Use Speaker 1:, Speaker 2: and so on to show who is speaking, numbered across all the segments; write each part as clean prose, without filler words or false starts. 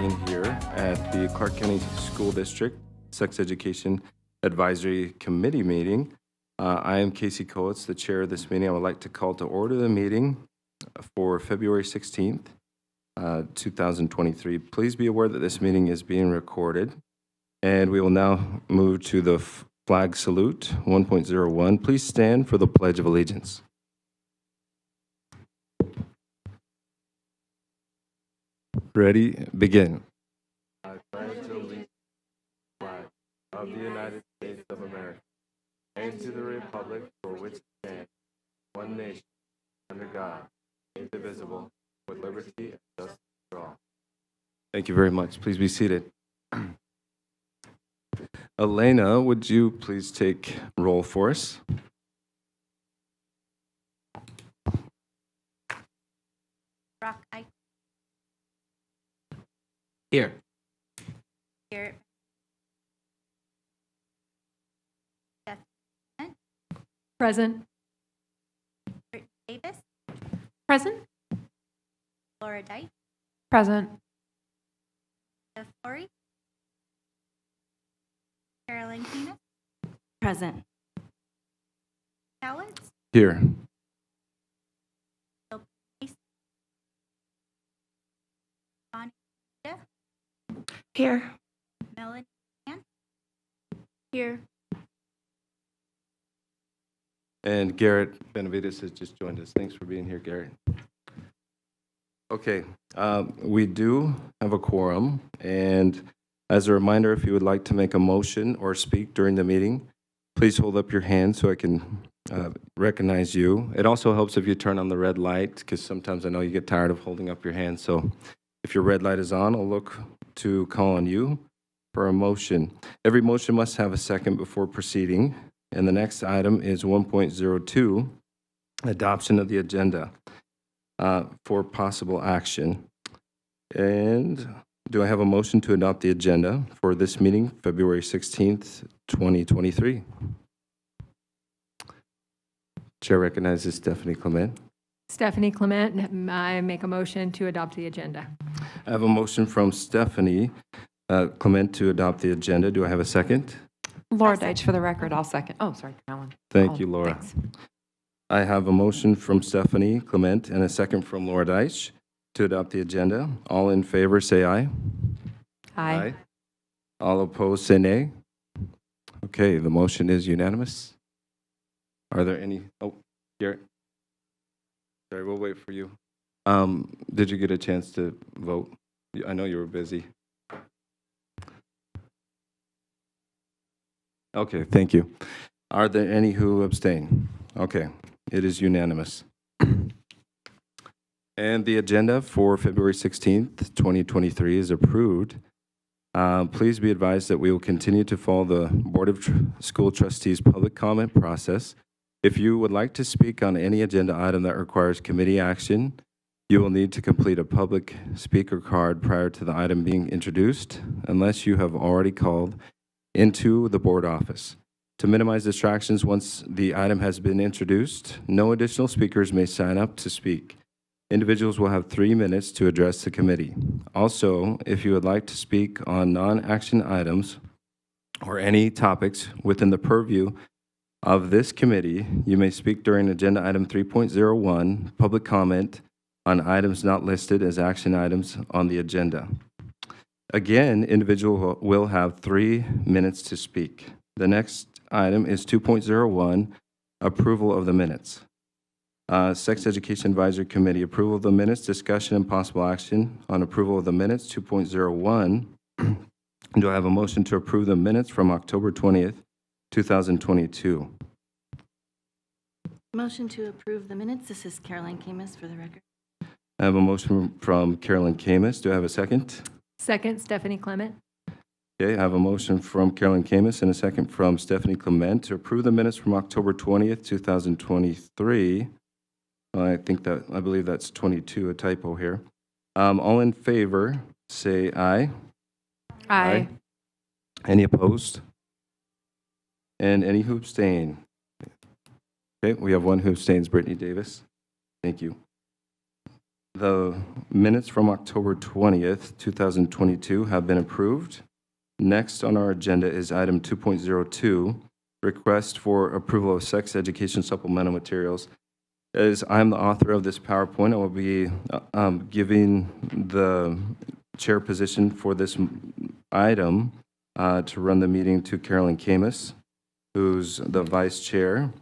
Speaker 1: being here at the Clark County School District Sex Education Advisory Committee meeting. I am Casey Coates, the chair of this meeting. I would like to call to order the meeting for February 16th, 2023. Please be aware that this meeting is being recorded. And we will now move to the flag salute 1.01. Please stand for the Pledge of Allegiance. Ready? Begin. I pledge allegiance to the flag of the United States of America and to the republic for which it stands, one nation, under God, indivisible, with liberty and justice for all. Thank you very much. Please be seated. Elena, would you please take roll for us?
Speaker 2: Rock, I
Speaker 3: Here.
Speaker 2: Here.
Speaker 4: Present.
Speaker 2: Brittany Davis,
Speaker 4: Present.
Speaker 2: Laura Dyke,
Speaker 4: Present.
Speaker 2: Jeff Forey, Carolyn Keenan,
Speaker 5: Present.
Speaker 2: Cowitz,
Speaker 1: Here.
Speaker 2: Bill Pace, Bonnie Ida,
Speaker 5: Here.
Speaker 2: Melanie Ann,
Speaker 5: Here.
Speaker 1: And Garrett Benavides has just joined us. Thanks for being here, Garrett. Okay, we do have a quorum, and as a reminder, if you would like to make a motion or speak during the meeting, please hold up your hand so I can recognize you. It also helps if you turn on the red light, because sometimes I know you get tired of holding up your hand. So if your red light is on, I'll look to call on you for a motion. Every motion must have a second before proceeding. And the next item is 1.02, adoption of the agenda for possible action. And do I have a motion to adopt the agenda for this meeting, February 16th, 2023? Chair recognizes Stephanie Clement.
Speaker 4: Stephanie Clement, I make a motion to adopt the agenda.
Speaker 1: I have a motion from Stephanie Clement to adopt the agenda. Do I have a second?
Speaker 5: Laura Deitch, for the record, I'll second. Oh, sorry, Carolyn.
Speaker 1: Thank you, Laura.
Speaker 5: Thanks.
Speaker 1: I have a motion from Stephanie Clement and a second from Laura Deitch to adopt the agenda. All in favor, say aye.
Speaker 5: Aye.
Speaker 1: All opposed, say nay. Okay, the motion is unanimous. Are there any? Oh, Garrett. Sorry, we'll wait for you. Did you get a chance to vote? I know you were busy. Okay, thank you. Are there any who abstain? Okay, it is unanimous. And the agenda for February 16th, 2023 is approved. Please be advised that we will continue to follow the Board of School Trustees public comment process. If you would like to speak on any agenda item that requires committee action, you will need to complete a public speaker card prior to the item being introduced, unless you have already called into the board office. To minimize distractions once the item has been introduced, no additional speakers may sign up to speak. Individuals will have 3 minutes to address the committee. Also, if you would like to speak on non-action items or any topics within the purview of this committee, you may speak during agenda item 3.01, public comment on items not listed as action items on the agenda. Again, individual will have 3 minutes to speak. The next item is 2.01, approval of the minutes. Sex Education Advisory Committee, approval of the minutes, discussion and possible action on approval of the minutes. 2.01, do I have a motion to approve the minutes from October 20th, 2022?
Speaker 5: Motion to approve the minutes. This is Caroline Camus, for the record.
Speaker 1: I have a motion from Carolyn Camus. Do I have a second?
Speaker 4: Second, Stephanie Clement.
Speaker 1: Okay, I have a motion from Carolyn Camus and a second from Stephanie Clement to approve the minutes from October 20th, 2023. I believe that's 22, a typo here. All in favor, say aye.
Speaker 5: Aye.
Speaker 1: Any opposed? And any who abstain? Okay, we have one who abstains, Brittany Davis. Thank you. The minutes from October 20th, 2022 have been approved. Next on our agenda is item 2.02, request for approval of sex education supplemental materials. As I'm the author of this PowerPoint, I will be giving the chair position for this item to run the meeting to Carolyn Camus, who's the vice chair,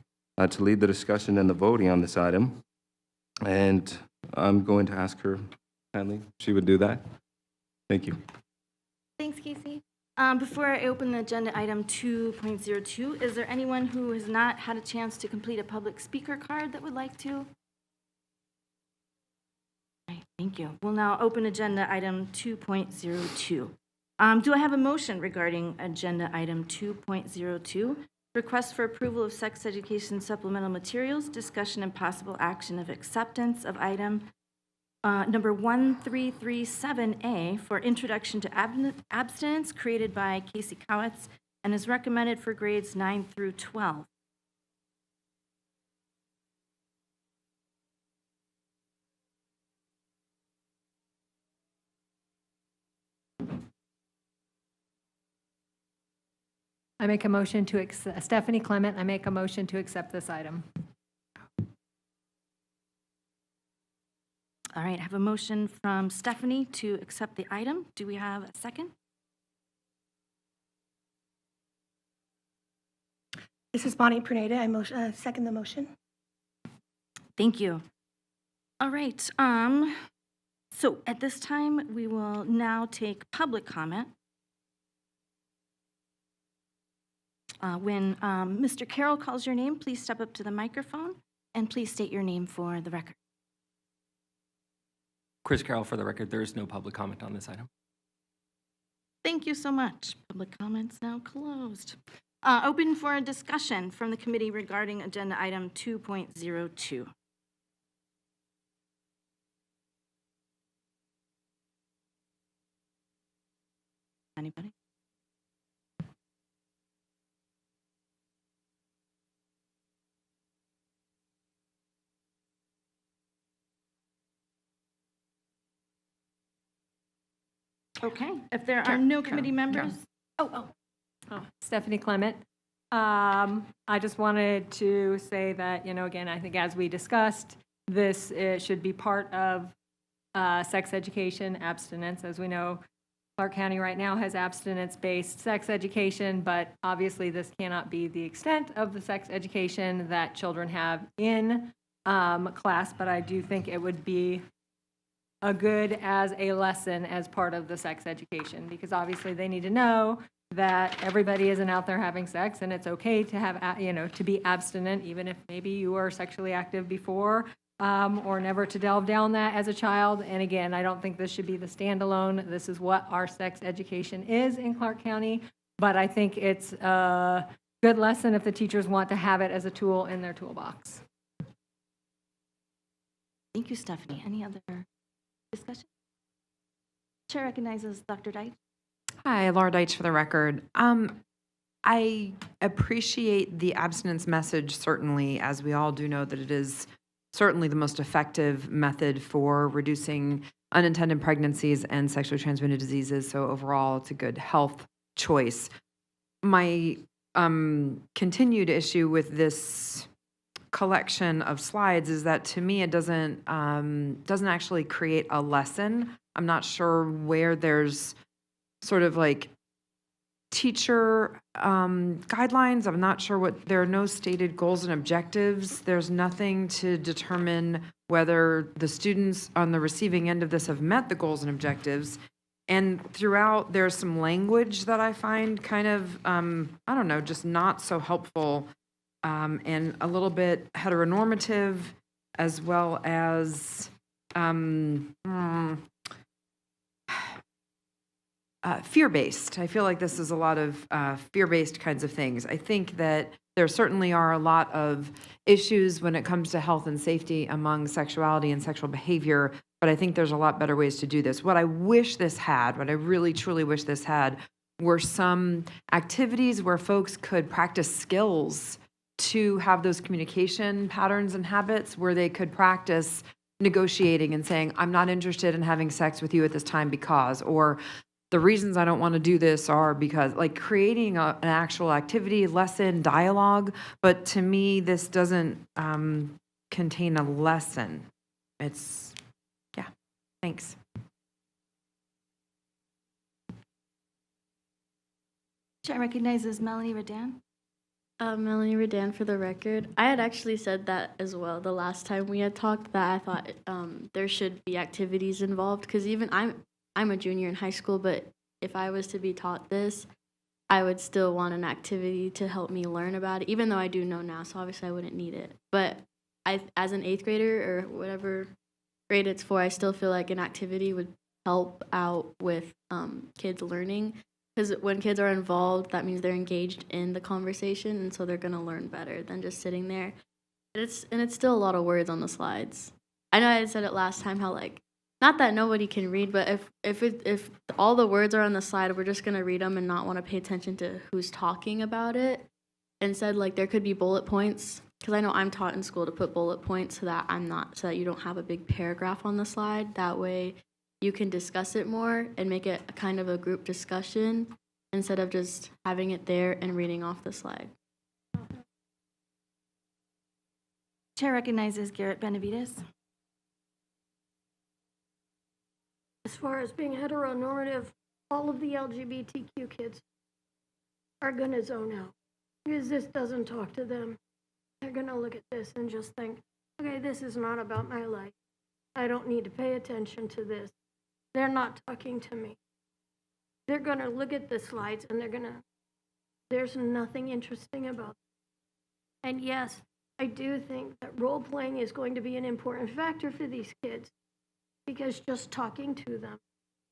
Speaker 1: to lead the discussion and the voting on this item. And I'm going to ask her kindly if she would do that. Thank you.
Speaker 5: Thanks, Casey. Before I open the agenda item 2.02, is there anyone who has not had a chance to complete a public speaker card that would like to? All right, thank you. We'll now open agenda item 2.02. Do I have a motion regarding agenda item 2.02? Request for approval of sex education supplemental materials, discussion and possible action of acceptance of item number 1337A for introduction to abstinence created by Casey Kowitz and is recommended for grades 9 through 12.
Speaker 4: I make a motion to accept, Stephanie Clement, I make a motion to accept this item.
Speaker 5: All right, I have a motion from Stephanie to accept the item. Do we have a second?
Speaker 3: This is Bonnie Perneda. I second the motion.
Speaker 5: Thank you. All right, so at this time, we will now take public comment. When Mr. Carroll calls your name, please step up to the microphone and please state your name for the record.
Speaker 6: Chris Carroll, for the record, there is no public comment on this item.
Speaker 5: Thank you so much. Public comments now closed. Open for a discussion from the committee regarding agenda item 2.02. Anybody? Okay, if there are no committee members.
Speaker 4: Stephanie Clement. I just wanted to say that, again, I think as we discussed, this should be part of sex education abstinence. As we know, Clark County right now has abstinence-based sex education, but obviously this cannot be the extent of the sex education that children have in class, but I do think it would be a good as a lesson as part of the sex education, because obviously they need to know that everybody isn't out there having sex and it's okay to have, to be abstinent, even if maybe you were sexually active before, or never to delve down that as a child. And again, I don't think this should be the standalone. This is what our sex education is in Clark County, but I think it's a good lesson if the teachers want to have it as a tool in their toolbox.
Speaker 5: Thank you, Stephanie. Any other discussion? Chair recognizes Dr. Deitch.
Speaker 7: Hi, Laura Deitch for the record. I appreciate the abstinence message, certainly, as we all do know that it is certainly the most effective method for reducing unintended pregnancies and sexually transmitted diseases. So overall, it's a good health choice. My continued issue with this collection of slides is that, to me, it doesn't actually create a lesson. I'm not sure where there's sort of like teacher guidelines. I'm not sure what, there are no stated goals and objectives. There's nothing to determine whether the students on the receiving end of this have met the goals and objectives. And throughout, there's some language that I find kind of, I don't know, just not so helpful, and a little bit heteronormative, as well as fear-based. I feel like this is a lot of fear-based kinds of things. I think that there certainly are a lot of issues when it comes to health and safety among sexuality and sexual behavior, but I think there's a lot better ways to do this. What I wish this had, what I really truly wish this had, were some activities where folks could practice skills to have those communication patterns and habits, where they could practice negotiating and saying, I'm not interested in having sex with you at this time because, or the reasons I don't want to do this are because, like creating an actual activity, lesson, dialogue. But to me, this doesn't contain a lesson. It's, yeah, thanks.
Speaker 5: Chair recognizes Melanie Redan.
Speaker 8: Melanie Redan for the record. I had actually said that as well the last time we had talked, that I thought there should be activities involved, because even I'm a junior in high school, but if I was to be taught this, I would still want an activity to help me learn about it, even though I do know now, so obviously I wouldn't need it. But as an 8th grader or whatever grade it's for, I still feel like an activity would help out with kids learning. Because when kids are involved, that means they're engaged in the conversation, and so they're going to learn better than just sitting there. And it's still a lot of words on the slides. I know I had said it last time how, like, not that nobody can read, but if all the words are on the slide, we're just going to read them and not want to pay attention to who's talking about it. Instead, like, there could be bullet points, because I know I'm taught in school to put bullet points so that you don't have a big paragraph on the slide. That way you can discuss it more and make it a kind of a group discussion instead of just having it there and reading off the slide.
Speaker 5: Chair recognizes Garrett Benavides.
Speaker 9: As far as being heteronormative, all of the LGBTQ kids are going to zone out because this doesn't talk to them. They're going to look at this and just think, okay, this is not about my life. I don't need to pay attention to this. They're not talking to me. They're going to look at the slides and there's nothing interesting about it. And yes, I do think that role playing is going to be an important factor for these kids, because just talking to them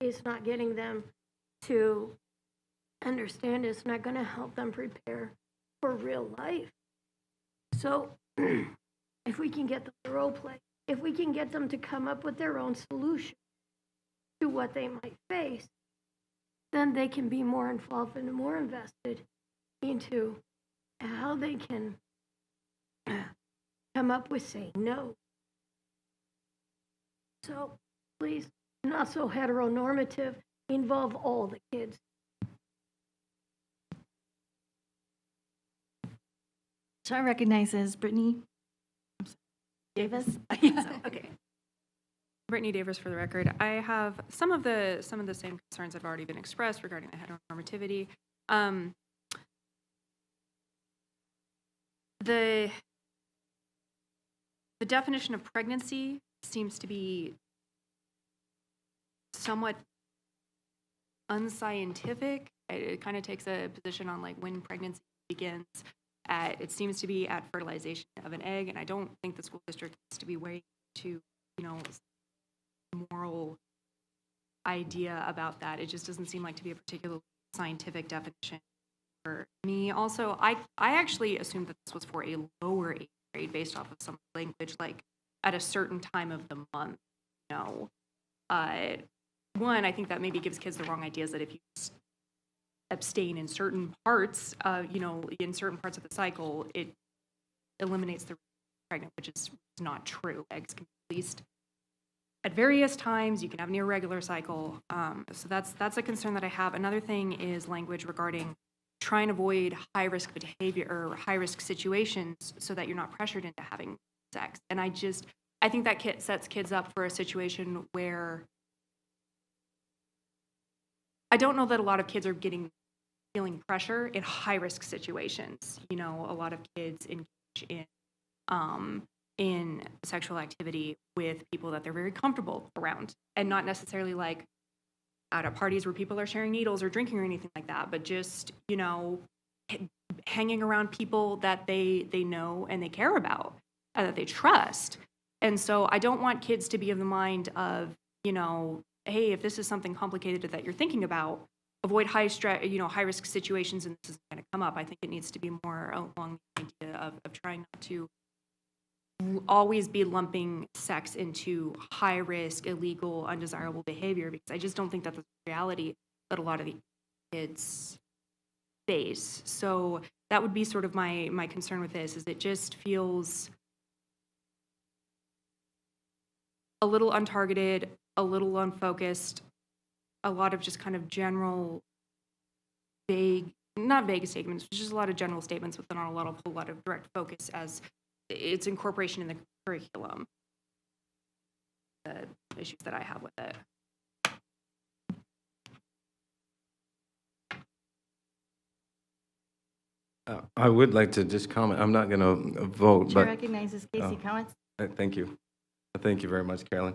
Speaker 9: is not getting them to understand. It's not going to help them prepare for real life. So if we can get them to role play, if we can get them to come up with their own solution to what they might face, then they can be more involved and more invested into how they can come up with saying no. So please, not so heteronormative, involve all the kids.
Speaker 5: Chair recognizes Brittany Davis.
Speaker 10: Okay. Brittany Davis for the record. I have some of the same concerns have already been expressed regarding the heteronormativity. The definition of pregnancy seems to be somewhat unscientific. It kind of takes a position on like when pregnancy begins. It seems to be at fertilization of an egg, and I don't think the school district needs to be way to, moral idea about that. It just doesn't seem like to be a particularly scientific definition for me. Also, I actually assumed that this was for a lower age grade based off of some language, like at a certain time of the month. One, I think that maybe gives kids the wrong ideas that if you abstain in certain parts, in certain parts of the cycle, it eliminates the pregnant, which is not true. Eggs can be released at various times. You can have an irregular cycle. So that's a concern that I have. Another thing is language regarding trying to avoid high-risk behavior or high-risk situations so that you're not pressured into having sex. And I think that sets kids up for a situation where I don't know that a lot of kids are feeling pressure in high-risk situations. A lot of kids engage in sexual activity with people that they're very comfortable around, and not necessarily like out at parties where people are sharing needles or drinking or anything like that, but just, hanging around people that they know and they care about and that they trust. And so I don't want kids to be of the mind of, hey, if this is something complicated that you're thinking about, avoid high-risk situations and this is going to come up. I think it needs to be more along the idea of trying not to always be lumping sex into high-risk, illegal, undesirable behavior, because I just don't think that's the reality that a lot of the kids face. So that would be sort of my concern with this, is it just feels a little untargeted, a little unfocused, a lot of just kind of general vague, not vague statements, but just a lot of general statements with not a whole lot of direct focus as its incorporation in the curriculum. The issues that I have with it.
Speaker 1: I would like to just comment. I'm not going to vote,
Speaker 5: Chair
Speaker 1: but
Speaker 5: recognizes Casey Cowens.
Speaker 1: thank you. Thank you very much, Carolyn.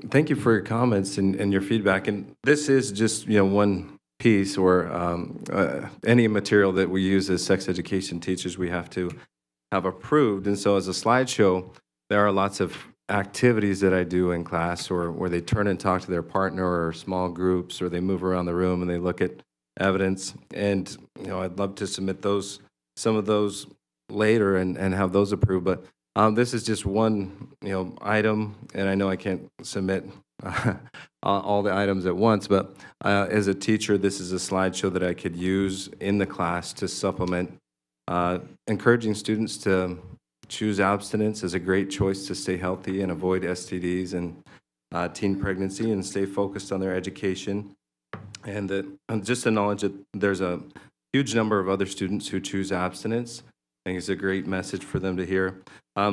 Speaker 1: Thank you for your comments and your feedback. And this is just, one piece or any material that we use as sex education teachers, we have to have approved. And so as a slideshow, there are lots of activities that I do in class or where they turn and talk to their partner or small groups, or they move around the room and they look at evidence. And, I'd love to submit some of those later and have those approved. But this is just one, item, and I know I can't submit all the items at once, but as a teacher, this is a slideshow that I could use in the class to supplement, encouraging students to choose abstinence as a great choice to stay healthy and avoid STDs and teen pregnancy and stay focused on their education. And just the knowledge that there's a huge number of other students who choose abstinence. I think it's a great message for them to hear.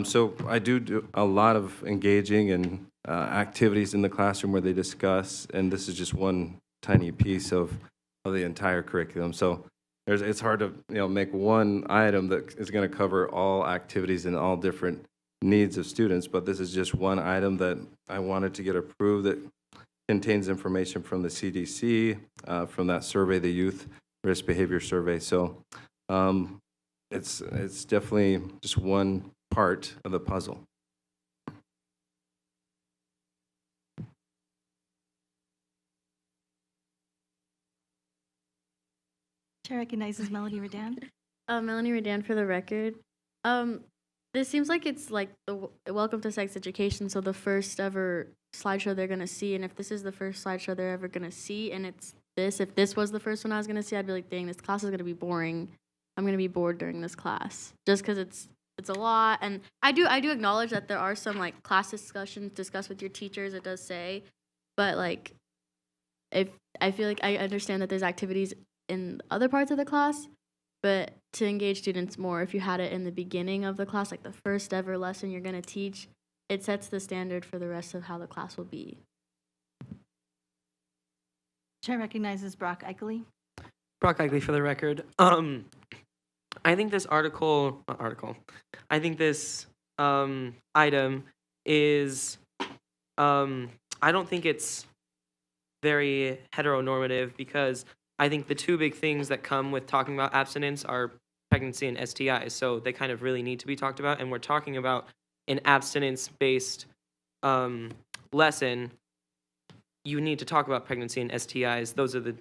Speaker 1: So I do a lot of engaging and activities in the classroom where they discuss, and this is just one tiny piece of the entire curriculum. So it's hard to make one item that is going to cover all activities and all different needs of students, but this is just one item that I wanted to get approved that contains information from the CDC, from that survey, the Youth Risk Behavior Survey. So it's definitely just one part of the puzzle.
Speaker 5: Chair recognizes Melanie Redan.
Speaker 8: Melanie Redan for the record. This seems like it's like the Welcome to Sex Education, so the first ever slideshow they're going to see, and if this is the first slideshow they're ever going to see, and it's this, if this was the first one I was going to see, I'd be like, dang, this class is going to be boring. I'm going to be bored during this class, just because it's a lot. And I do acknowledge that there are some like class discussions, discuss with your teachers, it does say, but like, if I feel like I understand that there's activities in other parts of the class, but to engage students more, if you had it in the beginning of the class, like the first ever lesson you're going to teach, it sets the standard for the rest of how the class will be.
Speaker 5: Chair recognizes Brock Eichley.
Speaker 6: Brock Eichley for the record. I think this I think this item is, I don't think it's very heteronormative, because I think the two big things that come with talking about abstinence are pregnancy and STIs, so they kind of really need to be talked about, and we're talking about an abstinence-based lesson. You need to talk about pregnancy and STIs. Those are the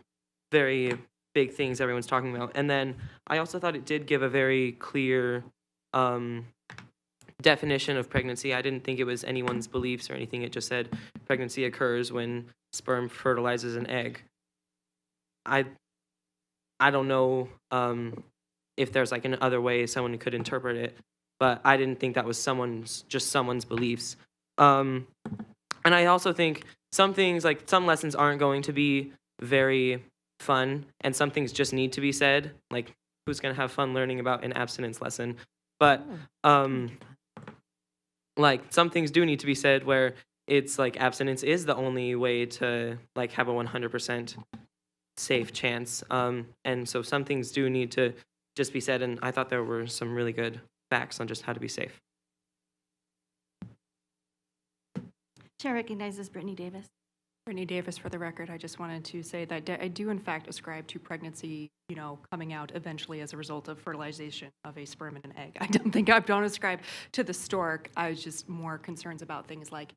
Speaker 6: very big things everyone's talking about. And then I also thought it did give a very clear definition of pregnancy. I didn't think it was anyone's beliefs or anything. It just said pregnancy occurs when sperm fertilizes an egg. I don't know if there's like another way someone could interpret it, but I didn't think that was someone's beliefs. And I also think some things, like some lessons aren't going to be very fun, and some things just need to be said. Like, who's going to have fun learning about an abstinence lesson? But like some things do need to be said where it's like abstinence is the only way to like have a 100% safe chance. And so some things do need to just be said, and I thought there were some really good facts on just how to be safe.
Speaker 5: Chair recognizes Brittany Davis.
Speaker 10: Brittany Davis for the record. I just wanted to say that I do in fact ascribe to pregnancy, coming out eventually as a result of fertilization of a sperm and an egg. I don't ascribe to the stork. I was just more concerned about things like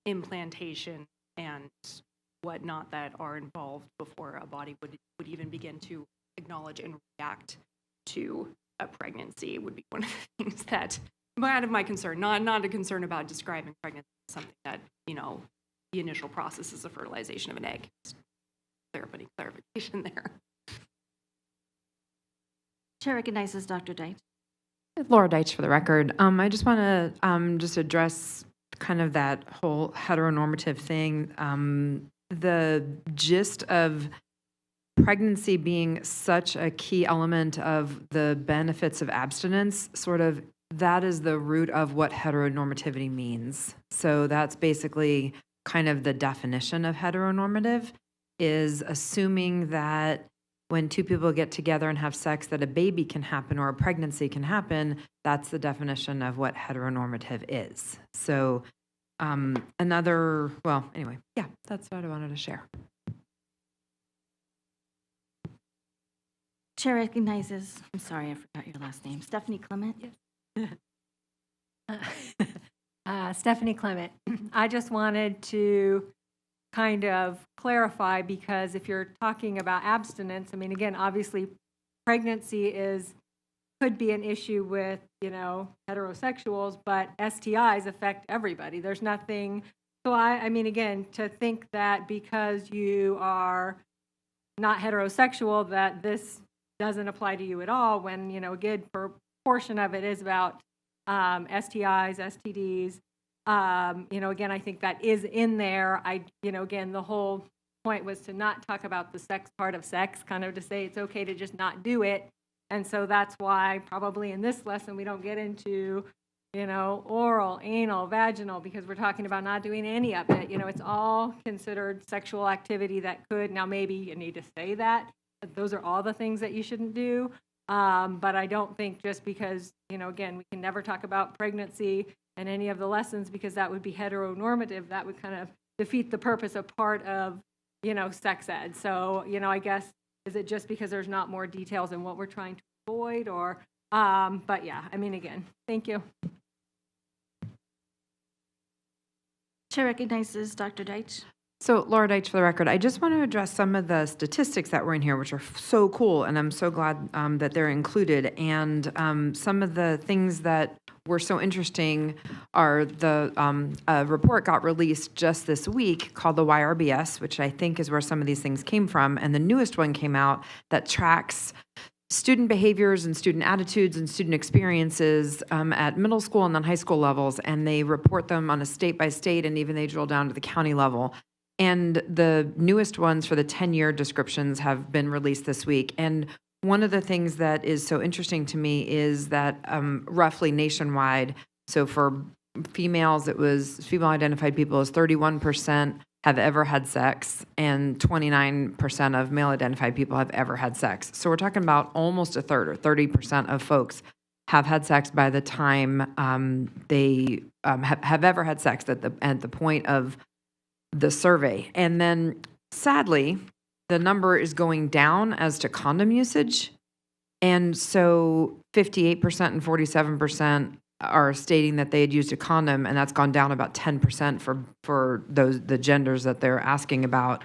Speaker 10: implantation and whatnot that are involved before a body would even begin to acknowledge and react to a pregnancy. Would be one of the things that out of my concern, not a concern about describing pregnancy as something that, the initial process is the fertilization of an egg. Just clarification there.
Speaker 5: Chair recognizes Dr. Deitch.
Speaker 7: Laura Deitch for the record. I just want to just address kind of that whole heteronormative thing. The gist of pregnancy being such a key element of the benefits of abstinence, sort of that is the root of what heteronormativity means. So that's basically kind of the definition of heteronormative, is assuming that when two people get together and have sex, that a baby can happen or a pregnancy can happen. That's the definition of what heteronormative is. So anyway, yeah, that's what I wanted to share.
Speaker 5: Chair recognizes, I'm sorry, I forgot your last name, Stephanie Clement.
Speaker 4: Stephanie Clement. I just wanted to kind of clarify, because if you're talking about abstinence, I mean, again, obviously pregnancy could be an issue with, heterosexuals, but STIs affect everybody. There's nothing, so I mean, again, to think that because you are not heterosexual, that this doesn't apply to you at all, when, a good portion of it is about STIs, STDs. Again, I think that is in there. Again, the whole point was to not talk about the sex part of sex, kind of to say it's okay to just not do it. And so that's why probably in this lesson we don't get into, oral, anal, vaginal, because we're talking about not doing any of it. It's all considered sexual activity that could, now maybe you need to say that, but those are all the things that you shouldn't do. But I don't think just because, again, we can never talk about pregnancy and any of the lessons, because that would be heteronormative. That would kind of defeat the purpose of part of, sex ed. So, I guess, is it just because there's not more details in what we're trying to avoid, or, but yeah, I mean, again, thank you.
Speaker 5: Chair recognizes Dr. Deitch.
Speaker 7: So, Laura Deitch, for the record, I just want to address some of the statistics that were in here, which are so cool, and I'm so glad that they're included. And some of the things that were so interesting are a report got released just this week called the YRBS, which I think is where some of these things came from. And the newest one came out that tracks student behaviors and student attitudes and student experiences at middle school and then high school levels. And they report them on a state by state, and even they drill down to the county level. And the newest ones for the 10-year descriptions have been released this week. And one of the things that is so interesting to me is that roughly nationwide, so for females, it was female-identified people as 31% have ever had sex, and 29% of male-identified people have ever had sex. So we're talking about almost a third, or 30% of folks have had sex by the time they have ever had sex at the point of the survey. And then sadly, the number is going down as to condom usage. And so 58% and 47% are stating that they had used a condom, and that's gone down about 10% for the genders that they're asking about.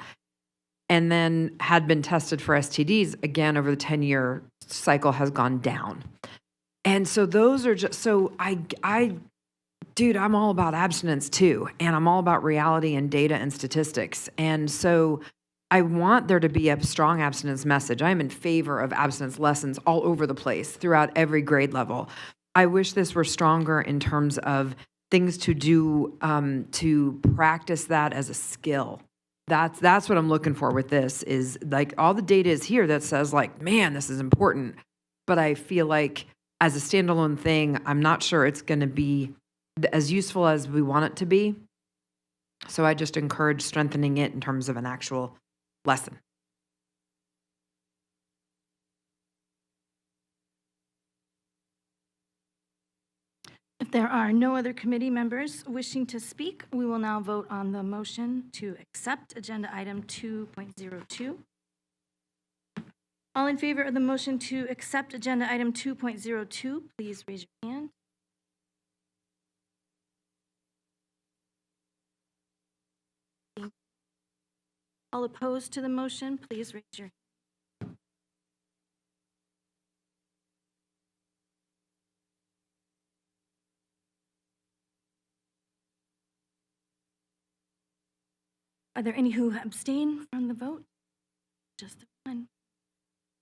Speaker 7: And then had been tested for STDs, again, over the 10-year cycle has gone down. And so those are just, so dude, I'm all about abstinence too, and I'm all about reality and data and statistics. And so I want there to be a strong abstinence message. I'm in favor of abstinence lessons all over the place throughout every grade level. I wish this were stronger in terms of things to do to practice that as a skill. That's what I'm looking for with this, is like all the data is here that says like, man, this is important. But I feel like as a standalone thing, I'm not sure it's going to be as useful as we want it to be. So I just encourage strengthening it in terms of an actual lesson.
Speaker 5: If there are no other committee members wishing to speak, we will now vote on the motion to accept agenda item 2.02. All in favor of the motion to accept agenda item 2.02, please raise your hand. All opposed to the motion, please raise your hand. Are there any who abstain from the vote? Just one.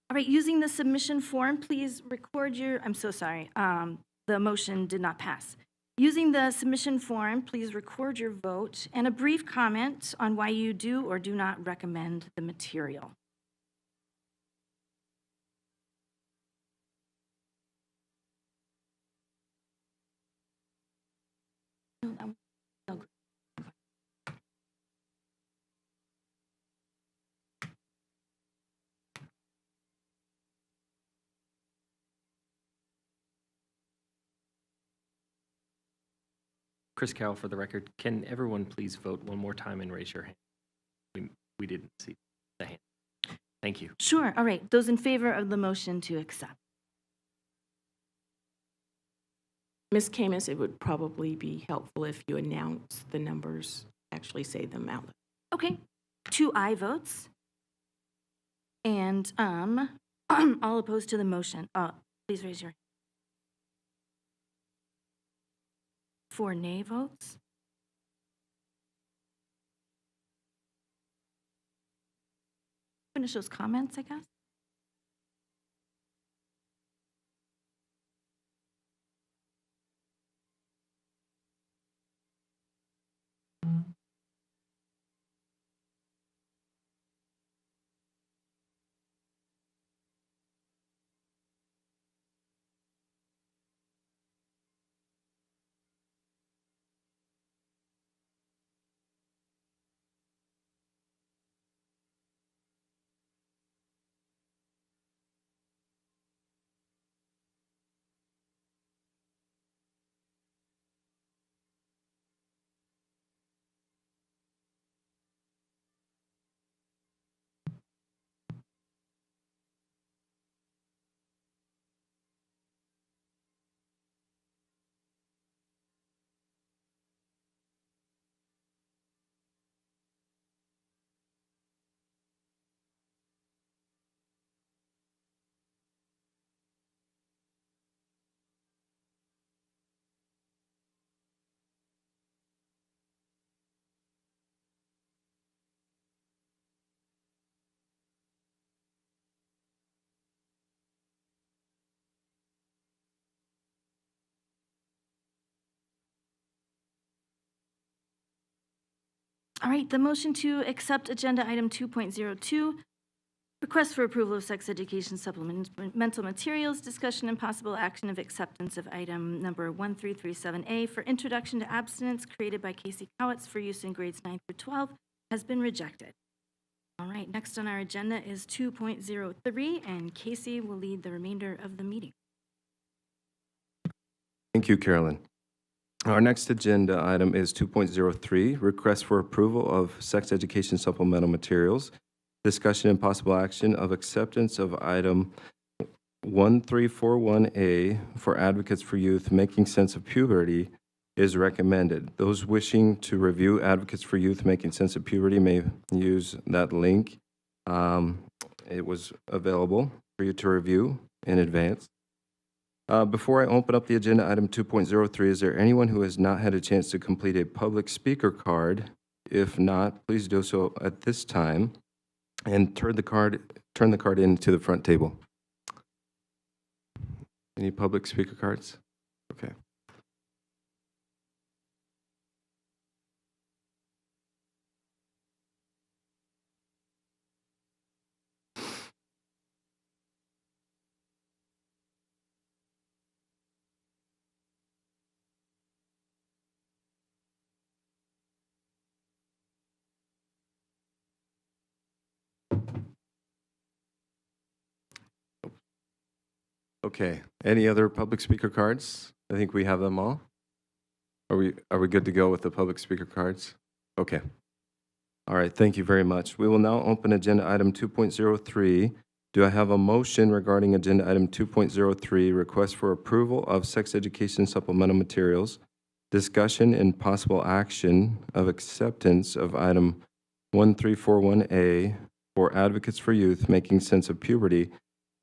Speaker 5: All right, using the submission form, please record your, I'm so sorry, the motion did not pass. Using the submission form, please record your vote and a brief comment on why you do or do not recommend the material.
Speaker 11: Chris Carroll for the record. Can everyone please vote one more time and raise your hand? We didn't see the hand. Thank you.
Speaker 5: Sure, all right. Those in favor of the motion to accept.
Speaker 12: Ms. Camus, it would probably be helpful if you announce the numbers, actually say them out.
Speaker 5: Okay, 2 aye votes. And all opposed to the motion. Please raise your hand. 4 nay votes. Finish those comments, I guess. All right, the motion to accept agenda item 2.02, request for approval of sex education supplemental materials, discussion and possible action of acceptance of item number 1337A for introduction to abstinence created by Casey Cowitz for use in grades 9 through 12 has been rejected. All right, next on our agenda is 2.03, and Casey will lead the remainder of the meeting.
Speaker 1: Thank you, Carolyn. Our next agenda item is 2.03, request for approval of sex education supplemental materials, discussion and possible action of acceptance of item 1341A for Advocates for Youth Making Sense of Puberty is recommended. Those wishing to review Advocates for Youth Making Sense of Puberty may use that link. It was available for you to review in advance. Before I open up the agenda item 2.03, is there anyone who has not had a chance to complete a public speaker card? If not, please do so at this time and turn the card into the front table. Any public speaker cards? Okay. Okay, any other public speaker cards? I think we have them all. Are we good to go with the public speaker cards? Okay. All right, thank you very much. We will now open agenda item 2.03. Do I have a motion regarding agenda item 2.03, request for approval of sex education supplemental materials, discussion and possible action of acceptance of item 1341A for Advocates for Youth Making Sense of Puberty?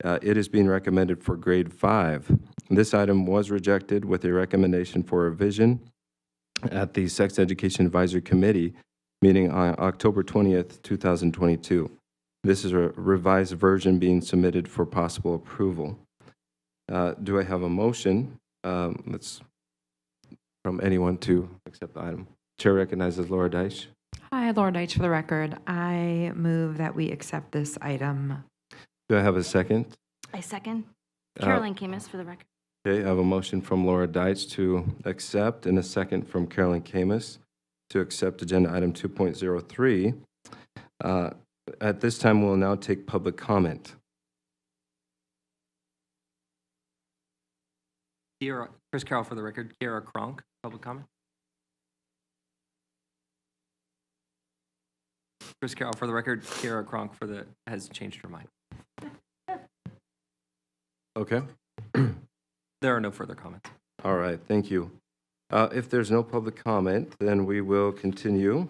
Speaker 1: It is being recommended for grade 5. This item was rejected with a recommendation for revision at the Sex Education Advisory Committee meeting on October 20th, 2022. This is a revised version being submitted for possible approval. Do I have a motion? from anyone to accept the item? Chair recognizes Laura Deitch.
Speaker 7: Hi, Laura Deitch for the record. I move that we accept this item.
Speaker 1: Do I have a second?
Speaker 5: I second.
Speaker 1: Uh,
Speaker 5: Carolyn Camus for the record.
Speaker 1: Okay, I have a motion from Laura Deitch to accept and a second from Carolyn Camus to accept agenda item 2.03. At this time, we'll now take public comment.
Speaker 11: Chris Carroll for the record. Kiara Kronk, public comment. Chris Carroll for the record. Kiara Kronk has changed her mind.
Speaker 1: Okay.
Speaker 11: There are no further comments.
Speaker 1: All right, thank you. If there's no public comment, then we will continue.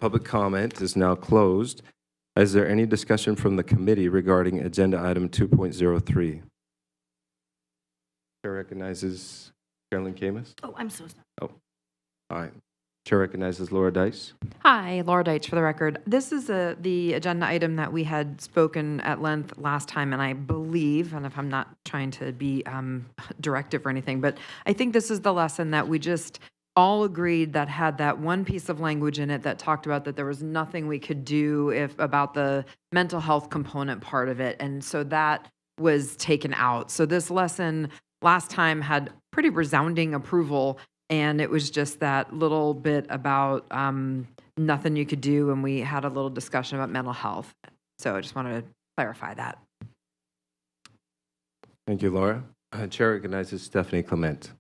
Speaker 1: Public comment is now closed. Is there any discussion from the committee regarding agenda item 2.03? Chair recognizes Carolyn Camus.
Speaker 5: Oh, I'm so sorry.
Speaker 1: All right. Chair recognizes Laura Deitch.
Speaker 7: Hi, Laura Deitch for the record. This is the agenda item that we had spoken at length last time, and I believe, and if I'm not trying to be directive or anything, but I think this is the lesson that we just all agreed that had that one piece of language in it that talked about that there was nothing we could do about the mental health component part of it, and so that was taken out. So this lesson last time had pretty resounding approval, and it was just that little bit about nothing you could do, and we had a little discussion about mental health. So I just wanted to clarify that.
Speaker 1: Thank you, Laura. Chair recognizes Stephanie Clement.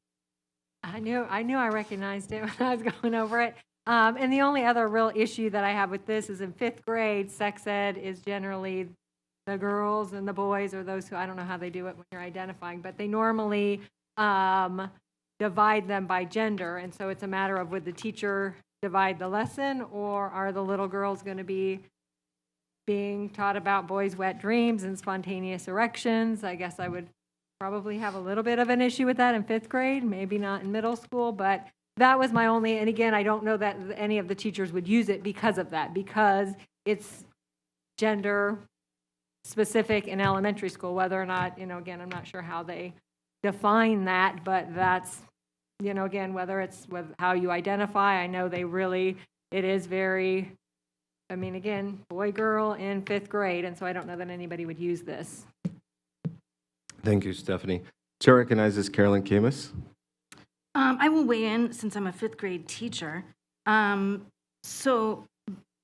Speaker 4: I knew I recognized it when I was going over it. And the only other real issue that I have with this is in 5th grade, sex ed is generally the girls and the boys, or those who, I don't know how they do it when you're identifying, but they normally divide them by gender. And so it's a matter of, would the teacher divide the lesson, or are the little girls going to be being taught about boys' wet dreams and spontaneous erections? I guess I would probably have a little bit of an issue with that in 5th grade, maybe not in middle school, but that was my only, and again, I don't know that any of the teachers would use it because of that, because it's gender specific in elementary school, whether or not, again, I'm not sure how they define that, but that's, again, whether it's with how you identify, I know it is very, again, boy, girl in 5th grade, and so I don't know that anybody would use this.
Speaker 1: Thank you, Stephanie. Chair recognizes Carolyn Camus.
Speaker 5: I will weigh in since I'm a 5th grade teacher. So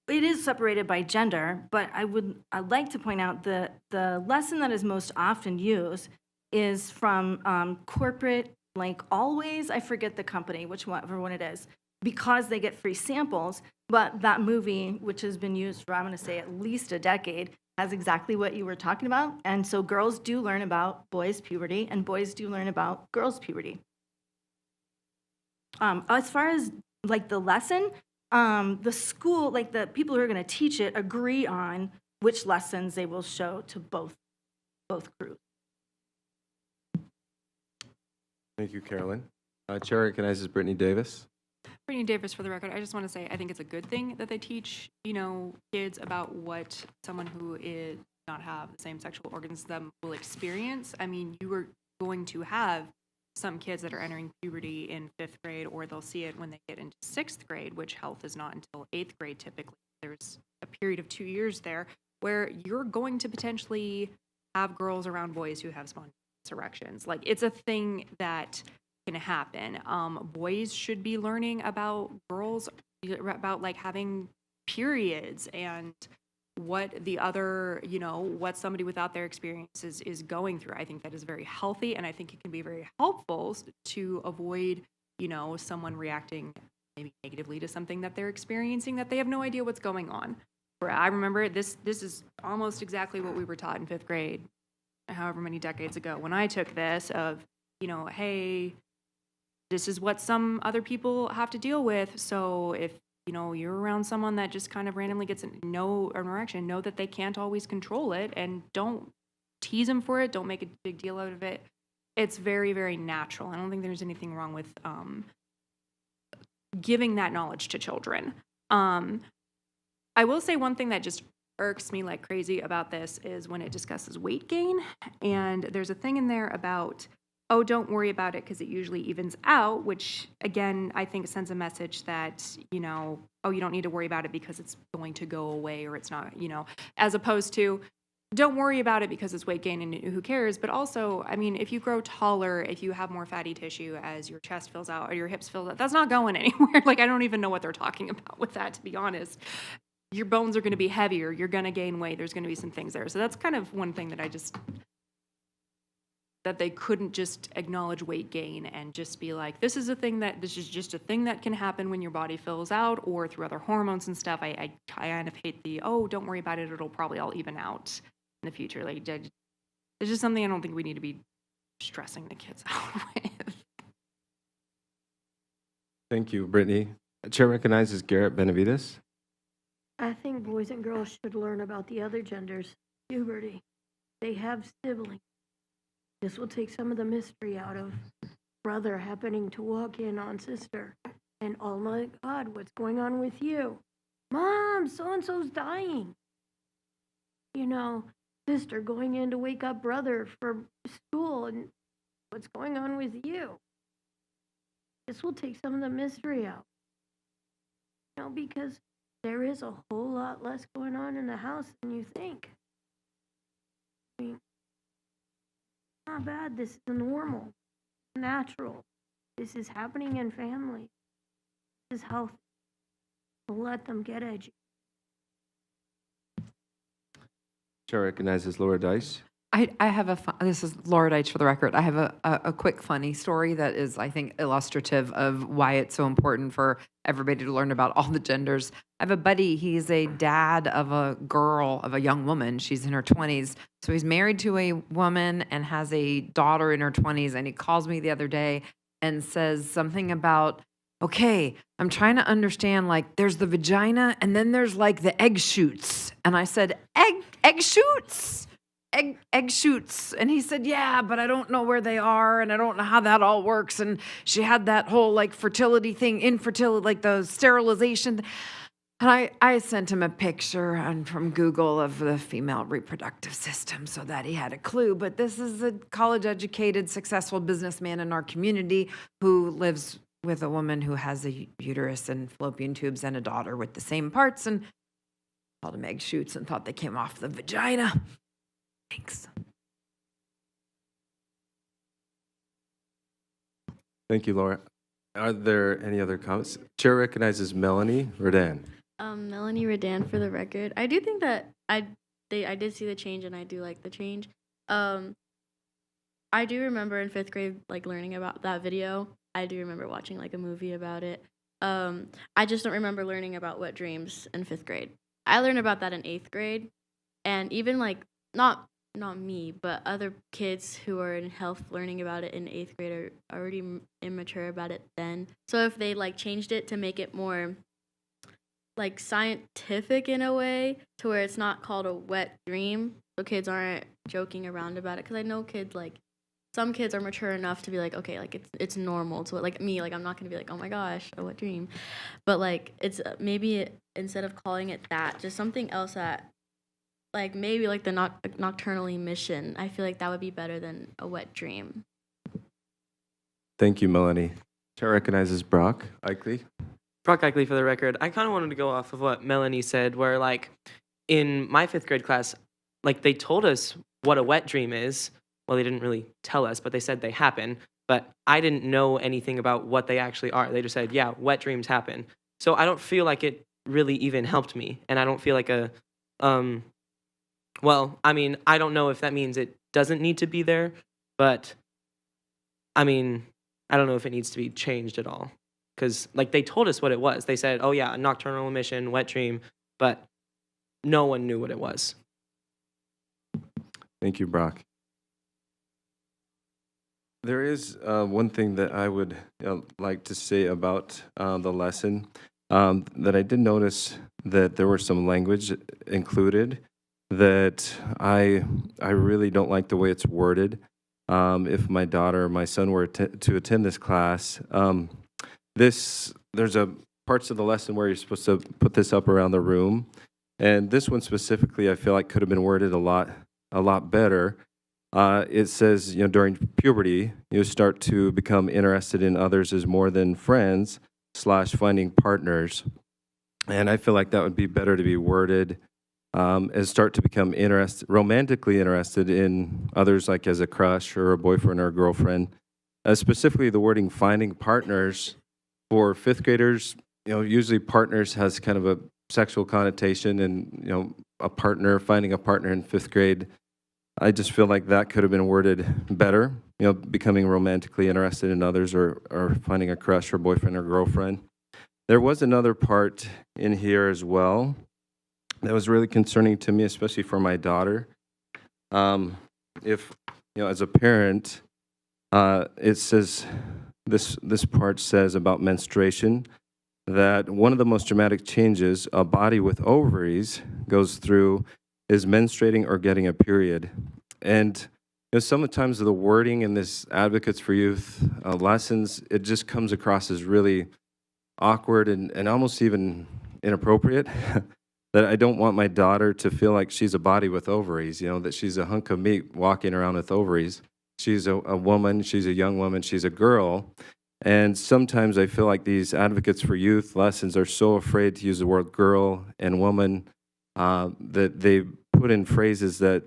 Speaker 5: it is separated by gender, but I'd like to point out the lesson that is most often used is from corporate, like Always, I forget the company, whichever one it is, because they get free samples. But that movie, which has been used for, I'm going to say, at least a decade, has exactly what you were talking about. And so girls do learn about boys' puberty, and boys do learn about girls' puberty. As far as like the lesson, the school, like the people who are going to teach it, agree on which lessons they will show to both crews.
Speaker 1: Thank you, Carolyn. Chair recognizes Brittany Davis.
Speaker 10: Brittany Davis for the record. I just want to say I think it's a good thing that they teach, kids about what someone who does not have the same sexual organs as them will experience. You are going to have some kids that are entering puberty in 5th grade, or they'll see it when they get into 6th grade, which health is not until 8th grade typically. There's a period of 2 years there where you're going to potentially have girls around boys who have spontaneous erections. Like, it's a thing that can happen. Boys should be learning about girls, about like having periods and what the other, what somebody without their experiences is going through. I think that is very healthy, and I think it can be very helpful to avoid, someone reacting maybe negatively to something that they're experiencing that they have no idea what's going on. I remember this is almost exactly what we were taught in 5th grade, however many decades ago, when I took this of, hey, this is what some other people have to deal with. So if, you're around someone that just kind of randomly gets an erection, know that they can't always control it, and don't tease them for it. Don't make a big deal out of it. It's very, very natural. I don't think there's anything wrong with giving that knowledge to children. I will say one thing that just irks me like crazy about this is when it discusses weight gain. And there's a thing in there about oh, don't worry about it because it usually evens out, which again, I think sends a message that, oh, you don't need to worry about it because it's going to go away or it's not, as opposed to, don't worry about it because it's weight gain and who cares. But also, I mean, if you grow taller, if you have more fatty tissue as your chest fills out or your hips fill out, that's not going anywhere. Like, I don't even know what they're talking about with that, to be honest. Your bones are going to be heavier. You're going to gain weight. There's going to be some things there. So that's kind of one thing that that they couldn't just acknowledge weight gain and just be like, this is just a thing that can happen when your body fills out or through other hormones and stuff. I kind of hate don't worry about it. It'll probably all even out in the future. Like, it's just something I don't think we need to be stressing the kids out with.
Speaker 1: Thank you, Brittany. Chair recognizes Garrett Benavides.
Speaker 9: I think boys and girls should learn about the other genders. Puberty. They have siblings. This will take some of the mystery out of brother happening to walk in on sister. And oh my God, what's going on with you? Mom, so-and-so's dying. Sister going in to wake up brother for school, and what's going on with you? This will take some of the mystery out. Because there is a whole lot less going on in the house than you think. I mean, not bad. This is normal, natural. This is happening in families. This is healthy. Let them get educated.
Speaker 1: Chair recognizes Laura Dice.
Speaker 7: I have this is Laura Deitch for the record. I have a quick funny story that is, I think, illustrative of why it's so important for everybody to learn about all the genders. I have a buddy, he's a dad of a young woman. She's in her 20s. So he's married to a woman and has a daughter in her 20s. And he calls me the other day and says something about, okay, I'm trying to understand, like, there's the vagina and then there's like the egg shoots. And I said, egg shoots? Egg shoots. And he said, yeah, but I don't know where they are and I don't know how that all works. And she had that whole like fertility thing, infertility, like the sterilization. And I sent him a picture from Google of the female reproductive system so that he had a clue. But this is a college-educated, successful businessman in our community who lives with a woman who has a uterus and fallopian tubes and a daughter with the same parts, and called them egg shoots and thought they came off the vagina. Thanks.
Speaker 1: Thank you, Laura. Are there any other comments? Chair recognizes Melanie Redan.
Speaker 8: Melanie Redan for the record. I do think that I did see the change and I do like the change. I do remember in 5th grade like learning about that video. I do remember watching like a movie about it. I just don't remember learning about wet dreams in 5th grade. I learned about that in 8th grade, and even like not me, but other kids who are in health learning about it in 8th grade are already immature about it then. So if they like changed it to make it more like scientific in a way to where it's not called a wet dream, so kids aren't joking around about it, because I know kids like some kids are mature enough to be like, okay, like it's normal to like me, like I'm not gonna be like, oh my gosh, a wet dream, but like it's maybe instead of calling it that, just something else that like maybe like the nocturnal emission. I feel like that would be better than a wet dream.
Speaker 1: Thank you, Melanie. Chair recognizes Brock Eichley.
Speaker 6: Brock Eichley for the record. I kind of wanted to go off of what Melanie said, where like in my 5th grade class, like they told us what a wet dream is. Well, they didn't really tell us, but they said they happen. But I didn't know anything about what they actually are. They just said, yeah, wet dreams happen. So I don't feel like it really even helped me. And I don't feel like well, I mean, I don't know if that means it doesn't need to be there, but I mean, I don't know if it needs to be changed at all. Because, like, they told us what it was. They said, oh, yeah, nocturnal emission, wet dream, but no one knew what it was.
Speaker 1: Thank you, Brock. There is one thing that I would like to say about the lesson, that I did notice that there was some language included that I really don't like the way it's worded. If my daughter or my son were to attend this class, there's parts of the lesson where you're supposed to put this up around the room, and this one specifically I feel like could have been worded a lot better. It says, during puberty, you start to become interested in others as more than friends / finding partners. And I feel like that would be better to be worded as start to become romantically interested in others, like as a crush or a boyfriend or a girlfriend. Specifically, the wording "finding partners" for fifth graders. Usually partners has kind of a sexual connotation, and finding a partner in fifth grade. I just feel like that could have been worded better. Becoming romantically interested in others, or finding a crush or boyfriend or girlfriend. There was another part in here as well that was really concerning to me, especially for my daughter. If, as a parent, it says, this part says about menstruation, that one of the most dramatic changes a body with ovaries goes through is menstruating or getting a period. And sometimes the wording in this Advocates for Youth lessons, it just comes across as really awkward and almost even inappropriate. That I don't want my daughter to feel like she's a body with ovaries, that she's a hunk of meat walking around with ovaries. She's a woman, she's a young woman, she's a girl. And sometimes I feel like these Advocates for Youth lessons are so afraid to use the word girl and woman that they put in phrases that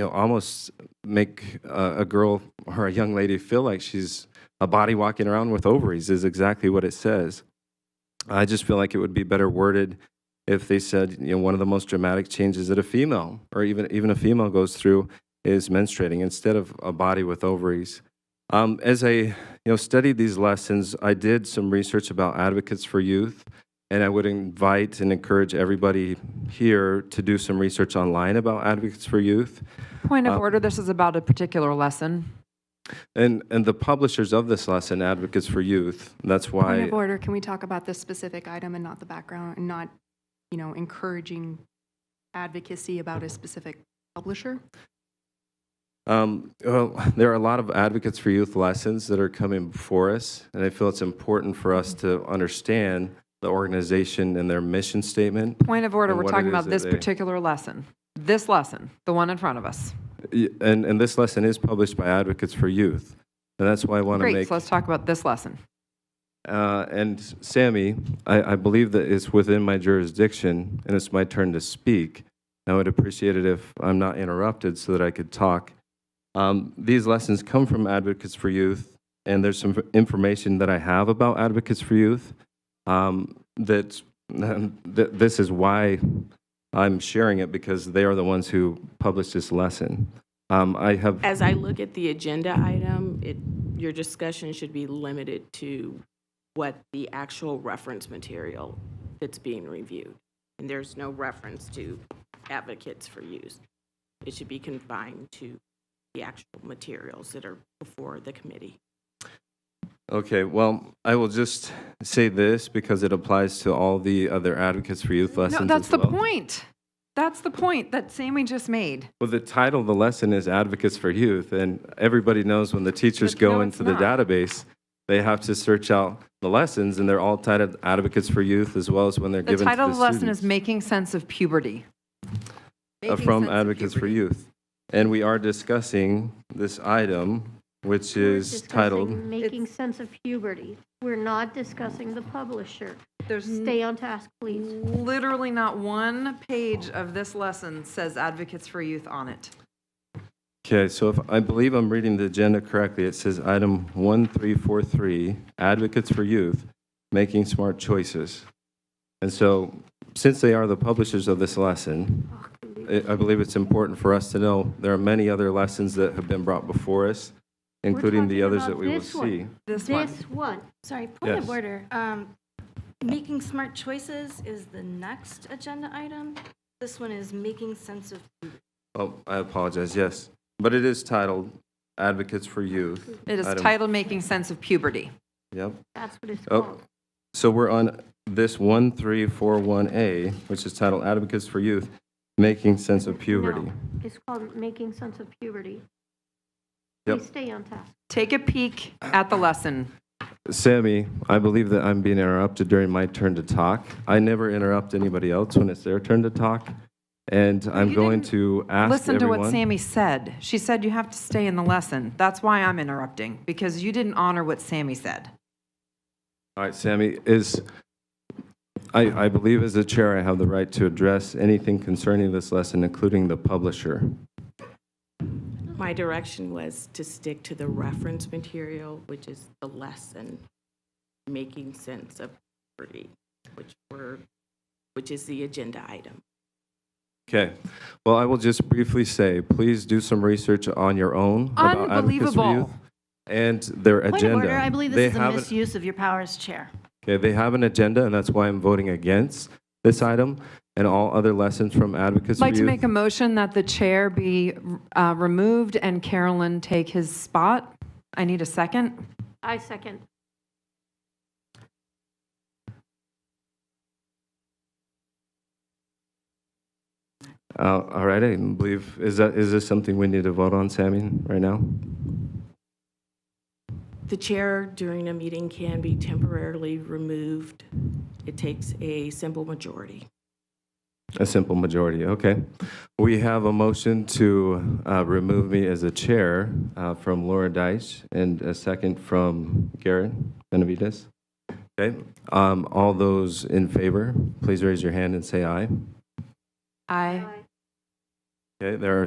Speaker 1: almost make a girl or a young lady feel like she's a body walking around with ovaries, is exactly what it says. I just feel like it would be better worded if they said, one of the most dramatic changes that a female, or even a female, goes through is menstruating, instead of a body with ovaries. As I studied these lessons, I did some research about Advocates for Youth, and I would invite and encourage everybody here to do some research online about Advocates for Youth.
Speaker 7: Point of order, this is about a particular lesson.
Speaker 1: And the publishers of this lesson, Advocates for Youth, that's why...
Speaker 10: Point of order, can we talk about this specific item and not the background, and not, encouraging advocacy about a specific publisher?
Speaker 1: Well, there are a lot of Advocates for Youth lessons that are coming before us, and I feel it's important for us to understand the organization and their mission statement.
Speaker 7: Point of order,
Speaker 1: and
Speaker 7: we're
Speaker 1: what
Speaker 7: talking
Speaker 1: it is
Speaker 7: about
Speaker 1: that
Speaker 7: this
Speaker 1: they-
Speaker 7: particular lesson. This lesson, the one in front of us.
Speaker 1: And this lesson is published by Advocates for Youth, and that's why I want to
Speaker 7: Great,
Speaker 1: make...
Speaker 7: so let's talk about this lesson.
Speaker 1: And Sammy, I believe that it's within my jurisdiction, and it's my turn to speak. I would appreciate it if I'm not interrupted so that I could talk. These lessons come from Advocates for Youth, and there's some information that I have about Advocates for Youth that this is why I'm sharing it, because they are the ones who published this lesson.
Speaker 12: As I look at the agenda item, your discussion should be limited to what the actual reference material that's being reviewed. And there's no reference to Advocates for Youth. It should be confined to the actual materials that are before the committee.
Speaker 1: Okay, well, I will just say this because it applies to all the other Advocates for Youth lessons.
Speaker 7: No, that's
Speaker 1: as
Speaker 7: the
Speaker 1: well.
Speaker 7: point. That's the point that Sammy just made.
Speaker 1: Well, the title of the lesson is Advocates for Youth, and everybody knows when the teachers
Speaker 7: But
Speaker 1: go
Speaker 7: no,
Speaker 1: into
Speaker 7: it's
Speaker 1: the
Speaker 7: not.
Speaker 1: database, they have to search out the lessons, and they're all titled Advocates for Youth, as well as when they're
Speaker 7: The
Speaker 1: given to
Speaker 7: title
Speaker 1: the
Speaker 7: of the lesson
Speaker 1: students.
Speaker 7: is Making Sense of Puberty. Making
Speaker 1: From
Speaker 7: Sense of
Speaker 1: Advocates for
Speaker 7: Puberty.
Speaker 1: Youth. And we are discussing this item, which
Speaker 9: We're
Speaker 1: is
Speaker 9: discussing
Speaker 1: titled,
Speaker 9: Making Sense of Puberty. We're not discussing the publisher.
Speaker 7: There's
Speaker 9: Stay on task, please.
Speaker 7: literally not one page of this lesson says Advocates for Youth on it.
Speaker 1: okay, so if I believe I'm reading the agenda correctly, it says item 1343, Advocates for Youth, Making Smart Choices. And so, since they are the publishers of this lesson, I believe it's important for us to know there are many other lessons that have been brought before us, including the
Speaker 9: talking
Speaker 1: others
Speaker 9: about
Speaker 1: that we will
Speaker 9: this one.
Speaker 1: see.
Speaker 7: This one.
Speaker 9: This one.
Speaker 5: Sorry, point
Speaker 1: Yes.
Speaker 5: of order. Making smart choices is the next agenda item. This one is making sense of.
Speaker 1: Oh, I apologize, yes. But it is titled Advocates for Youth.
Speaker 7: It is
Speaker 1: Item-
Speaker 7: titled Making Sense of Puberty.
Speaker 1: Yep.
Speaker 9: That's what it's
Speaker 1: Oh.
Speaker 9: called.
Speaker 1: So we're on this 1341A, which is titled Advocates for Youth, Making Sense of Puberty.
Speaker 9: No, it's called Making Sense of Puberty.
Speaker 1: Yep.
Speaker 9: Please stay on task.
Speaker 7: Take a peek at the lesson.
Speaker 1: Sammy, I believe that I'm being interrupted during my turn to talk. I never interrupt anybody else when it's their turn to talk. And I'm
Speaker 7: You
Speaker 1: going
Speaker 7: didn't
Speaker 1: to ask
Speaker 7: Listen to
Speaker 1: everyone.
Speaker 7: what Sammy said. She said you have to stay in the lesson. That's why I'm interrupting, because you didn't honor what Sammy said.
Speaker 1: All right, Sammy, I believe as the chair, I have the right to address anything concerning this lesson, including the publisher.
Speaker 12: My direction was to stick to the reference material, which is the lesson, making sense of property, which is the agenda item.
Speaker 1: Okay. Well, I will just briefly say, please do some research on your own about Advocates for Youth
Speaker 7: Unbelievable.
Speaker 1: and their
Speaker 13: Point
Speaker 1: agenda.
Speaker 13: of order, I believe
Speaker 1: They
Speaker 13: this is a
Speaker 1: have an-
Speaker 13: misuse of your power as chair.
Speaker 1: Okay, they have an agenda, and that's why I'm voting against this item and all other lessons from Advocates
Speaker 7: I'd
Speaker 1: for
Speaker 7: like to
Speaker 1: Youth.
Speaker 7: make a motion that the chair be removed and Carolyn take his spot. I need a second.
Speaker 9: I second.
Speaker 1: All right, I believe, is this something we need to vote on, Sammy, right now?
Speaker 12: The chair during a meeting can be temporarily removed. It takes a simple majority.
Speaker 1: A simple majority, okay. We have a motion to remove me as a chair from Laura Deitch and a second from Garrett Benavides. Okay, all those in favor, please raise your hand and say aye.
Speaker 7: Aye.
Speaker 1: Okay, there are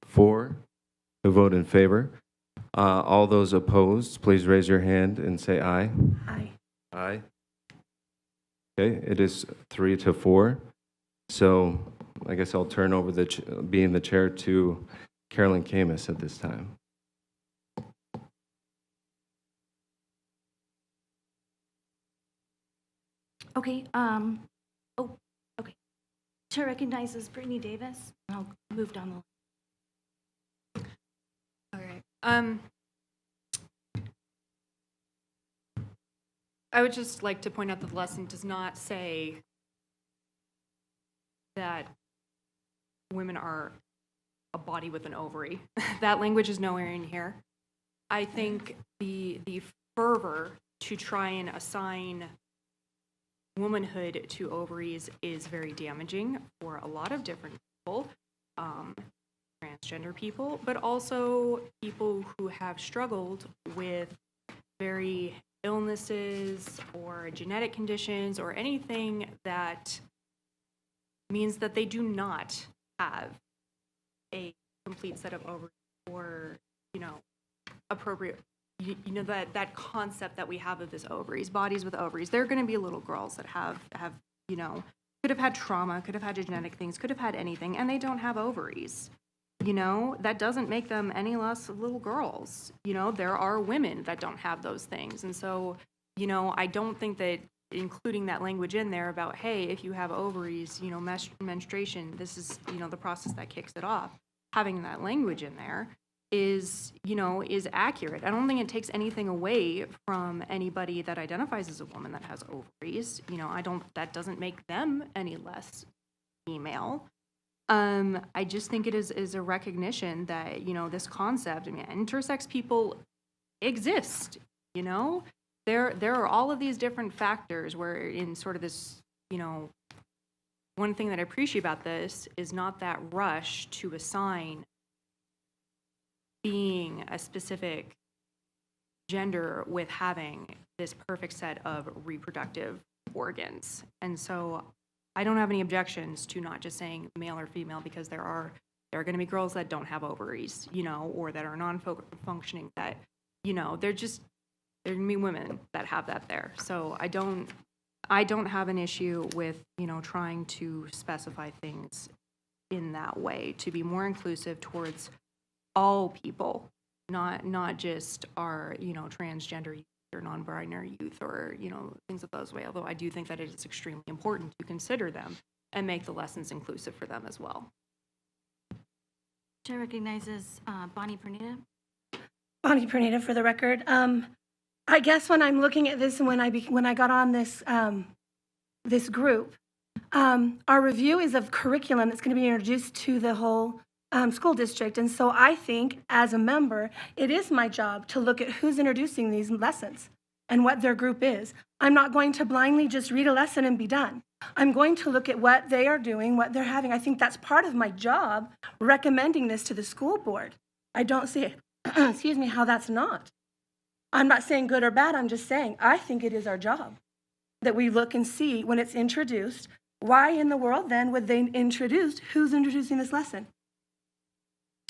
Speaker 1: four who vote in favor. All those opposed, please raise your hand and say aye.
Speaker 3: Aye.
Speaker 1: Aye. Okay, it is 3-4. So I guess I'll turn over being the chair to Carolyn Camus at this time.
Speaker 5: Okay, okay. Chair recognizes Brittany Davis, and I'll move down the line.
Speaker 10: All right. I would just like to point out that the lesson does not say that women are a body with an ovary. That language is nowhere in here. I think the fervor to try and assign womanhood to ovaries is very damaging for a lot of different people, transgender people, but also people who have struggled with very illnesses or genetic conditions or anything that means that they do not have a complete set of ovaries or, appropriate, that concept that we have of this ovaries, bodies with ovaries. There are going to be little girls that have, could have had trauma, could have had genetic things, could have had anything, and they don't have ovaries. That doesn't make them any less little girls. There are women that don't have those things. And so, I don't think that including that language in there about, hey, if you have ovaries, menstruation, this is, the process that kicks it off. Having that language in there is accurate. I don't think it takes anything away from anybody that identifies as a woman that has ovaries. That doesn't make them any less female. I just think it is a recognition that, this concept, intersex people exist, There are all of these different factors where in sort of this, one thing that I appreciate about this is not that rush to assign being a specific gender with having this perfect set of reproductive organs. And so I don't have any objections to not just saying male or female, because there are going to be girls that don't have ovaries, or that are non-functioning, that, they're going to be women that have that there. So I don't have an issue with, trying to specify things in that way to be more inclusive towards all people, not just our, transgender youth or non-binary youth or, things of those way. Although I do think that it is extremely important to consider them and make the lessons inclusive for them as well.
Speaker 5: Chair recognizes Bonnie Pernita.
Speaker 3: Bonnie Pernita, for the record. I guess when I'm looking at this and when I got on this this group, our review is of curriculum that's going to be introduced to the whole school district. And so I think, as a member, it is my job to look at who's introducing these lessons. and what their group is. I'm not going to blindly just read a lesson and be done. I'm going to look at what they are doing, what they're having. I think that's part of my job, recommending this to the school board. I don't see, excuse me, how that's not. I'm not saying good or bad, I'm just saying I think it is our job that we look and see when it's introduced, why in the world then would they introduce, who's introducing this lesson?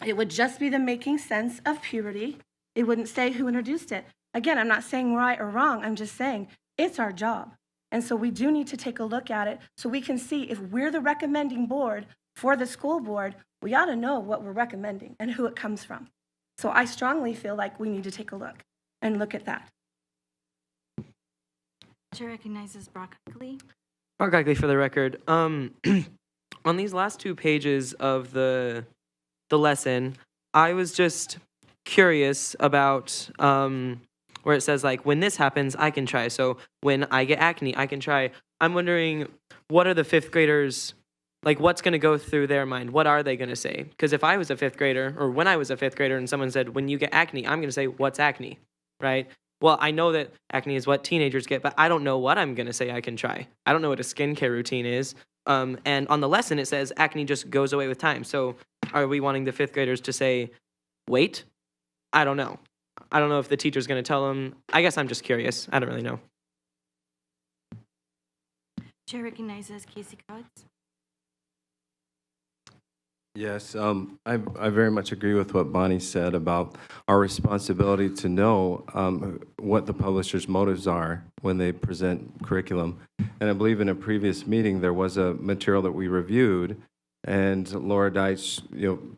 Speaker 3: It would just be them making sense of puberty. It wouldn't say who introduced it. Again, I'm not saying right or wrong, I'm just saying it's our job. And so we do need to take a look at it so we can see if we're the recommending board for the school board, we ought to know what we're recommending and who it comes from. So I strongly feel like we need to take a look and look at that.
Speaker 5: Chair recognizes Brock Huckley.
Speaker 6: Mark Ugly for the record. On these last 2 pages of the lesson, I was just curious about where it says, like, when this happens, I can try. So when I get acne, I can try. I'm wondering, what are the 5th graders, like, what's going to go through their mind? What are they going to say? Because if I was a 5th grader, or when I was a 5th grader and someone said, when you get acne, I'm going to say, what's acne, right? Well, I know that acne is what teenagers get, but I don't know what I'm going to say I can try. I don't know what a skincare routine is. And on the lesson, it says acne just goes away with time. So are we wanting the 5th graders to say, wait? I don't know. I don't know if the teacher's going to tell them. I guess I'm just curious. I don't really know.
Speaker 5: Chair recognizes Casey Coates.
Speaker 1: Yes, I very much agree with what Bonnie said about our responsibility to know what the publisher's motives are when they present curriculum. And I believe in a previous meeting, there was a material that we reviewed, and Laura Deitch,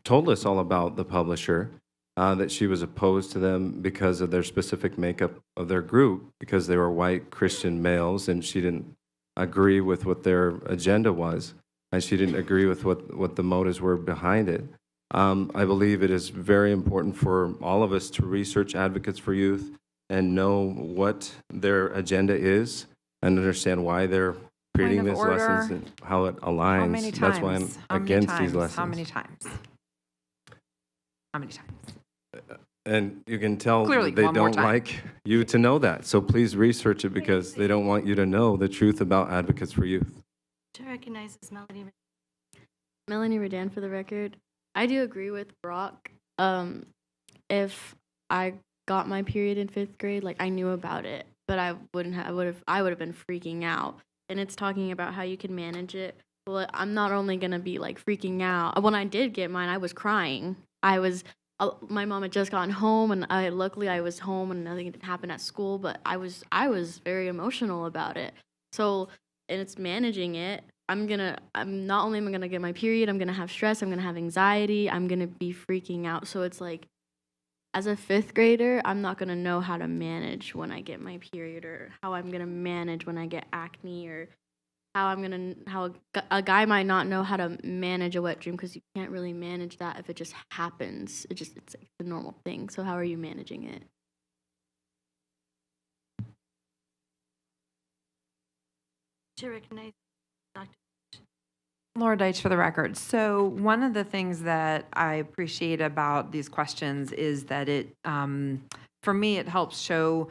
Speaker 1: told us all about the publisher, that she was opposed to them because of their specific makeup of their group, because they were white Christian males, and she didn't agree with what their agenda was. And she didn't agree with what the motives were behind it. I believe it is very important for all of us to research Advocates for Youth and know what their agenda is and understand why they're creating these lessons and how it aligns.
Speaker 7: How many times?
Speaker 1: That's why I'm against these lessons.
Speaker 7: How many times? How many times?
Speaker 1: And you can tell
Speaker 7: Clearly,
Speaker 1: they
Speaker 7: one more
Speaker 1: don't
Speaker 7: time.
Speaker 1: like you to know that. So please research it because they don't want you to know the truth about Advocates for Youth.
Speaker 5: Chair recognizes
Speaker 8: Melanie Redan for the record. I do agree with Brock. If I got my period in 5th grade, like, I knew about it, but I would have been freaking out. And it's talking about how you can manage it. Well, I'm not only gonna be like freaking out. When I did get mine, I was crying. My mom had just gotten home, and luckily I was home and nothing had happened at school, but I was very emotional about it. So, and it's managing it. I'm not only am I gonna get my period, I'm gonna have stress, I'm gonna have anxiety, I'm gonna be freaking out. So it's like, as a 5th grader, I'm not gonna know how to manage when I get my period, or how I'm gonna manage when I get acne, or how a guy might not know how to manage a wet dream, because you can't really manage that if it just happens. It's like a normal thing. So how are you managing it?
Speaker 5: Chair recognizes Dr.
Speaker 7: Laura Deitch for the record. So one of the things that I appreciate about these questions is that it, for me, it helps show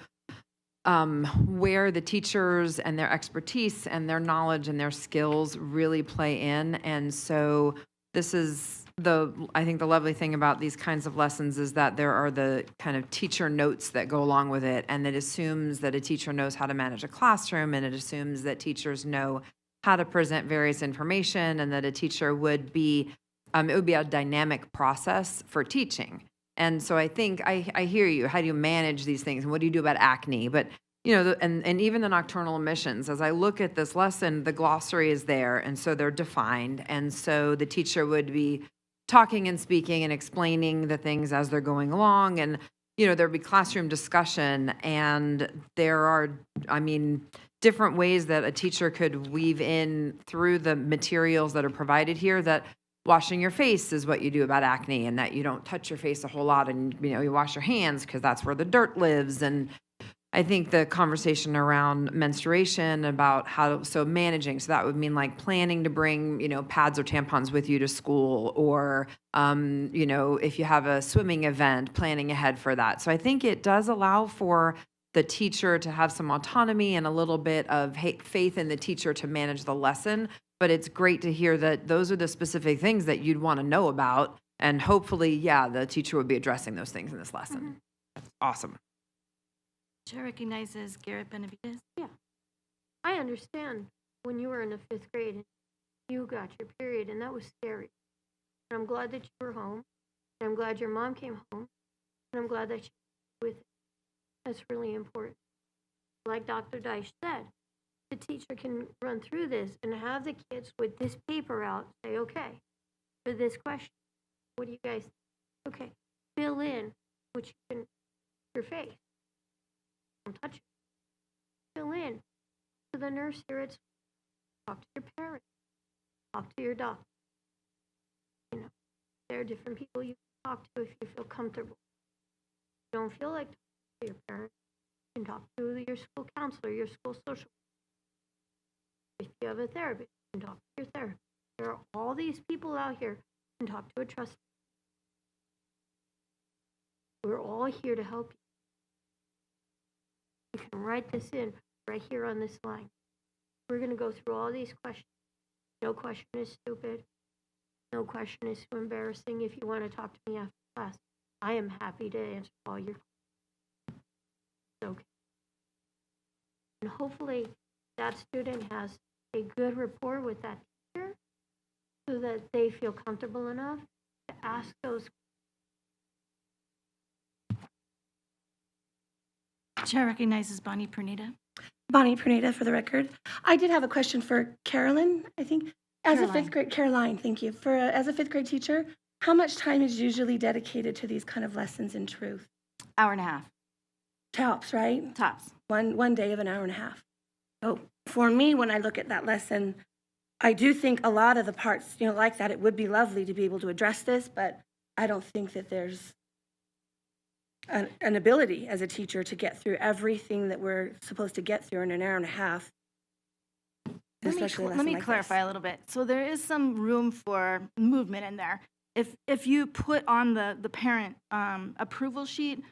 Speaker 7: where the teachers and their expertise and their knowledge and their skills really play in. And so this is I think the lovely thing about these kinds of lessons is that there are the kind of teacher notes that go along with it. And it assumes that a teacher knows how to manage a classroom, and it assumes that teachers know how to present various information, and that a teacher would be, it would be a dynamic process for teaching. And so I think I hear you. How do you manage these things, and what do you do about acne? But and even the nocturnal emissions, as I look at this lesson, the glossary is there, and so they're defined. And so the teacher would be talking and speaking and explaining the things as they're going along. And, there'd be classroom discussion, and there are, different ways that a teacher could weave in through the materials that are provided here that washing your face is what you do about acne, and that you don't touch your face a whole lot, and you wash your hands because that's where the dirt lives. And I think the conversation around menstruation, about managing, so that would mean like planning to bring, pads or tampons with you to school, or, if you have a swimming event, planning ahead for that. So I think it does allow for the teacher to have some autonomy and a little bit of faith in the teacher to manage the lesson. But it's great to hear that those are the specific things that you'd want to know about. And hopefully, yeah, the teacher would be addressing those things in this lesson. That's awesome.
Speaker 5: Chair recognizes Garrett Benavides.
Speaker 9: I understand when you were in the 5th grade and you got your period, and that was scary. And I'm glad that you were home, and I'm glad your mom came home, and I'm glad that you were with it. That's really important. Like Dr. Deich said, the teacher can run through this and have the kids with this paper out say, okay, for this question, what do you guys think? Okay, fill in what you can, your face. Don't touch it. Fill in. To the nurse here at school. Talk to your parents. Talk to your doctor. You know, there are different people you can talk to if you feel comfortable. If you don't feel like talking to your parents, you can talk to your school counselor, your school social worker. If you have a therapist, you can talk to your therapist. There are all these people out here who can talk to a trustee. We're all here to help you. You can write this in right here on this line. We're going to go through all these questions. No question is stupid. No question is too embarrassing. If you want to talk to me after class, I am happy to answer all your questions. It's okay. And hopefully that student has a good rapport with that teacher so that they feel comfortable enough to ask those questions.
Speaker 5: Chair recognizes Bonnie Pernita.
Speaker 3: Bonnie Pernita for the record. I did have a question for Carolyn, I think. As a 5th grade, Caroline, thank you. As a 5th grade teacher, how much time is usually dedicated to these kind of lessons in truth?
Speaker 5: Hour and a half.
Speaker 3: Tops, right?
Speaker 5: Tops.
Speaker 3: One day of an hour and a half. So for me, when I look at that lesson, I do think a lot of the parts, like that, it would be lovely to be able to address this, but I don't think that there's an ability as a teacher to get through everything that we're supposed to get through in an hour and a half.
Speaker 13: Let me clarify a little bit. So there is some room for movement in there. If you put on the parent approval sheet,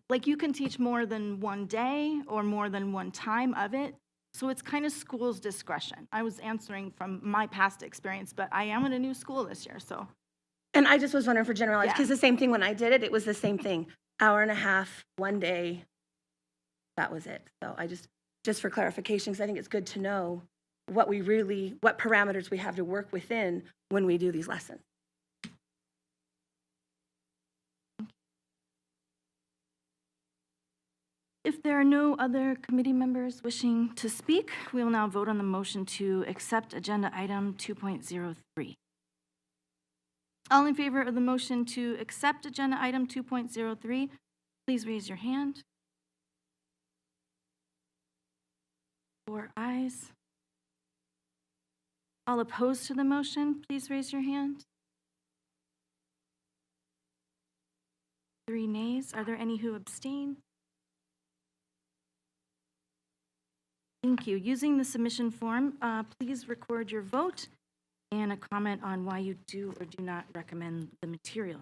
Speaker 13: like you can teach more than one day or more than one time of it. So it's kind of school's discretion. I was answering from my past experience, but I am in a new school this year, so.
Speaker 3: And I just was wondering for generalized,
Speaker 13: Yeah.
Speaker 3: because the same thing when I did it, it was the same thing. Hour and a half, one day, that was it. So I just for clarification, because I think it's good to know what parameters we have to work within when we do these lessons.
Speaker 5: If there are no other committee members wishing to speak, we will now vote on the motion to accept agenda item 2.03. All in favor of the motion to accept agenda item 2.03, please raise your hand. 4 ayes. All opposed to the motion, please raise your hand. 3 nays. Are there any who abstain? Thank you. Using the submission form, please record your vote and a comment on why you do or do not recommend the material.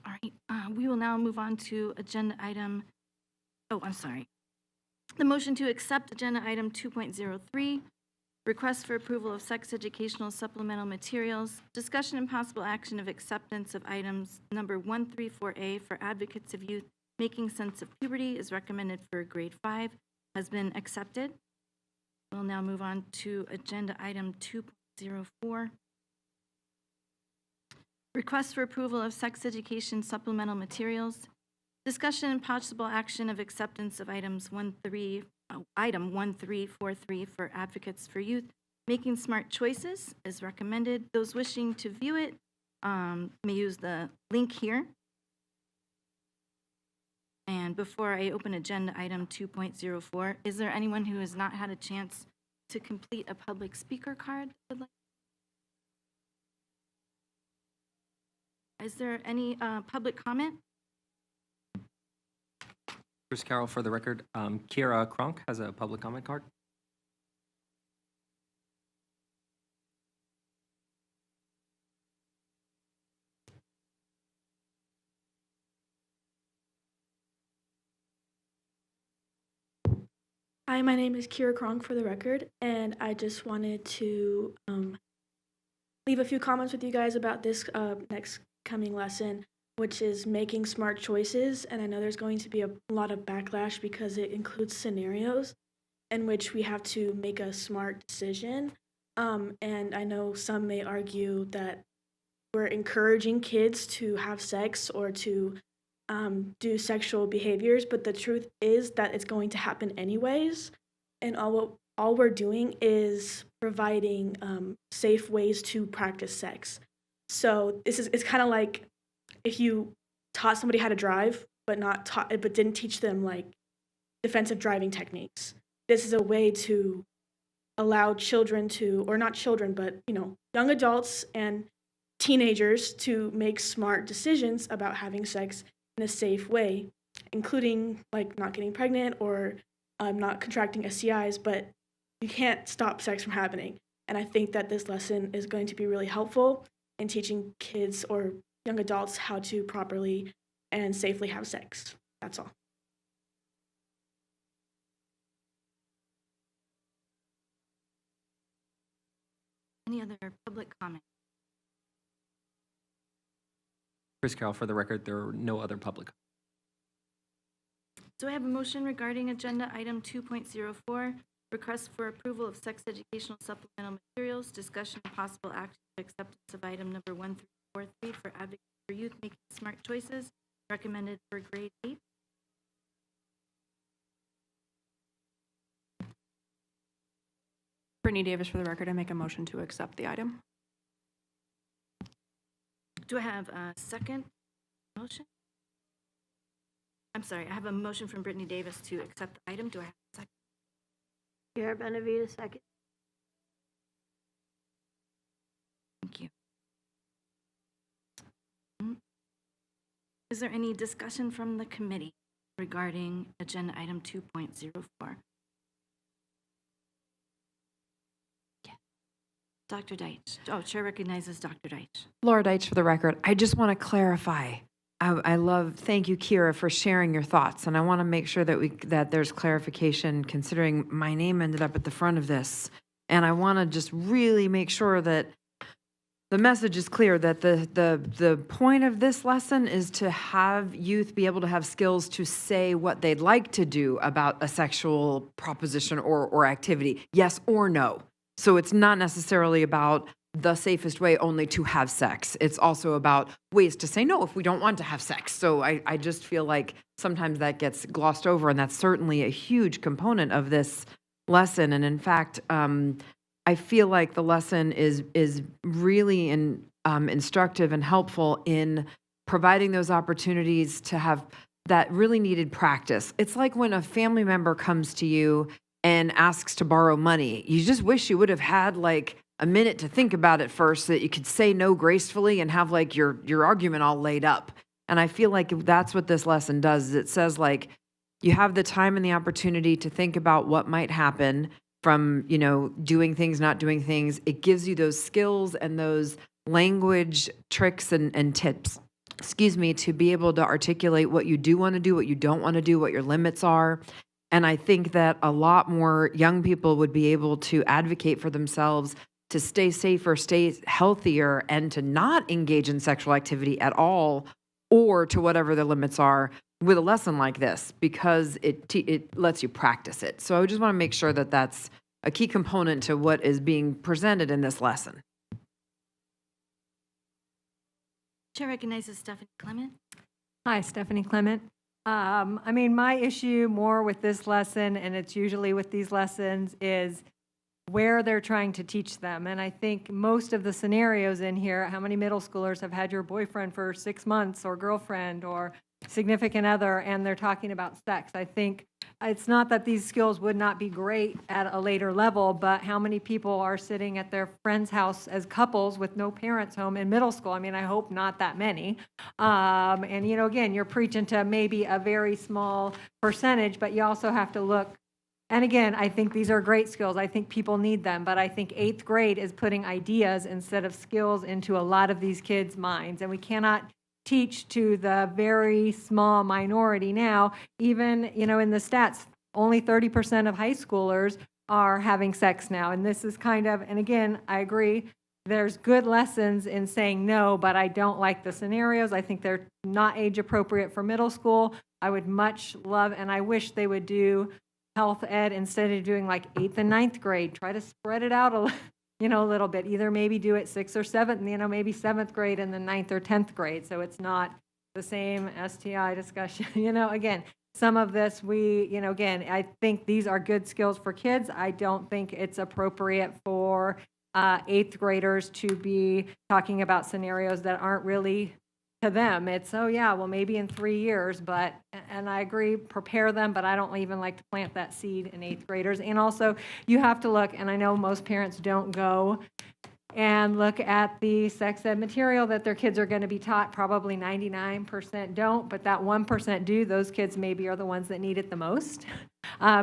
Speaker 5: All right, we will now move on to agenda item, oh, I'm sorry. The motion to accept agenda item 2.03, request for approval of sex educational supplemental materials, discussion and possible action of acceptance of items number 134A for advocates of youth making sense of puberty is recommended for grade 5, has been accepted. We'll now move on to agenda item 2.04. Request for approval of sex education supplemental materials. Discussion and possible action of acceptance of item 1343 for advocates for youth making smart choices is recommended. Those wishing to view it may use the link here. And before I open agenda item 2.04, is there anyone who has not had a chance to complete a public speaker card? Is there any public comment?
Speaker 11: Chris Carroll for the record. Kira Kronk has a public comment card.
Speaker 14: Hi, my name is Kira Kronk for the record, and I just wanted to leave a few comments with you guys about this next coming lesson, which is making smart choices. And I know there's going to be a lot of backlash because it includes scenarios in which we have to make a smart decision. And I know some may argue that we're encouraging kids to have sex or to do sexual behaviors, but the truth is that it's going to happen anyways. And all we're doing is providing safe ways to practice sex. So it's kind of like if you taught somebody how to drive, but didn't teach them like defensive driving techniques. This is a way to allow children to, or not children, but young adults and teenagers to make smart decisions about having sex in a safe way, including like not getting pregnant or not contracting STIs, but you can't stop sex from happening. And I think that this lesson is going to be really helpful in teaching kids or young adults how to properly and safely have sex. That's all.
Speaker 5: Any other public comment?
Speaker 11: Chris Carroll for the record. There are no other public.
Speaker 5: Do I have a motion regarding agenda item 2.04, request for approval of sex educational supplemental materials, discussion and possible action of acceptance of item number 1343 for advocates for youth making smart choices, recommended for grade 8?
Speaker 10: Brittany Davis for the record. I make a motion to accept the item.
Speaker 5: Do I have a second motion? I'm sorry, I have a motion from Brittany Davis to accept the item. Do I have a second?
Speaker 9: Garrett Benavides, second.
Speaker 5: Thank you. Is there any discussion from the committee regarding agenda item 2.04? Dr. Deitch. Oh, Chair recognizes Dr. Deitch.
Speaker 7: Laura Deitch for the record. I just want to clarify. Thank you, Kira, for sharing your thoughts. And I want to make sure that there's clarification considering my name ended up at the front of this. And I want to just really make sure that the message is clear that the point of this lesson is to have youth be able to have skills to say what they'd like to do about a sexual proposition or activity, yes or no. So it's not necessarily about the safest way only to have sex. It's also about ways to say no if we don't want to have sex. So I just feel like sometimes that gets glossed over, and that's certainly a huge component of this lesson. And in fact, I feel like the lesson is really instructive and helpful in providing those opportunities to have that really needed practice. It's like when a family member comes to you and asks to borrow money. You just wish you would have had like a minute to think about it first so that you could say no gracefully and have like your argument all laid up. And I feel like that's what this lesson does. Is it says like you have the time and the opportunity to think about what might happen from, doing things, not doing things. It gives you those skills and those language tricks and tips to be able to articulate what you do want to do, what you don't want to do, what your limits are. And I think that a lot more young people would be able to advocate for themselves to stay safer, stay healthier, and to not engage in sexual activity at all, or to whatever the limits are with a lesson like this, because it lets you practice it. So I just want to make sure that that's a key component to what is being presented in this lesson.
Speaker 5: Chair recognizes Stephanie Clement.
Speaker 4: Hi, Stephanie Clement. I mean, my issue more with this lesson, and it's usually with these lessons, is where they're trying to teach them. And I think most of the scenarios in here, how many middle schoolers have had your boyfriend for 6 months or girlfriend or significant other, and they're talking about sex? I think it's not that these skills would not be great at a later level, but how many people are sitting at their friend's house as couples with no parents home in middle school? I mean, I hope not that many. And, you know, again, you're preaching to maybe a very small percentage, but you also have to look. And again, I think these are great skills. I think people need them, but I think 8th grade is putting ideas instead of skills into a lot of these kids' minds, and we cannot teach to the very small minority now. Even, you know, in the stats, only 30% of high schoolers are having sex now. And this is kind of, and again, I agree, there's good lessons in saying no, but I don't like the scenarios. I think they're not age appropriate for middle school. I would much love, and I wish they would do health ed instead of doing like 8th and 9th grade. Try to spread it out a little bit. Either maybe do it 6th or 7th, maybe 7th grade and then 9th or 10th grade. So it's not the same STI discussion. Again, some of this again, I think these are good skills for kids. I don't think it's appropriate for 8th graders to be talking about scenarios that aren't really to them. It's, oh yeah, well maybe in 3 years, and I agree, prepare them, but I don't even like to plant that seed in 8th graders. And also you have to look, and I know most parents don't go and look at the sex ed material that their kids are going to be taught. Probably 99% don't, but that 1% do. Those kids maybe are the ones that need it the most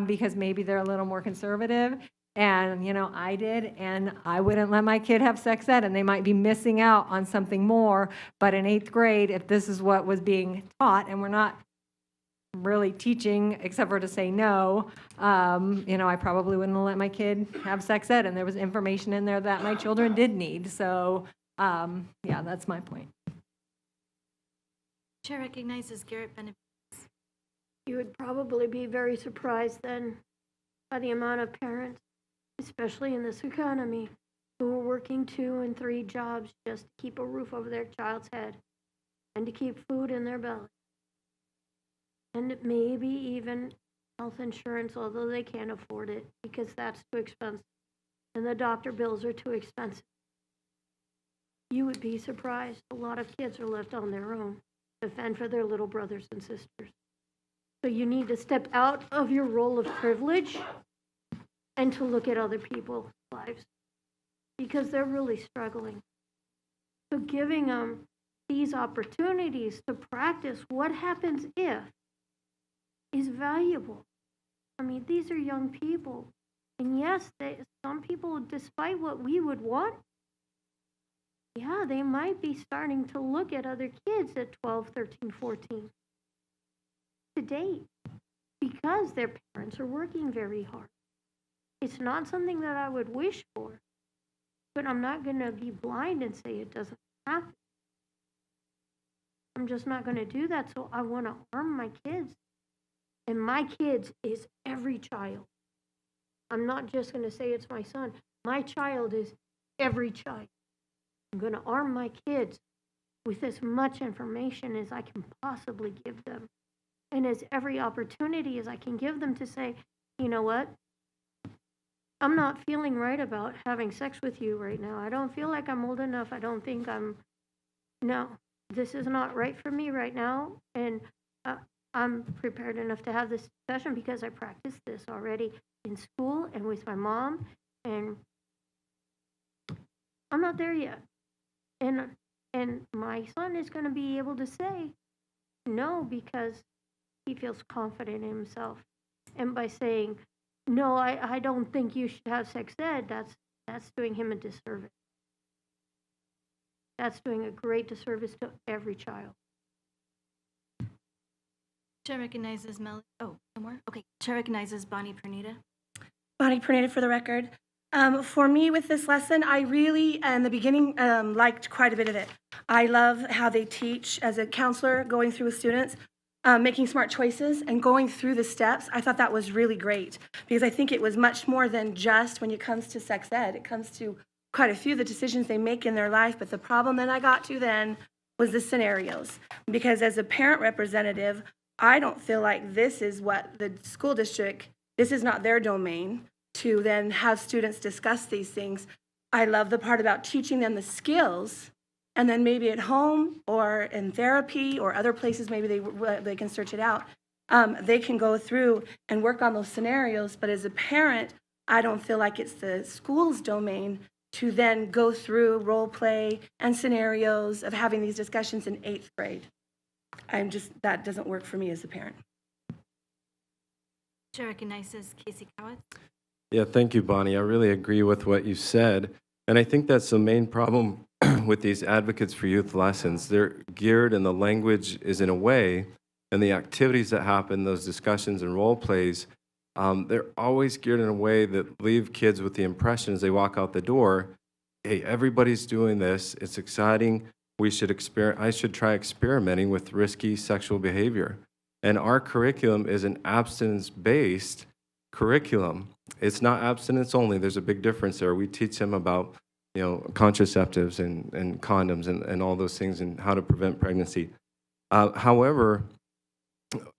Speaker 4: because maybe they're a little more conservative. And, I did, and I wouldn't let my kid have sex ed, and they might be missing out on something more. But in 8th grade, if this is what was being taught, and we're not really teaching except for to say no, I probably wouldn't have let my kid have sex ed, and there was information in there that my children did need. So, yeah, that's my point.
Speaker 5: Chair recognizes Garrett Benavides.
Speaker 9: You would probably be very surprised then by the amount of parents, especially in this economy, who are working 2 and 3 jobs just to keep a roof over their child's head and to keep food in their belly. And maybe even health insurance, although they can't afford it because that's too expensive and the doctor bills are too expensive. You would be surprised. A lot of kids are left on their own to fend for their little brothers and sisters. So you need to step out of your role of privilege and to look at other people's lives because they're really struggling. So giving them these opportunities to practice what happens if is valuable. I mean, these are young people. And yes, some people, despite what we would want, yeah, they might be starting to look at other kids at 12, 13, 14 to date because their parents are working very hard. It's not something that I would wish for, but I'm not going to be blind and say it doesn't happen. I'm just not going to do that. So I want to arm my kids. And my kids is every child. I'm not just going to say it's my son. My child is every child. I'm going to arm my kids with as much information as I can possibly give them. And as every opportunity as I can give them to say, you know what? I'm not feeling right about having sex with you right now. I don't feel like I'm old enough. I don't think no, this is not right for me right now. And I'm prepared enough to have this discussion because I practiced this already in school and with my mom. And I'm not there yet. And my son is going to be able to say no because he feels confident in himself. And by saying, no, I don't think you should have sex ed, that's doing him a disservice. That's doing a great disservice to every child.
Speaker 5: Chair recognizes no more? Okay. Chair recognizes Bonnie Pernita.
Speaker 3: Bonnie Pernita for the record. For me with this lesson, I really, in the beginning, liked quite a bit of it. I love how they teach as a counselor going through with students, making smart choices and going through the steps. I thought that was really great because I think it was much more than just when it comes to sex ed. It comes to quite a few of the decisions they make in their life, but the problem that I got to then was the scenarios. Because as a parent representative, I don't feel like this is what the school district, this is not their domain to then have students discuss these things. I love the part about teaching them the skills, and then maybe at home or in therapy or other places, maybe they can search it out. They can go through and work on those scenarios, but as a parent, I don't feel like it's the school's domain to then go through role play and scenarios of having these discussions in 8th grade. That doesn't work for me as a parent.
Speaker 5: Chair recognizes Casey Cowett.
Speaker 1: Yeah, thank you, Bonnie. I really agree with what you said. And I think that's the main problem with these Advocates for Youth lessons. They're geared and the language is in a way, and the activities that happen, those discussions and role plays, they're always geared in a way that leave kids with the impression as they walk out the door, hey, everybody's doing this. It's exciting. I should try experimenting with risky sexual behavior. And our curriculum is an abstinence-based curriculum. It's not abstinence only. There's a big difference there. We teach them about, contraceptives and condoms and all those things and how to prevent pregnancy. However,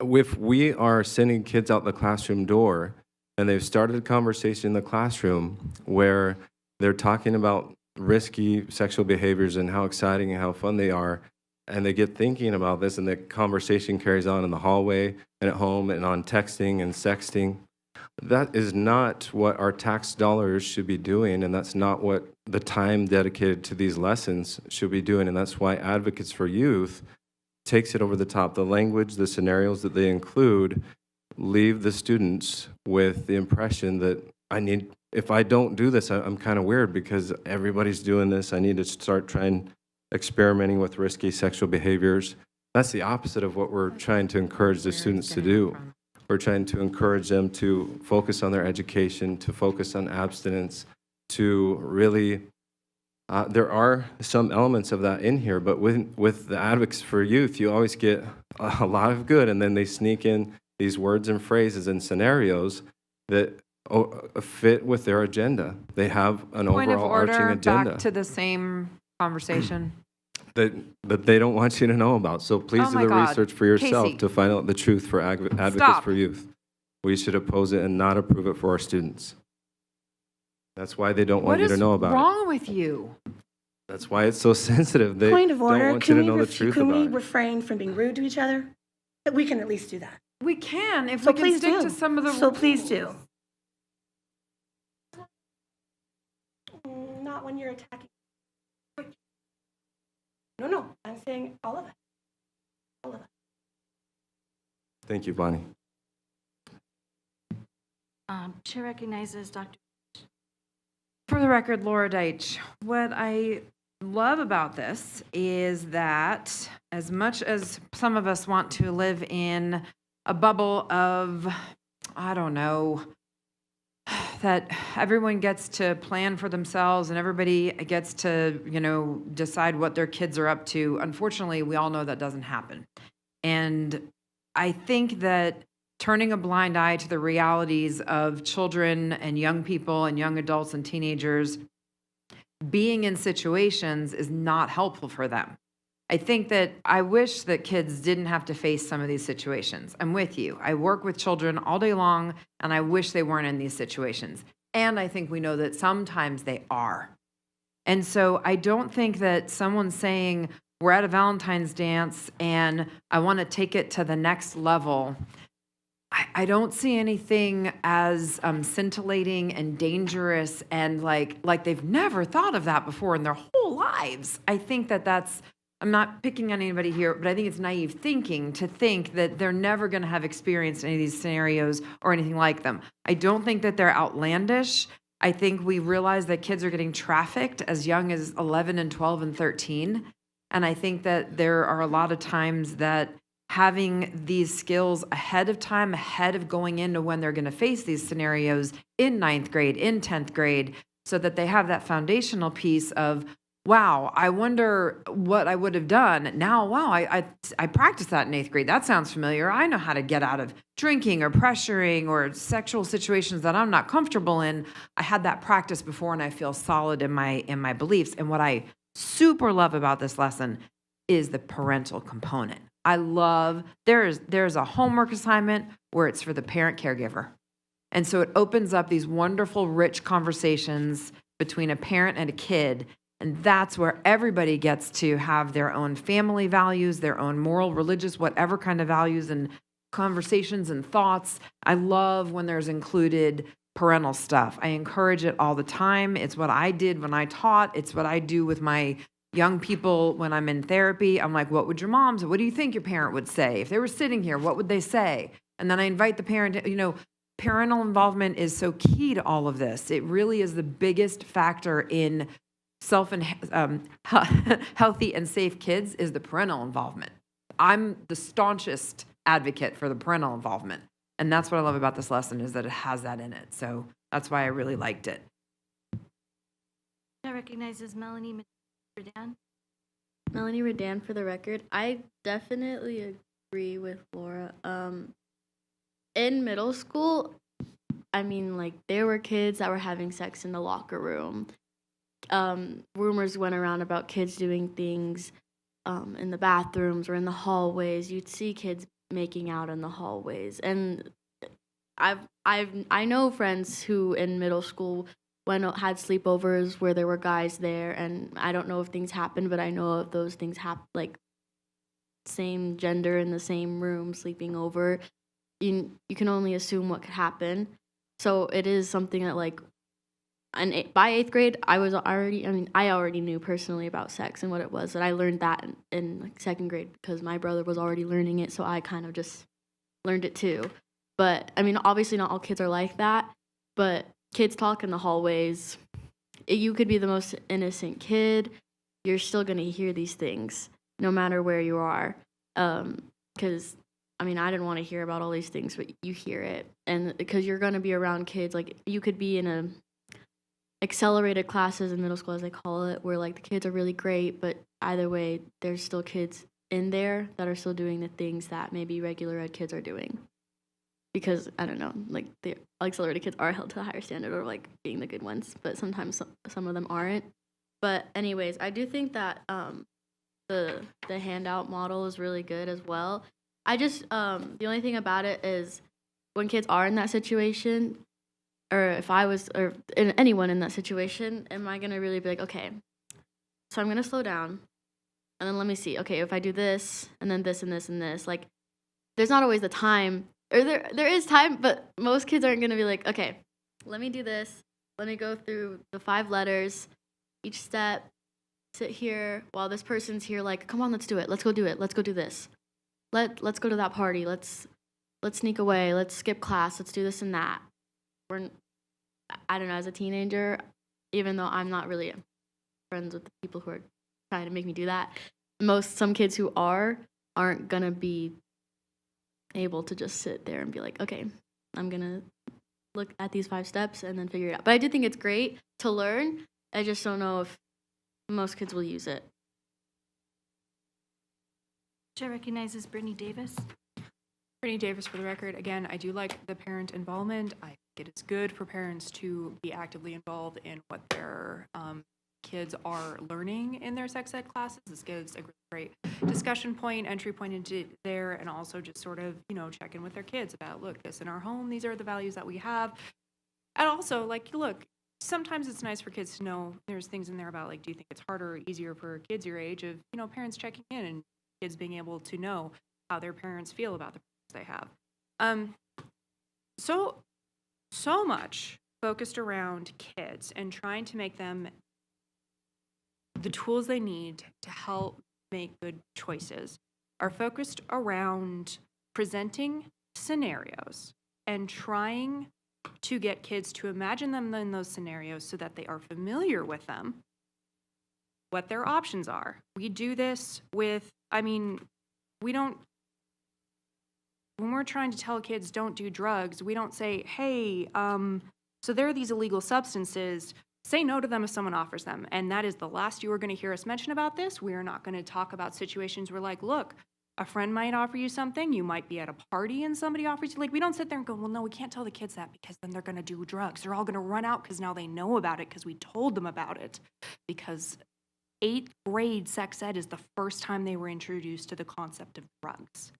Speaker 1: if we are sending kids out the classroom door and they've started a conversation in the classroom where they're talking about risky sexual behaviors and how exciting and how fun they are, and they get thinking about this and the conversation carries on in the hallway and at home and on texting and sexting, that is not what our tax dollars should be doing, and that's not what the time dedicated to these lessons should be doing, and that's why Advocates for Youth takes it over the top. The language, the scenarios that they include leave the students with the impression that if I don't do this, I'm kind of weird because everybody's doing this. I need to start trying experimenting with risky sexual behaviors. That's the opposite of what we're trying to encourage the students to do. We're trying to encourage them to focus on their education, to focus on abstinence, to really, there are some elements of that in here, but with the Advocates for Youth, you always get a lot of good, and then they sneak in these words and phrases and scenarios that fit with their agenda. They have an overall arching agenda.
Speaker 7: Back to the same conversation.
Speaker 1: That they don't want you to know about. So please do the research for yourself
Speaker 7: Casey.
Speaker 1: to find out the truth for Advocates
Speaker 7: Stop.
Speaker 1: for Youth. We should oppose it and not approve it for our students. That's why they don't want you to know about
Speaker 7: What's
Speaker 1: it.
Speaker 7: wrong with you?
Speaker 1: That's why it's so sensitive. They
Speaker 3: Point of
Speaker 1: don't
Speaker 3: order,
Speaker 1: want you
Speaker 3: can
Speaker 1: to
Speaker 3: we,
Speaker 1: know the truth
Speaker 3: can
Speaker 1: about
Speaker 3: we
Speaker 1: it.
Speaker 3: refrain from being rude to each other? We can at least do that.
Speaker 7: We can if
Speaker 3: So
Speaker 7: we can
Speaker 3: please
Speaker 7: stick
Speaker 3: do.
Speaker 7: to some of the
Speaker 3: So please do. Not when you're attacking. No, I'm saying all of it. All of it.
Speaker 1: Thank you, Bonnie.
Speaker 5: Chair recognizes Dr.
Speaker 7: For the record, Laura Deitch, what I love about this is that as much as some of us want to live in a bubble of, I don't know, that everyone gets to plan for themselves and everybody gets to, decide what their kids are up to. Unfortunately, we all know that doesn't happen. And I think that turning a blind eye to the realities of children and young people and young adults and teenagers being in situations is not helpful for them. I think that I wish that kids didn't have to face some of these situations. I'm with you. I work with children all day long, and I wish they weren't in these situations. And I think we know that sometimes they are. And so I don't think that someone saying, we're at a Valentine's dance and I want to take it to the next level, I don't see anything as scintillating and dangerous and like they've never thought of that before in their whole lives. I think that that's, I'm not picking on anybody here, but I think it's naive thinking to think that they're never going to have experienced any of these scenarios or anything like them. I don't think that they're outlandish. I think we realize that kids are getting trafficked as young as 11 and 12 and 13. And I think that there are a lot of times that having these skills ahead of time, ahead of going into when they're going to face these scenarios in 9th grade, in 10th grade, so that they have that foundational piece of, wow, I wonder what I would have done. Now, wow, I practiced that in 8th grade. That sounds familiar. I know how to get out of drinking or pressuring or sexual situations that I'm not comfortable in. I had that practice before, and I feel solid in my beliefs. And what I super love about this lesson is the parental component. I love there's a homework assignment where it's for the parent caregiver. And so it opens up these wonderful, rich conversations between a parent and a kid. And that's where everybody gets to have their own family values, their own moral, religious, whatever kind of values and conversations and thoughts. I love when there's included parental stuff. I encourage it all the time. It's what I did when I taught. It's what I do with my young people when I'm in therapy. I'm like, what would your moms, what do you think your parent would say? If they were sitting here, what would they say? And then I invite the parent, parental involvement is so key to all of this. It really is the biggest factor in healthy and safe kids is the parental involvement. I'm the staunchest advocate for the parental involvement. And that's what I love about this lesson is that it has that in it. So that's why I really liked it.
Speaker 5: That recognizes Melanie Redan.
Speaker 8: Melanie Redan for the record. I definitely agree with Laura. In middle school, I mean, like, there were kids that were having sex in the locker room. Rumors went around about kids doing things in the bathrooms or in the hallways. You'd see kids making out in the hallways. And I know friends who in middle school had sleepovers where there were guys there, and I don't know if things happened, but I know if those things happen, like same gender in the same room sleeping over. You can only assume what could happen. So it is something that, like, by 8th grade, I already knew personally about sex and what it was. And I learned that in like 2nd grade because my brother was already learning it, so I kind of just learned it too. But, I mean, obviously not all kids are like that, but kids talk in the hallways. You could be the most innocent kid. You're still going to hear these things no matter where you are. Because, I mean, I didn't want to hear about all these things, but you hear it. And because you're going to be around kids, like, you could be in a accelerated classes in middle school, as they call it, where, like, the kids are really great, but either way, there's still kids in there that are still doing the things that maybe regular ed kids are doing. Because, I don't know, like, the accelerated kids are held to a higher standard or, like, being the good ones, but sometimes some of them aren't. But anyways, I do think that the handout model is really good as well. I just, the only thing about it is when kids are in that situation, or if I was, or anyone in that situation, am I going to really be like, okay, so I'm going to slow down, and then let me see, okay, if I do this, and then this, and this, and this, like, there's not always the time, or there is time, but most kids aren't going to be like, okay, let me do this, let me go through the 5 letters, each step, sit here, while this person's here, like, come on, let's do it, let's go do it, let's go do this, let's go to that party, let's sneak away, let's skip class, let's do this and that. I don't know, as a teenager, even though I'm not really friends with the people who are trying to make me do that, some kids who aren't gonna be able to just sit there and be like, okay, I'm gonna look at these 5 steps and then figure it out. But I do think it's great to learn. I just don't know if most kids will use it.
Speaker 5: Chair recognizes Brittany Davis.
Speaker 10: Brittany Davis for the record. Again, I do like the parent involvement. I think it is good for parents to be actively involved in what their kids are learning in their sex ed classes. This gives a great discussion point, entry point into there, and also just sort of, check in with their kids about, look, this in our home, these are the values that we have. And also, like, look, sometimes it's nice for kids to know there's things in there about, like, do you think it's harder or easier for kids your age of, parents checking in and kids being able to know how their parents feel about the they have. So much focused around kids and trying to make them the tools they need to help make good choices are focused around presenting scenarios and trying to get kids to imagine them in those scenarios so that they are familiar with them, what their options are. We do this with, we don't when we're trying to tell kids don't do drugs, we don't say, hey, so there are these illegal substances. Say no to them if someone offers them. And that is the last you are going to hear us mention about this. We are not going to talk about situations where, like, look, a friend might offer you something. You might be at a party and somebody offers you. Like, we don't sit there and go, well, no, we can't tell the kids that because then they're going to do drugs. They're all going to run out because now they know about it because we told them about it. Because 8th grade sex ed is the first time they were introduced to the concept of drugs.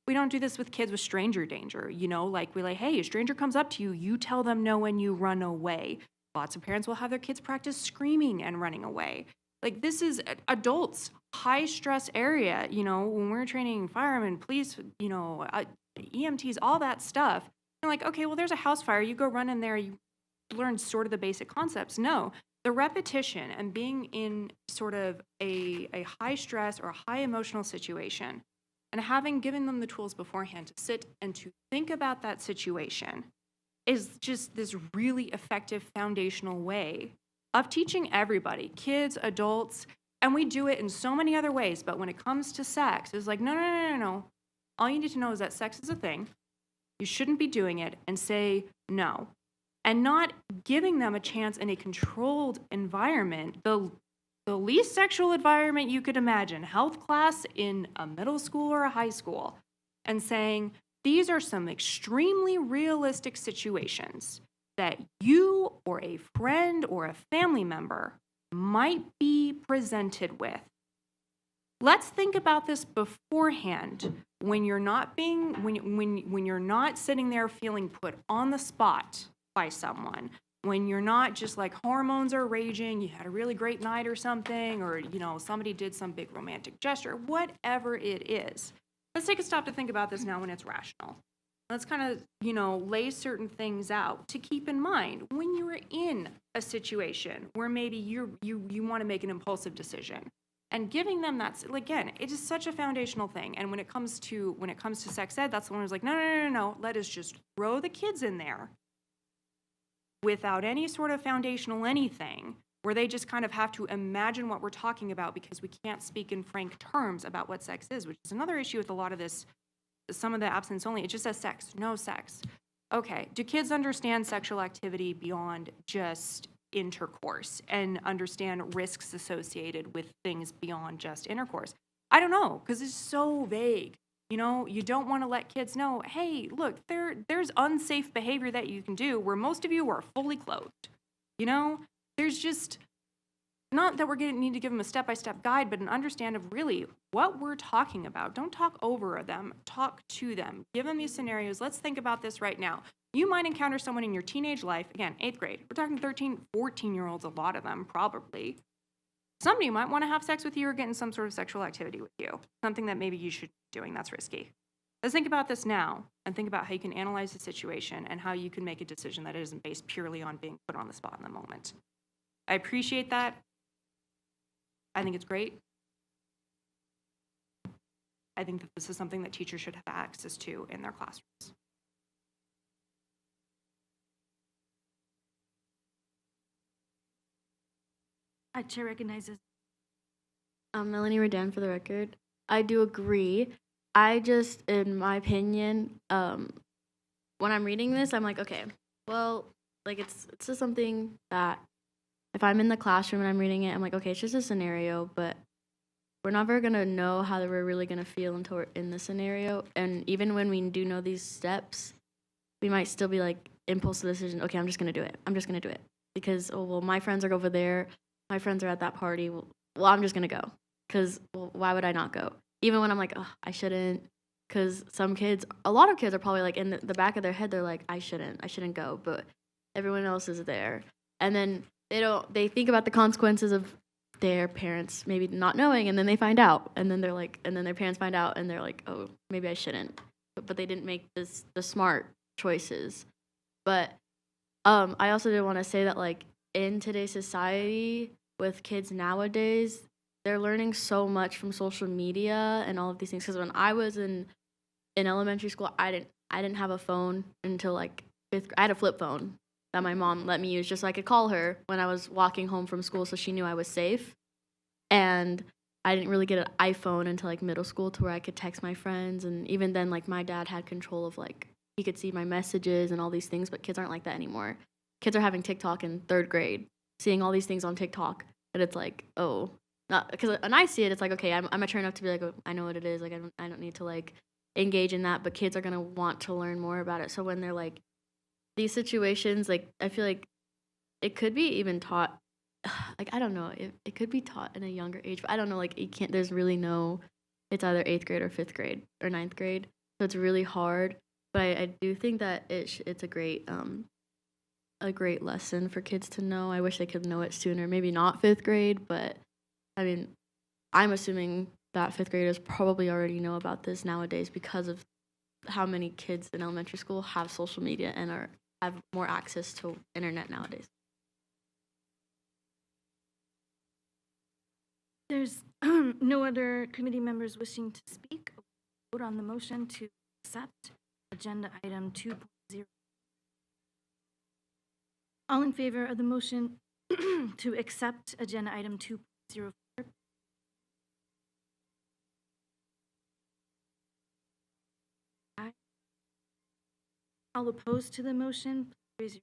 Speaker 10: We don't do this with kids with stranger danger. You know, like, we're like, hey, a stranger comes up to you, you tell them no and you run away. Lots of parents will have their kids practice screaming and running away. Like, this is adults, high stress area, you know, when we're training firemen, police, you know, EMTs, all that stuff. You're like, okay, well, there's a house fire. You go run in there, you learn sort of the basic concepts. No, the repetition and being in sort of a high stress or a high emotional situation and given them the tools beforehand to sit and to think about that situation is just this really effective foundational way of teaching everybody, kids, adults, and we do it in so many other ways, but when it comes to sex, it's like, no. All you need to know is that sex is a thing. You shouldn't be doing it, and say no. And not giving them a chance in a controlled environment, the least sexual environment you could imagine, health class in a middle school or a high school, and saying, these are some extremely realistic situations that you or a friend or a family member might be presented with. Let's think about this beforehand when you're not when you're not sitting there feeling put on the spot by someone, when you're not just like hormones are raging, you had a really great night or something, or you know, somebody did some big romantic gesture, whatever it is. Let's take a stop to think about this now when it's rational. Let's kind of, you know, lay certain things out to keep in mind when you're in a situation where maybe you want to make an impulsive decision. And giving them that, again, it is such a foundational thing. And when it comes to sex ed, that's the one who's like, no, let us just throw the kids in there without any sort of foundational anything, where they just kind of have to imagine what we're talking about because we can't speak in frank terms about what sex is, which is another issue with a lot of this, some of the abstinence only. It just says sex, no sex. Okay, do kids understand sexual activity beyond just intercourse and understand risks associated with things beyond just intercourse? I don't know, because it's so vague. You know, you don't want to let kids know, hey, look, there's unsafe behavior that you can do where most of you are fully clothed. You know, there's just, not that we're going to need to give them a step-by-step guide, but an understand of really what we're talking about. Don't talk over them, talk to them. Give them these scenarios. Let's think about this right now. You might encounter someone in your teenage life, again, 8th grade. We're talking 13, 14-year-olds, a lot of them, probably. Somebody might want to have sex with you or get in some sort of sexual activity with you, something that maybe you should be doing. That's risky. Let's think about this now and think about how you can analyze the situation and how you can make a decision that isn't based purely on being put on the spot in the moment. I appreciate that. I think it's great. I think that this is something that teachers should have access to in their classrooms.
Speaker 13: Chair recognizes.
Speaker 8: Melanie Redan for the record. I do agree. I just, in my opinion, when I'm reading this, I'm like, okay, well, like it's just something that if I'm in the classroom and I'm reading it, I'm like, okay, it's just a scenario, but we're never going to know how we're really going to feel until we're in the scenario. And even when we do know these steps, we might still be like, impulsive decision, okay, I'm just going to do it. I'm just going to do it. Because, oh, well, my friends are over there. My friends are at that party. Well, I'm just going to go. Because, well, why would I not go? Even when I'm like, oh, I shouldn't. Because a lot of kids are probably like in the back of their head, they're like, I shouldn't go. But everyone else is there. And then they think about the consequences of their parents maybe not knowing, and then they find out. And then they're like, and then their parents find out, and they're like, oh, maybe I shouldn't. But they didn't make the smart choices. But I also did want to say that, like, in today's society with kids nowadays, they're learning so much from social media and all of these things. Because when I was in elementary school, I didn't have a phone until like 5th grade. I had a flip phone that my mom let me use just so I could call her when I was walking home from school, so she knew I was safe. And I didn't really get an iPhone until like middle school to where I could text my friends. And even then, like my dad had control of like, he could see my messages and all these things, but kids aren't like that anymore. Kids are having TikTok in 3rd grade, seeing all these things on TikTok. And it's like, oh, not because when I see it, it's like, okay, I'm mature enough to be like, oh, I know what it is. Like, I don't need to like engage in that, but kids are going to want to learn more about it. So when they're like, these situations, like, I feel like it could be even taught, like, I don't know, it could be taught in a younger age, but I don't know, like, you can't, there's really no, it's either 8th grade or 5th grade or 9th grade. So it's really hard, but I do think that it's a great lesson for kids to know. I wish they could know it sooner, maybe not 5th grade, but I mean, I'm assuming that 5th graders probably already know about this nowadays because of how many kids in elementary school have social media and have more access to internet nowadays.
Speaker 13: There's no other committee members wishing to speak. Vote on the motion to accept agenda item 2.0. All in favor of the motion to accept agenda item 2.04? Aye. All opposed to the motion, please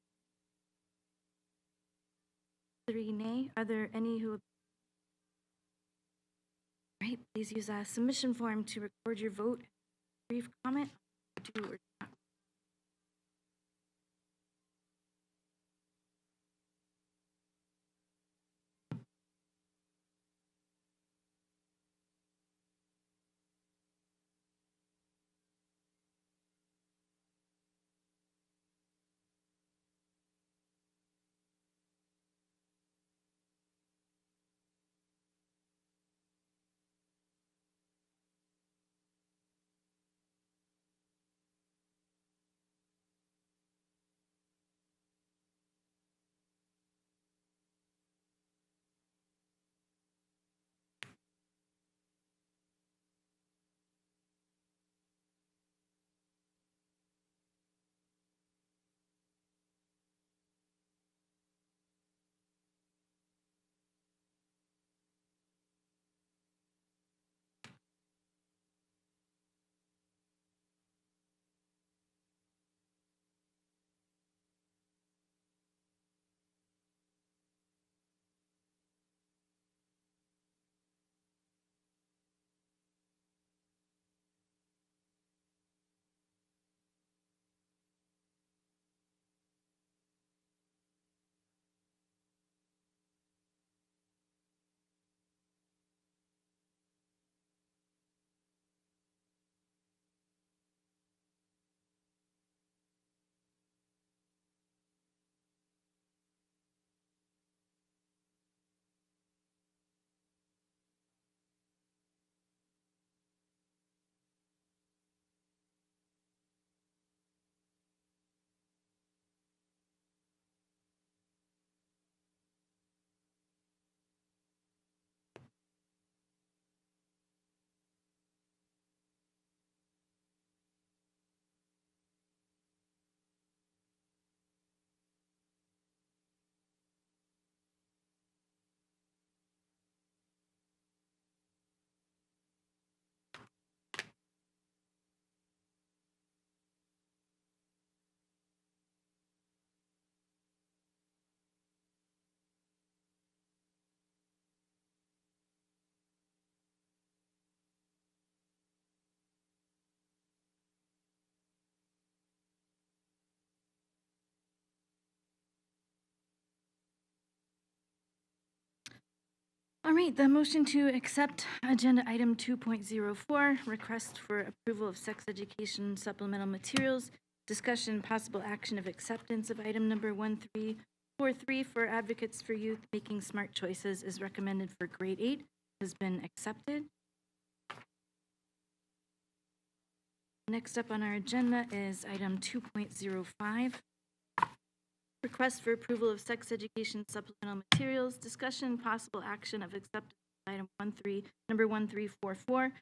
Speaker 13: raise your 3 nay. Are there any who? Right, please use a submission form to record your vote. Brief comment. Do or not. All right, the motion to accept agenda item 2.04, request for approval of sex education supplemental materials, discussion, possible action of acceptance of item number 1343 for Advocates for Youth Making Smart Choices is recommended for grade 8, has been accepted. Next up on our agenda is item 2.05. Request for approval of sex education supplemental materials, discussion, possible action of acceptance of item number 1344.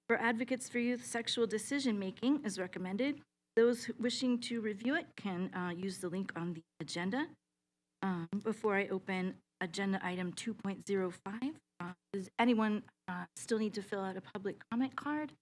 Speaker 13: For Advocates for Youth Sexual Decision Making is recommended. Those wishing to review it can use the link on the agenda. Before I open agenda item 2.05, does anyone
Speaker 5: still need to fill out a public comment card.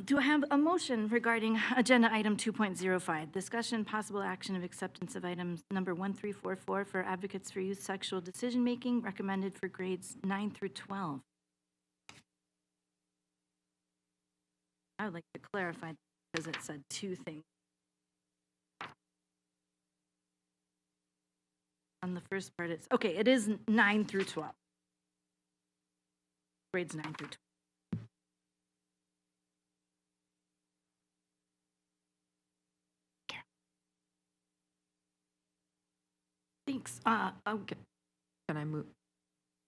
Speaker 5: Do I have a motion regarding agenda item 2.05, discussion possible action of acceptance of items number 1344 for Advocates for Youth Sexual Decision-Making recommended for grades 9 through 12? I would like to clarify because it said two things. On the first part, it's, okay, it is 9 through 12. Grades 9 through 12. Thanks. Okay.
Speaker 7: Can I move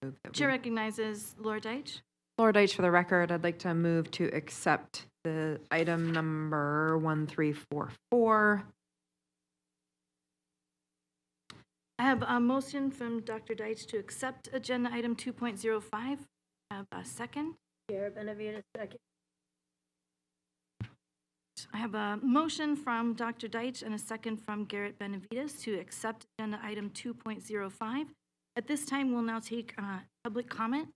Speaker 7: that
Speaker 5: Chair
Speaker 7: we-
Speaker 5: recognizes Laura Deitch.
Speaker 7: Laura Deitch, for the record, I'd like to move to accept the item number 1344.
Speaker 5: I have a motion from Dr. Deitch to accept agenda item 2.05. I have a second.
Speaker 9: Garrett Benavides, second.
Speaker 5: I have a motion from Dr. Deitch and a second from Garrett Benavides to accept agenda item 2.05. At this time, we'll now take public comment.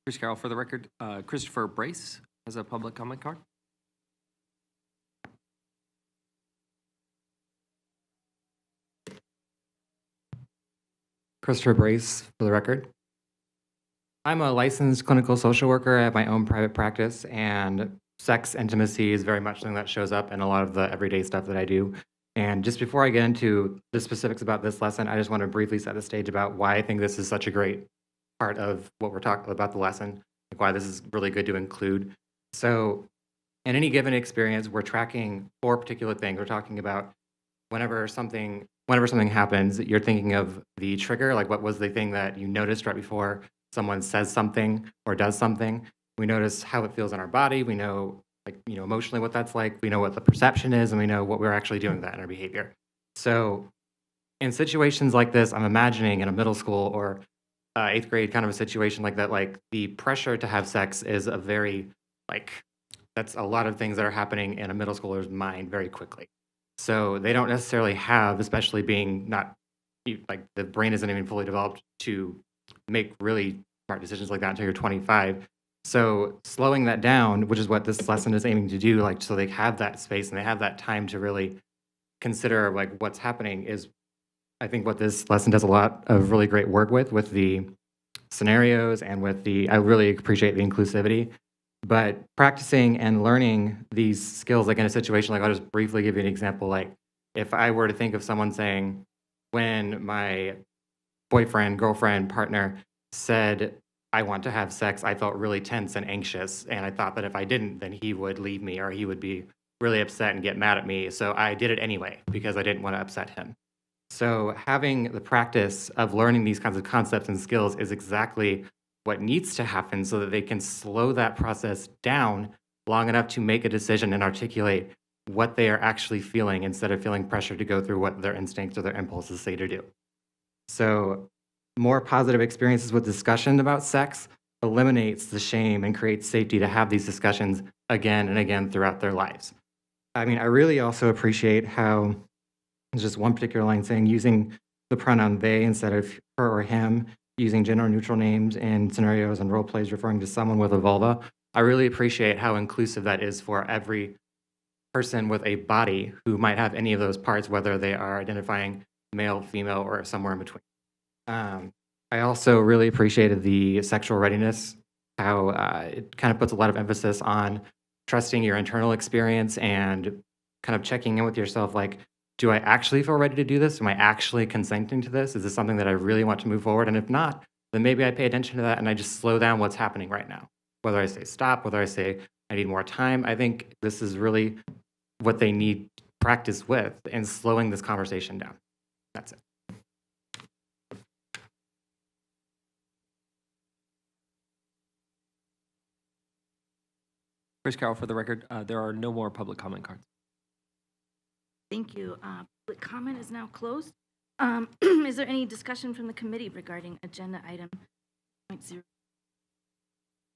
Speaker 11: Chris Carroll, for the record, Christopher Brace has a public comment card.
Speaker 15: Christopher Brace, for the record. I'm a licensed clinical social worker. I have my own private practice, and sex intimacy is very much something that shows up in a lot of the everyday stuff that I do. And just before I get into the specifics about this lesson, I just want to briefly set the stage about why I think this is such a great part of what we're talking about the lesson, like why this is really good to include. So in any given experience, we're tracking 4 particular things. We're talking about whenever something happens, you're thinking of the trigger, like what was the thing that you noticed right before someone says something or does something. We notice how it feels in our body. We know, like, emotionally what that's like. We know what the perception is, and we know what we're actually doing with that in our behavior. So in situations like this, I'm imagining in a middle school or 8th grade kind of a situation like that, like the pressure to have sex is a very, that's a lot of things that are happening in a middle schooler's mind very quickly. So they don't necessarily have, especially being not, the brain isn't even fully developed to make really smart decisions like that until you're 25. So slowing that down, which is what this lesson is aiming to do, so they have that space and they have that time to really consider what's happening, is I think what this lesson does a lot of really great work with the scenarios and I really appreciate the inclusivity. But practicing and learning these skills, in a situation I'll just briefly give you an example. If I were to think of someone saying, when my boyfriend, girlfriend, partner said, I want to have sex, I felt really tense and anxious. And I thought that if I didn't, then he would leave me or he would be really upset and get mad at me. So I did it anyway because I didn't want to upset him. So having the practice of learning these kinds of concepts and skills is exactly what needs to happen so that they can slow that process down long enough to make a decision and articulate what they are actually feeling instead of feeling pressure to go through what their instincts or their impulses say to do. So more positive experiences with discussion about sex eliminates the shame and creates safety to have these discussions again and again throughout their lives. I really also appreciate how there's just one particular line saying using the pronoun they instead of her or him, using gender-neutral names in scenarios and role plays referring to someone with a vulva. I really appreciate how inclusive that is for every person with a body who might have any of those parts, whether they are identifying male, female, or somewhere in between. I also really appreciated the sexual readiness, how it kind of puts a lot of emphasis on trusting your internal experience and kind of checking in with yourself, do I actually feel ready to do this? Am I actually consenting to this? Is this something that I really want to move forward? And if not, then maybe I pay attention to that and I just slow down what's happening right now. Whether I say stop, whether I say I need more time, I think this is really what they need practice with in slowing this conversation down. That's it.
Speaker 11: Chris Carroll, for the record, there are no more public comment cards.
Speaker 5: Thank you. Public comment is now closed. Is there any discussion from the committee regarding agenda item 0.0?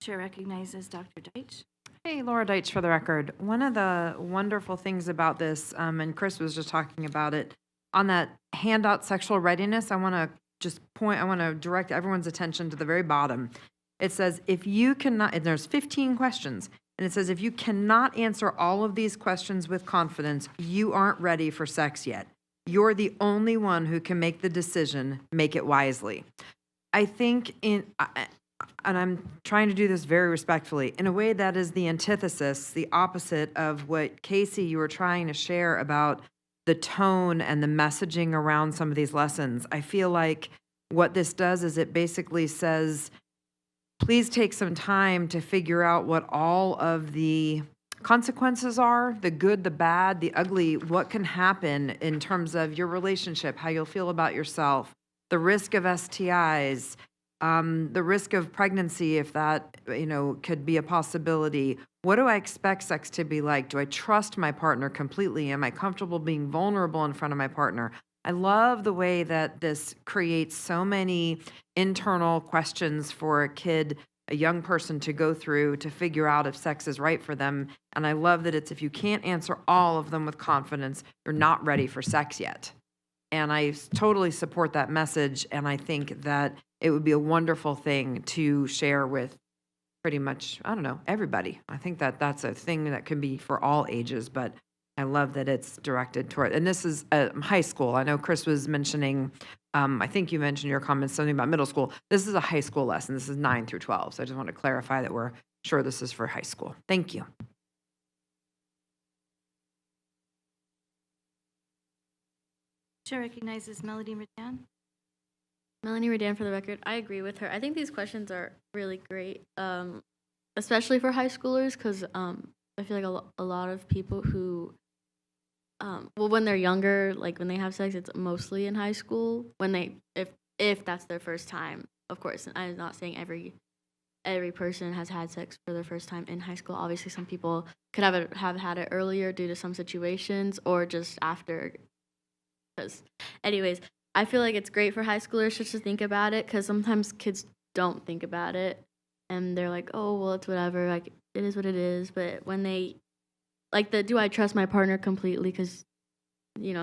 Speaker 5: Chair recognizes Dr. Deitch.
Speaker 7: Hey, Laura Deitch for the record. One of the wonderful things about this, and Chris was just talking about it, on that handout sexual readiness, I want to direct everyone's attention to the very bottom. It says, if you cannot, and there's 15 questions, and it says, if you cannot answer all of these questions with confidence, you aren't ready for sex yet. You're the only one who can make the decision, make it wisely. I think and I'm trying to do this very respectfully, in a way that is the antithesis, the opposite of what Casey, you were trying to share about the tone and the messaging around some of these lessons. I feel like what this does is it basically says, please take some time to figure out what all of the consequences are, the good, the bad, the ugly, what can happen in terms of your relationship, how you'll feel about yourself, the risk of STIs, the risk of pregnancy, if that, could be a possibility. What do I expect sex to be like? Do I trust my partner completely? Am I comfortable being vulnerable in front of my partner? I love the way that this creates so many internal questions for a kid, a young person to go through to figure out if sex is right for them. And I love that it's, if you can't answer all of them with confidence, you're not ready for sex yet. And I totally support that message. And I think that it would be a wonderful thing to share with pretty much, everybody. I think that that's a thing that can be for all ages, but I love that it's directed toward, and this is high school. I know Chris was mentioning, I think you mentioned your comments, something about middle school. This is a high school lesson. This is 9 through 12. So I just want to clarify that we're sure this is for high school. Thank you.
Speaker 5: Chair recognizes Melody Redan.
Speaker 8: Melanie Redan for the record. I agree with her. I think these questions are really great, especially for high schoolers, because I feel like a lot of people who, when they're younger, like when they have sex, it's mostly in high school. When they, if that's their first time, of course. And I'm not saying every person has had sex for their first time in high school. Obviously, some people could have had it earlier due to some situations, or just after. Because, anyways, I feel like it's great for high schoolers just to think about it, because sometimes kids don't think about it, and they're like, oh, well, it's whatever, like, it is what it is. But when they, like, do I trust my partner completely? Because, you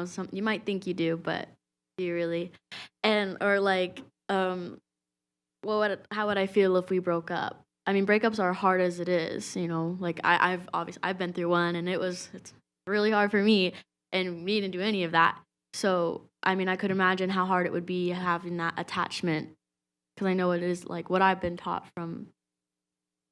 Speaker 8: might think you do, but do you really? And, or like, how would I feel if we broke up? I mean, breakups are hard as it is, like, I've been through one, and it's really hard for me, and we didn't do any of that. So, I mean, I could imagine how hard it would be having that attachment, because I know it is, like, what I've been taught from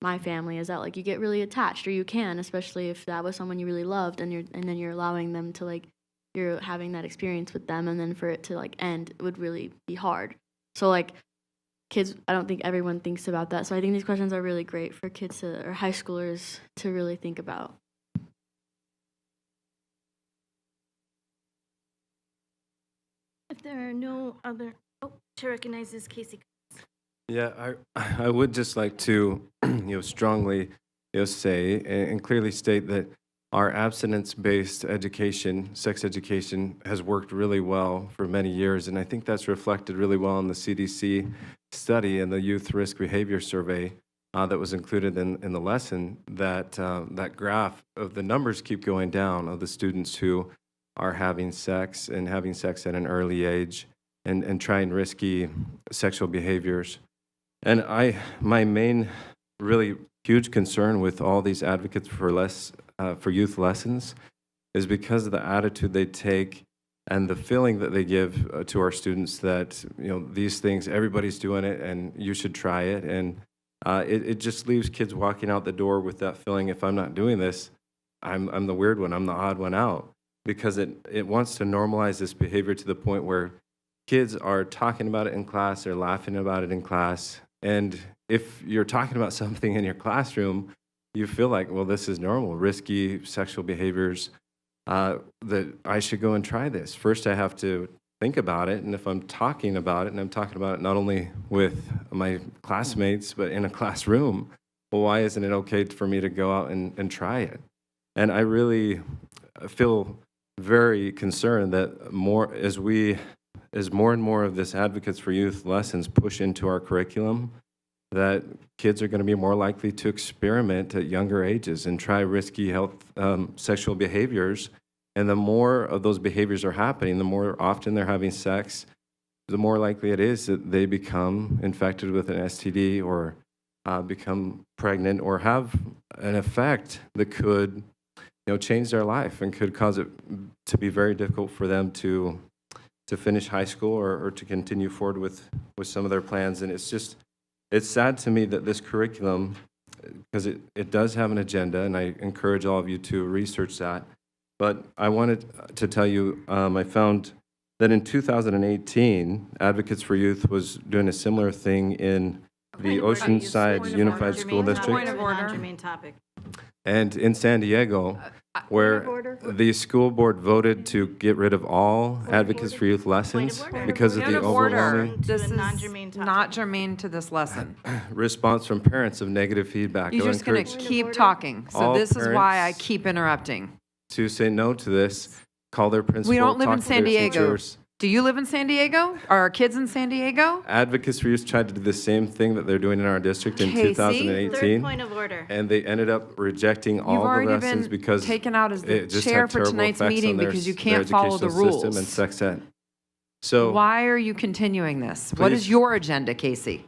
Speaker 8: my family is that, like, you get really attached, or you can, especially if that was someone you really loved, and then you're allowing them to, like, you're having that experience with them, and then for it to, like, end, it would really be hard. So, like, kids, I don't think everyone thinks about that. So I think these questions are really great for kids or high schoolers to really think about.
Speaker 5: If there are no other, Chair recognizes Casey.
Speaker 1: Yeah, I would just like to, strongly, say and clearly state that our abstinence-based education, sex education, has worked really well for many years, and I think that's reflected really well in the CDC study and the Youth Risk Behavior Survey that was included in the lesson. That graph of the numbers keep going down of the students who are having sex and having sex at an early age and trying risky sexual behaviors. And my main really huge concern with all these advocates for youth lessons is because of the attitude they take and the feeling that they give to our students that, these things, everybody's doing it and you should try it. And it just leaves kids walking out the door with that feeling, if I'm not doing this, I'm the weird one, I'm the odd one out. Because it wants to normalize this behavior to the point where kids are talking about it in class, they're laughing about it in class. And if you're talking about something in your classroom, you feel like, well, this is normal, risky sexual behaviors, that I should go and try this. First, I have to think about it. And if I'm talking about it, and I'm talking about it not only with my classmates, but in a classroom, well, why isn't it okay for me to go out and try it? And I really feel very concerned that as more and more of this Advocates for Youth lessons push into our curriculum, that kids are going to be more likely to experiment at younger ages and try risky sexual behaviors. And the more of those behaviors are happening, the more often they're having sex, the more likely it is that they become infected with an STD or become pregnant or have an effect that could, change their life and could cause it to be very difficult for them to finish high school or to continue forward with some of their plans. And it's sad to me that this curriculum, because it does have an agenda, and I encourage all of you to research that. But I wanted to tell you, I found that in 2018, Advocates for Youth was doing a similar thing in the Oceanside Unified School District.
Speaker 5: Non-germane topic.
Speaker 1: And in San Diego, where the school board voted to get rid of all Advocates for Youth lessons because of the overwhelming
Speaker 7: This is
Speaker 5: non-germane topic.
Speaker 7: not germane to this lesson.
Speaker 1: response from parents of negative feedback.
Speaker 7: You're
Speaker 1: I
Speaker 7: just going
Speaker 1: encourage
Speaker 7: to keep talking. So
Speaker 1: all
Speaker 7: this is why I
Speaker 1: parents
Speaker 7: keep interrupting.
Speaker 1: to say no to this, call their principal,
Speaker 7: We don't live in
Speaker 1: talk to
Speaker 7: San
Speaker 1: their
Speaker 7: Diego.
Speaker 1: teachers.
Speaker 7: Do you live in San Diego? Are our kids in San Diego?
Speaker 1: Advocates for Youth tried to do the same thing that they're doing in our district in
Speaker 7: Casey?
Speaker 1: 2018.
Speaker 5: Third point of order.
Speaker 1: And they ended up rejecting
Speaker 7: You've
Speaker 1: all the
Speaker 7: already
Speaker 1: lessons
Speaker 7: been
Speaker 1: because
Speaker 7: taken out as the
Speaker 1: it just
Speaker 7: chair
Speaker 1: had
Speaker 7: for
Speaker 1: terrible
Speaker 7: tonight's
Speaker 1: effects
Speaker 7: meeting
Speaker 1: on their
Speaker 7: because you
Speaker 1: their
Speaker 7: can't follow the
Speaker 1: educational system
Speaker 7: rules.
Speaker 1: and sex ed. So
Speaker 7: Why are you continuing this? What is
Speaker 1: Please.
Speaker 7: your agenda, Casey?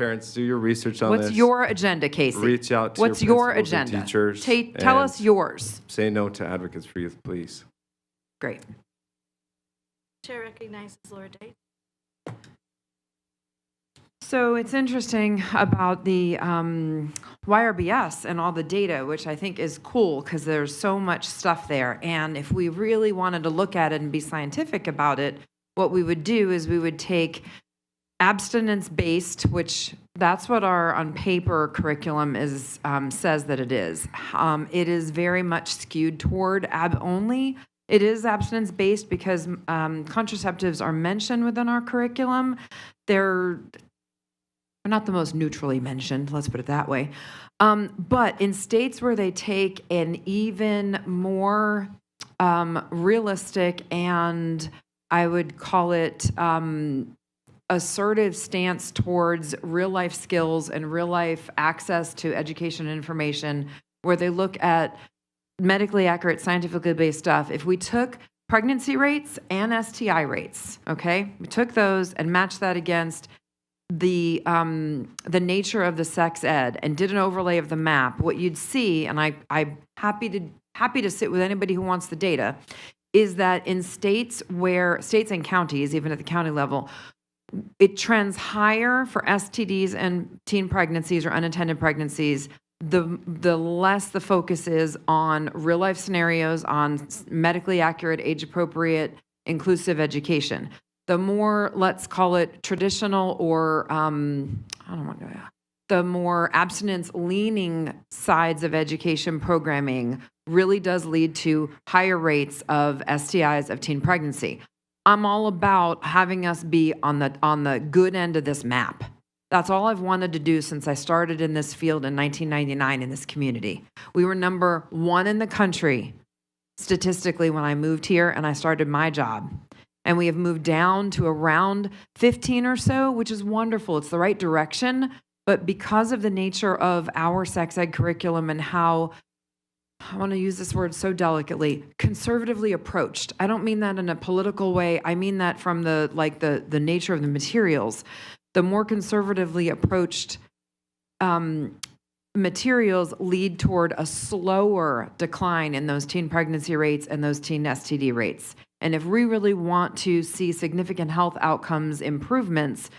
Speaker 1: parents, do your research on
Speaker 7: What's
Speaker 1: this.
Speaker 7: your agenda, Casey?
Speaker 1: Reach out to
Speaker 7: What's
Speaker 1: your
Speaker 7: your
Speaker 1: principals and
Speaker 7: agenda?
Speaker 1: teachers
Speaker 7: Tell
Speaker 1: and
Speaker 7: us yours.
Speaker 1: Say no to Advocates for Youth, please.
Speaker 7: Great.
Speaker 5: Chair recognizes Laura Day.
Speaker 7: So it's interesting about the YRBS and all the data, which I think is cool because there's so much stuff there. And if we really wanted to look at it and be scientific about it, what we would do is we would take abstinence-based, which that's what our on paper curriculum is says that it is. It is very much skewed toward ab-only. It is abstinence-based because contraceptives are mentioned within our curriculum. They're not the most neutrally mentioned, let's put it that way. But in states where they take an even more realistic and I would call it assertive stance towards real life skills and real life access to education and information, where they look at medically accurate, scientifically based stuff. If we took pregnancy rates and STI rates, okay, we took those and matched that against the nature of the sex ed and did an overlay of the map, what you'd see, and I'm happy to sit with anybody who wants the data, is that in states and counties, even at the county level, it trends higher for STDs and teen pregnancies or unintended pregnancies, the less the focus is on real life scenarios, on medically accurate, age appropriate, inclusive education. The more, let's call it traditional or, the more abstinence-leaning sides of education programming really does lead to higher rates of STIs of teen pregnancy. I'm all about having us be on the good end of this map. That's all I've wanted to do since I started in this field in 1999 in this community. We were number 1 in the country statistically when I moved here and I started my job. And we have moved down to around 15 or so, which is wonderful. It's the right direction. But because of the nature of our sex ed curriculum and how, I want to use this word so delicately, conservatively approached. I don't mean that in a political way. I mean that from the nature of the materials. The more conservatively approached materials lead toward a slower decline in those teen pregnancy rates and those teen STD rates. And if we really want to see significant health outcomes improvements,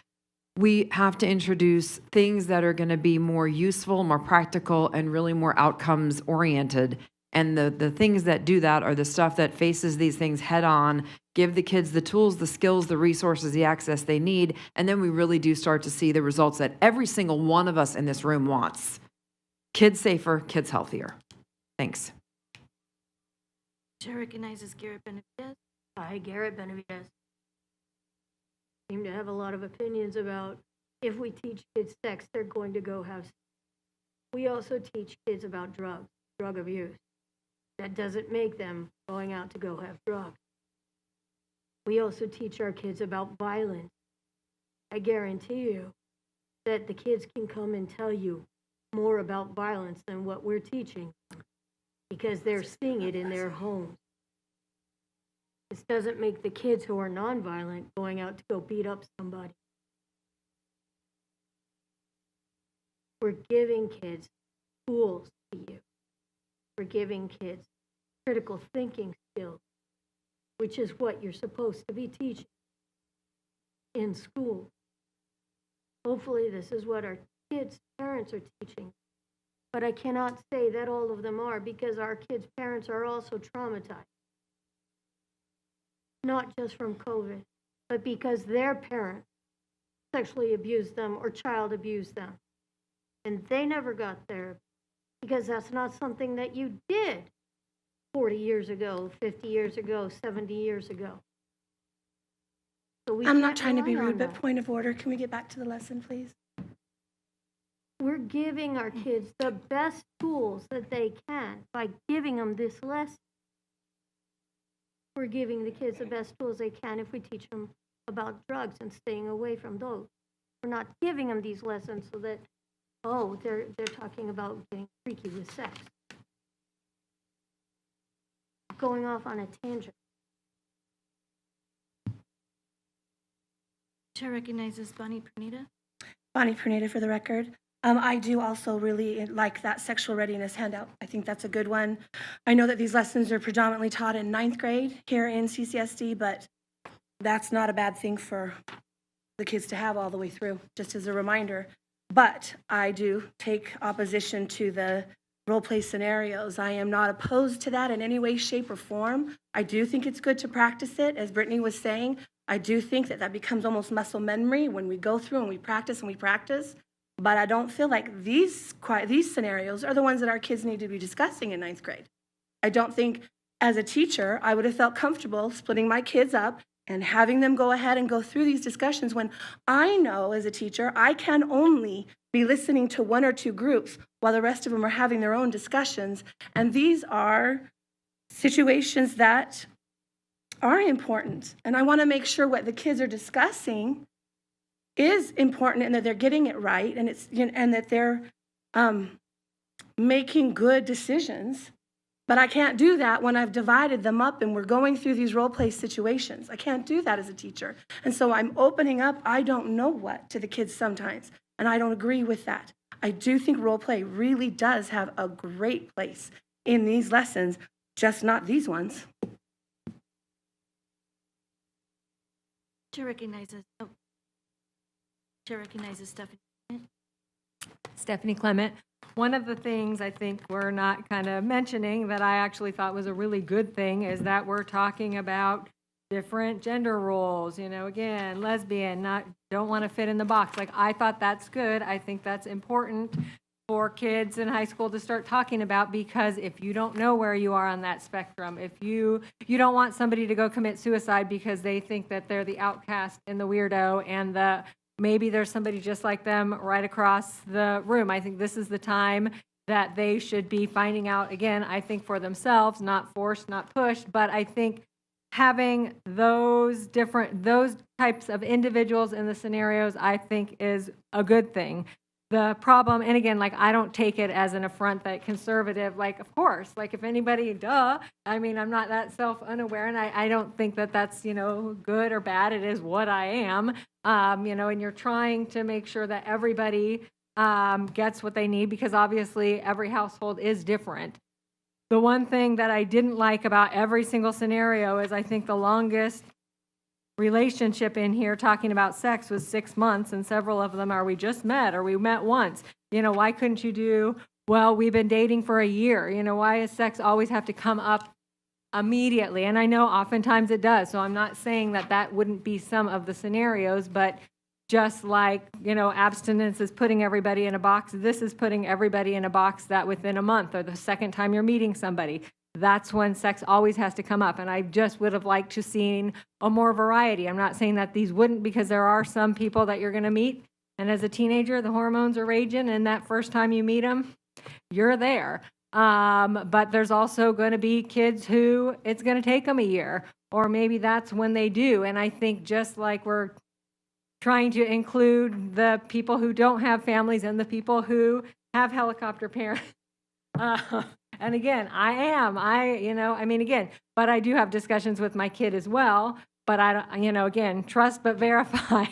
Speaker 7: we have to introduce things that are going to be more useful, more practical, and really more outcomes oriented. And the things that do that are the stuff that faces these things head on, give the kids the tools, the skills, the resources, the access they need, and then we really do start to see the results that every single one of us in this room wants. Kids safer, kids healthier. Thanks.
Speaker 5: Chair recognizes Garrett Benavides.
Speaker 9: Hi, Garrett Benavides. Seem to have a lot of opinions about if we teach kids sex, they're going to go have sex. We also teach kids about drugs, drug abuse. That doesn't make them going out to go have drugs. We also teach our kids about violence. I guarantee you, that the kids can come and tell you more about violence than what we're teaching because they're seeing it in their homes. This doesn't make the kids who are nonviolent going out to go beat up somebody. We're giving kids tools to use. We're giving kids critical thinking skills, which is what you're supposed to be teaching in school. Hopefully this is what our kids' parents are teaching. But I cannot say that all of them are because our kids' parents are also traumatized. Not just from COVID, but because their parents sexually abused them or child abused them. And they never got therapy because that's not something that you did 40 years ago, 50 years ago, 70 years ago. So
Speaker 3: I'm not
Speaker 9: can't
Speaker 3: trying to be
Speaker 9: rely on
Speaker 3: rude, but
Speaker 9: that.
Speaker 3: point of order, can we get back to the lesson, please?
Speaker 9: We're giving our kids the best tools that they can by giving them this lesson. We're giving the kids the best tools they can if we teach them about drugs and staying away from those. We're not giving them these lessons so that, oh, they're talking about getting freaky with sex. Going off on a tangent.
Speaker 5: Chair recognizes Bonnie Pernita.
Speaker 3: Bonnie Pernita for the record. I do also really like that sexual readiness handout. I think that's a good one. I know that these lessons are predominantly taught in 9th grade here in CCSD, but that's not a bad thing for the kids to have all the way through, just as a reminder. But I do take opposition to the role play scenarios. I am not opposed to that in any way, shape, or form. I do think it's good to practice it, as Brittany was saying. I do think that that becomes almost muscle memory when we go through and we practice. But I don't feel like these scenarios are the ones that our kids need to be discussing in 9th grade. I don't think, as a teacher, I would have felt comfortable splitting my kids up and having them go ahead and go through these discussions when I know, as a teacher, I can only be listening to one or two groups while the rest of them are having their own discussions. And these are situations that are important. And I want to make sure what the kids are discussing is important and that they're getting it right and and that they're making good decisions. But I can't do that when I've divided them up and we're going through these role play situations. I can't do that as a teacher. And so I'm opening up I don't know what to the kids sometimes, and I don't agree with that. I do think role play really does have a great place in these lessons, just not these ones.
Speaker 5: Chair recognizes Stephanie.
Speaker 4: Stephanie Clement. One of the things I think we're not kind of mentioning that I actually thought was a really good thing is that we're talking about different gender roles, again, lesbian, don't want to fit in the box. Like, I thought that's good. I think that's important for kids in high school to start talking about, because if you don't know where you are on that spectrum, if you don't want somebody to go commit suicide because they think that they're the outcast and the weirdo and maybe there's somebody just like them right across the room. I think this is the time that they should be finding out, again, I think for themselves, not forced, not pushed, but I think having those types of individuals in the scenarios, I think is a good thing. The problem, and again, I don't take it as an affront that conservative, of course, if anybody, duh. I mean, I'm not that self-unaware, and I don't think that that's, good or bad. It is what I am, and you're trying to make sure that everybody gets what they need, because obviously every household is different. The one thing that I didn't like about every single scenario is I think the longest relationship in here talking about sex was 6 months, and several of them are we just met or we met once. Why couldn't you do, well, we've been dating for a year. Why does sex always have to come up immediately? And I know oftentimes it does, so I'm not saying that that wouldn't be some of the scenarios, but just like, abstinence is putting everybody in a box, this is putting everybody in a box that within a month or the second time you're meeting somebody, that's when sex always has to come up. And I just would have liked to seen a more variety. I'm not saying that these wouldn't, because there are some people that you're going to meet, and as a teenager, the hormones are raging, and that first time you meet them, you're there. But there's also going to be kids who it's going to take them a year, or maybe that's when they do. And I think just like we're trying to include the people who don't have families and the people who have helicopter parents. And again, but I do have discussions with my kid as well. But I don't, again, trust but verify.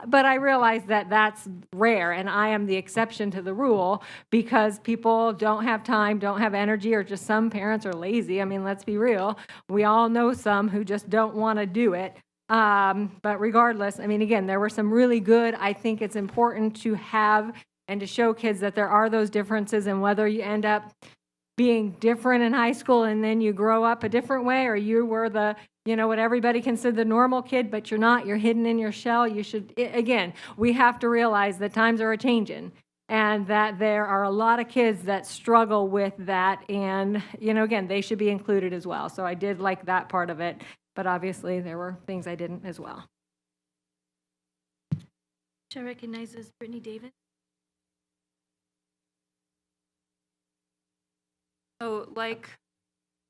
Speaker 4: But I realize that that's rare, and I am the exception to the rule because people don't have time, don't have energy, or just some parents are lazy. I mean, let's be real. We all know some who just don't want to do it. But regardless, again, there were some really good. I think it's important to have and to show kids that there are those differences, and whether you end up being different in high school and then you grow up a different way, or you were the, what everybody considered the normal kid, but you're not, you're hidden in your shell. Again, we have to realize that times are a-changing and that there are a lot of kids that struggle with that. And, again, they should be included as well. So I did like that part of it, but obviously there were things I didn't as well.
Speaker 5: Chair recognizes Brittany Davis.
Speaker 10: So, like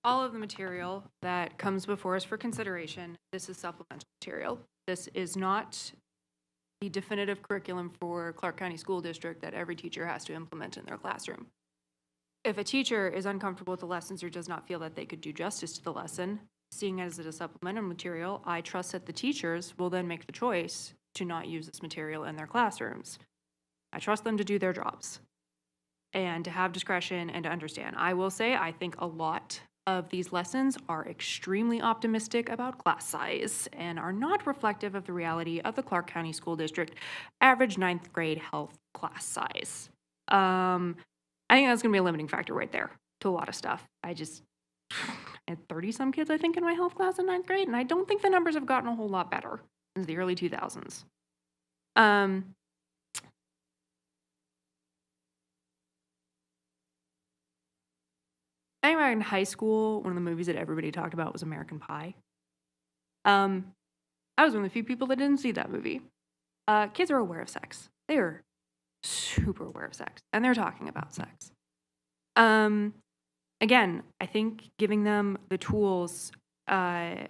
Speaker 10: all of the material that comes before us for consideration, this is supplemental material. This is not the definitive curriculum for Clark County School District that every teacher has to implement in their classroom. If a teacher is uncomfortable with the lessons or does not feel that they could do justice to the lesson, seeing it as a supplemental material, I trust that the teachers will then make the choice to not use this material in their classrooms. I trust them to do their jobs and to have discretion and to understand. I will say, I think a lot of these lessons are extremely optimistic about class size and are not reflective of the reality of the Clark County School District average 9th grade health class size. I think that's gonna be a limiting factor right there to a lot of stuff. I had 30-some kids, I think, in my health class in 9th grade, and I don't think the numbers have gotten a whole lot better since the early 2000s. I remember in high school, one of the movies that everybody talked about was American Pie. I was one of the few people that didn't see that movie. Kids are aware of sex. They are super aware of sex, and they're talking about sex. Again, I think giving them the tools to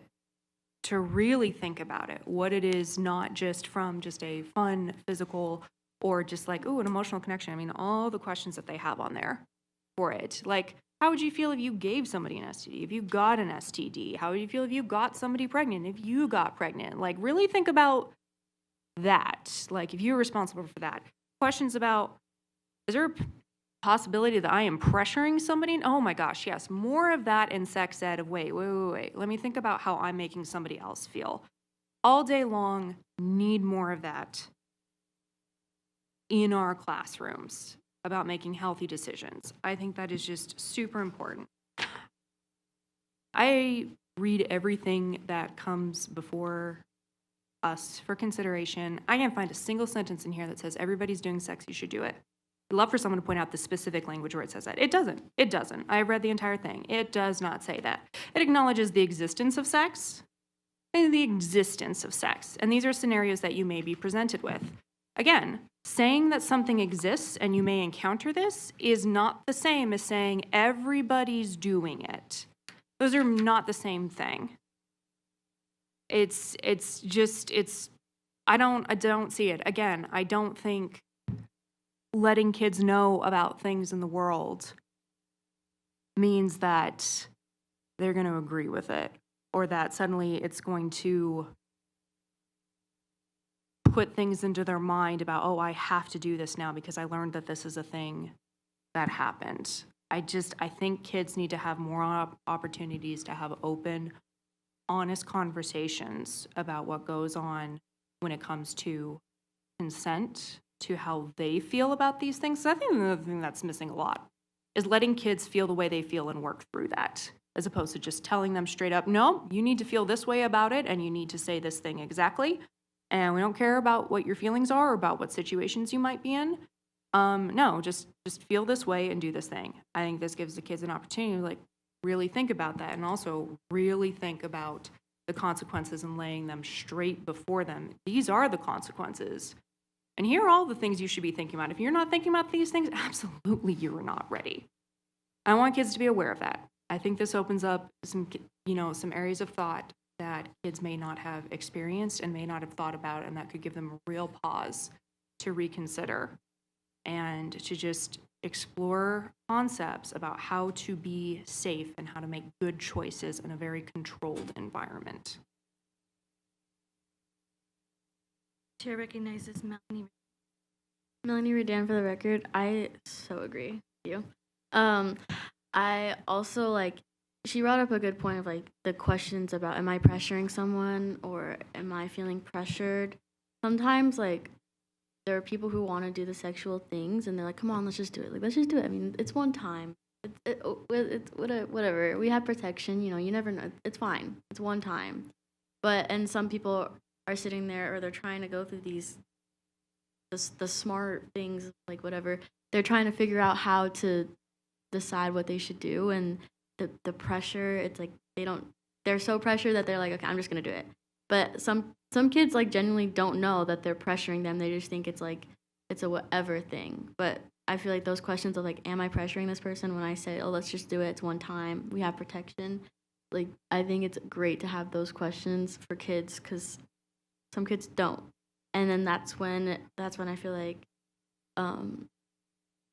Speaker 10: really think about it, what it is, not just from just a fun, physical, or just like, an emotional connection. All the questions that they have on there for it. Like, how would you feel if you gave somebody an STD? If you got an STD? How would you feel if you got somebody pregnant? If you got pregnant? Like, really think about that. Like, if you're responsible for that. Questions about, is there a possibility that I am pressuring somebody? Oh my gosh, yes. More of that in sex ed of, wait. Let me think about how I'm making somebody else feel. All day long, need more of that in our classrooms about making healthy decisions. I think that is just super important. I read everything that comes before us for consideration. I can't find a single sentence in here that says everybody's doing sex, you should do it. I'd love for someone to point out the specific language where it says that. It doesn't. I read the entire thing. It does not say that. It acknowledges the existence of sex and the existence of sex. And these are scenarios that you may be presented with. Again, saying that something exists and you may encounter this is not the same as saying everybody's doing it. Those are not the same thing. I don't see it. Again, I don't think letting kids know about things in the world means that they're going to agree with it or that suddenly it's going to put things into their mind about, I have to do this now because I learned that this is a thing that happened. I think kids need to have more opportunities to have open, honest conversations about what goes on when it comes to consent, to how they feel about these things. So I think another thing that's missing a lot is letting kids feel the way they feel and work through that, as opposed to just telling them straight up, no, you need to feel this way about it and you need to say this thing exactly. And we don't care about what your feelings are or about what situations you might be in. No, just feel this way and do this thing. I think this gives the kids an opportunity to really think about that and also really think about the consequences and laying them straight before them. These are the consequences. And here are all the things you should be thinking about. If you're not thinking about these things, absolutely you're not ready. I want kids to be aware of that. I think this opens up some areas of thought that kids may not have experienced and may not have thought about, and that could give them a real pause to reconsider and to just explore concepts about how to be safe and how to make good choices in a very controlled environment.
Speaker 5: Chair recognizes Melanie.
Speaker 8: Melanie Redan for the record. I so agree with you. I also she brought up a good point of the questions about, am I pressuring someone or am I feeling pressured? Sometimes there are people who want to do the sexual things and they're like, come on, let's just do it. Let's just do it. I mean, it's one time. It's whatever. We have protection, you never know. It's fine. It's one time. And some people are sitting there or they're trying to go through the smart things, whatever. They're trying to figure out how to decide what they should do, and the pressure, it's they're so pressured that they're like, okay, I'm just gonna do it. But some kids genuinely don't know that they're pressuring them. They just think it's a whatever thing. But I feel like those questions of am I pressuring this person when I say, oh, let's just do it, it's one time, we have protection. I think it's great to have those questions for kids, because some kids don't. And then that's when I feel like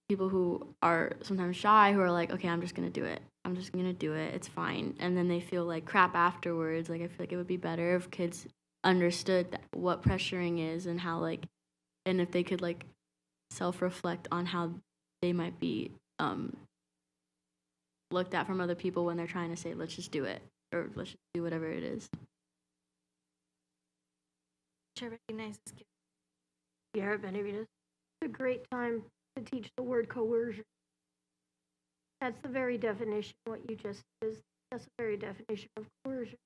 Speaker 8: people who are sometimes shy, who are like, okay, I'm just gonna do it. I'm just gonna do it. It's fine. And then they feel like crap afterwards. I feel like it would be better if kids understood what pressuring is and how and if they could self-reflect on how they might be looked at from other people when they're trying to say, let's just do it, or let's just do whatever it is.
Speaker 5: Chair recognizes Gary.
Speaker 9: Garrett Benavides. It's a great time to teach the word coercion. That's the very definition, what you just said. That's the very definition of coercion.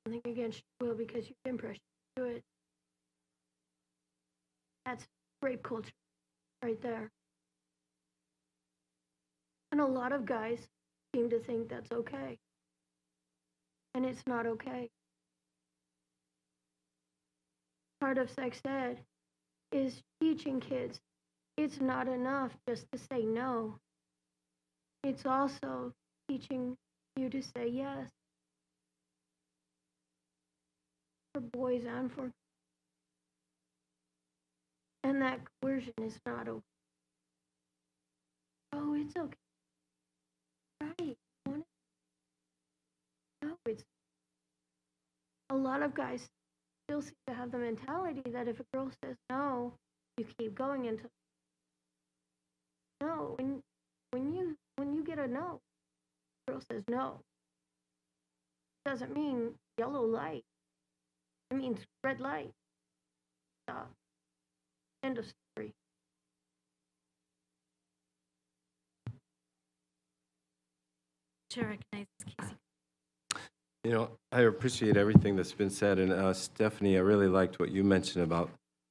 Speaker 9: Something against your will because you've been pressured to do it. That's rape culture right there. And a lot of guys seem to think that's okay. And it's not okay. Part of sex ed is teaching kids it's not enough just to say no. It's also teaching you to say yes. For boys and for girls. And that coercion is not okay. Oh, it's okay. Right. No, it's a lot of guys still seem to have the mentality that if a girl says no, you keep going until no. When you get a no, the girl says no. It doesn't mean yellow light. It means red light. Stop. End of story.
Speaker 5: Chair recognizes Casey.
Speaker 1: I appreciate everything that's been said. And Stephanie, I really liked what you mentioned about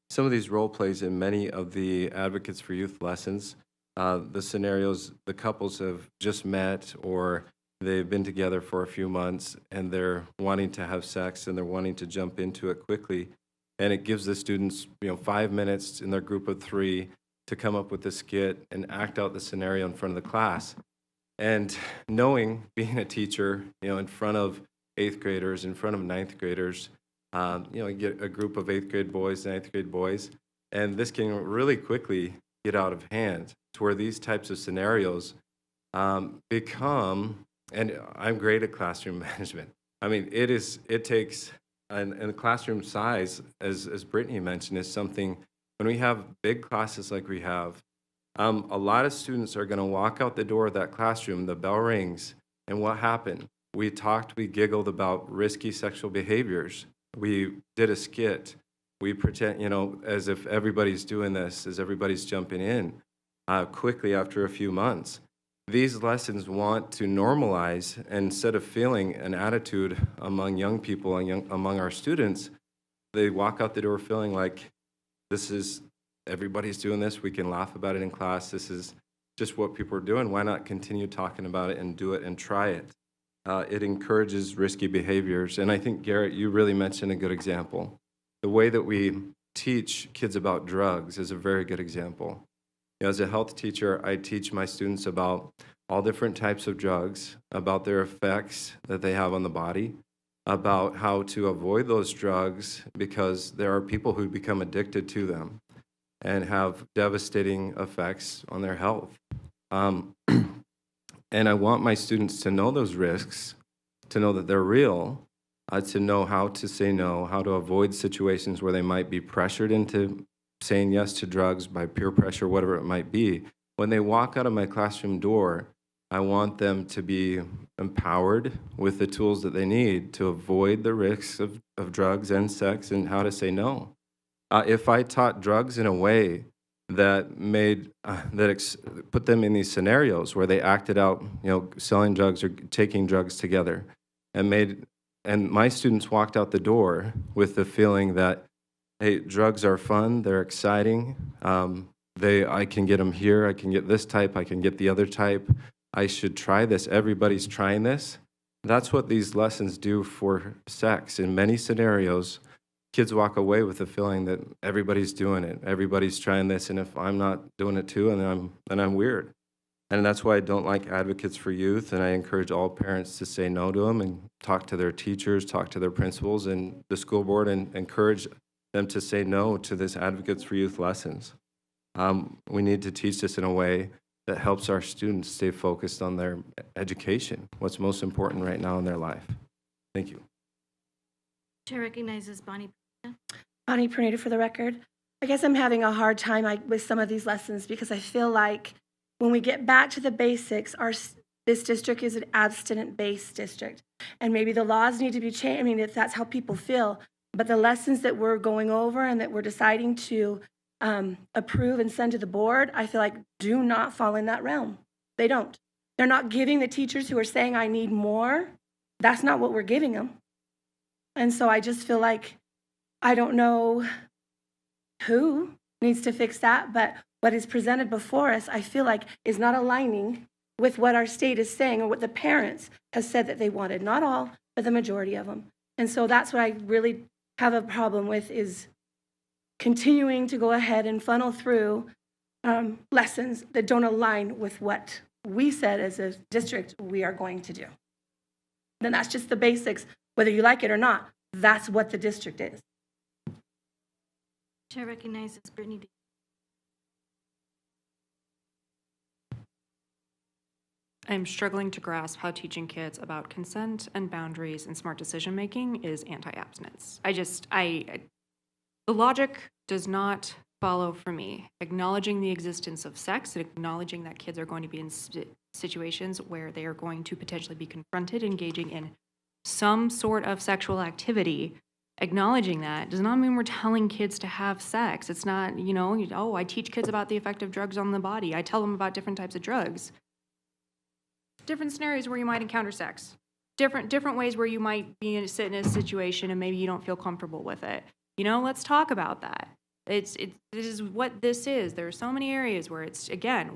Speaker 1: some of these role plays in many of the Advocates for Youth lessons. The scenarios, the couples have just met or they've been together for a few months and they're wanting to have sex and they're wanting to jump into it quickly. And it gives the students, 5 minutes in their group of 3 to come up with a skit and act out the scenario in front of the class. And knowing, being a teacher, in front of 8th graders, in front of 9th graders, you get a group of 8th grade boys, 9th grade boys, and this can really quickly get out of hand to where these types of scenarios become, and I'm great at classroom management. I mean, it takes, and the classroom size, as Brittany mentioned, is something, when we have big classes like we have, a lot of students are going to walk out the door of that classroom, the bell rings, and what happened? We giggled about risky sexual behaviors. We did a skit. We pretend, as if everybody's doing this, as everybody's jumping in quickly after a few months. These lessons want to normalize, and instead of feeling an attitude among young people and among our students, they walk out the door feeling like everybody's doing this. We can laugh about it in class. This is just what people are doing. Why not continue talking about it and do it and try it? It encourages risky behaviors. And I think, Garrett, you really mentioned a good example. The way that we teach kids about drugs is a very good example. As a health teacher, I teach my students about all different types of drugs, about their effects that they have on the body, about how to avoid those drugs because there are people who become addicted to them and have devastating effects on their health. And I want my students to know those risks, to know that they're real, to know how to say no, how to avoid situations where they might be pressured into saying yes to drugs by peer pressure, whatever it might be. When they walk out of my classroom door, I want them to be empowered with the tools that they need to avoid the risks of drugs and sex and how to say no. If I taught drugs in a way that made put them in these scenarios where they acted out, selling drugs or taking drugs together, and my students walked out the door with the feeling that, hey, drugs are fun, they're exciting. I can get them here, I can get this type, I can get the other type. I should try this. Everybody's trying this. That's what these lessons do for sex. In many scenarios, kids walk away with the feeling that everybody's doing it, everybody's trying this, and if I'm not doing it too, then I'm weird. And that's why I don't like advocates for youth, and I encourage all parents to say no to them and talk to their teachers, talk to their principals and the school board, and encourage them to say no to this advocates for youth lessons. We need to teach this in a way that helps our students stay focused on their education, what's most important right now in their life. Thank you.
Speaker 5: Chair recognizes Bonnie.
Speaker 3: Bonnie Pernita for the record. I guess I'm having a hard time with some of these lessons because I feel like when we get back to the basics, this district is an abstinent-based district, and maybe the laws need to be changed. I mean, if that's how people feel, but the lessons that we're going over and that we're deciding to approve and send to the board, I feel like do not fall in that realm. They don't. They're not giving the teachers who are saying, I need more. That's not what we're giving them. And so I just feel like I don't know who needs to fix that, but what is presented before us, I feel like is not aligning with what our state is saying or what the parents have said that they wanted. Not all, but the majority of them. And so that's what I really have a problem with, is continuing to go ahead and funnel through lessons that don't align with what we said as a district we are going to do. Then that's just the basics. Whether you like it or not, that's what the district is.
Speaker 5: Chair recognizes Brittany Davis.
Speaker 10: I'm struggling to grasp how teaching kids about consent and boundaries and smart decision making is anti-abstinence. The logic does not follow for me. Acknowledging the existence of sex and acknowledging that kids are going to be in situations where they are going to potentially be confronted, engaging in some sort of sexual activity, acknowledging that does not mean we're telling kids to have sex. It's not, I teach kids about the effect of drugs on the body. I tell them about different types of drugs. Different scenarios where you might encounter sex. Different ways where you might sit in a situation and maybe you don't feel comfortable with it. Let's talk about that. This is what this is. There are so many areas where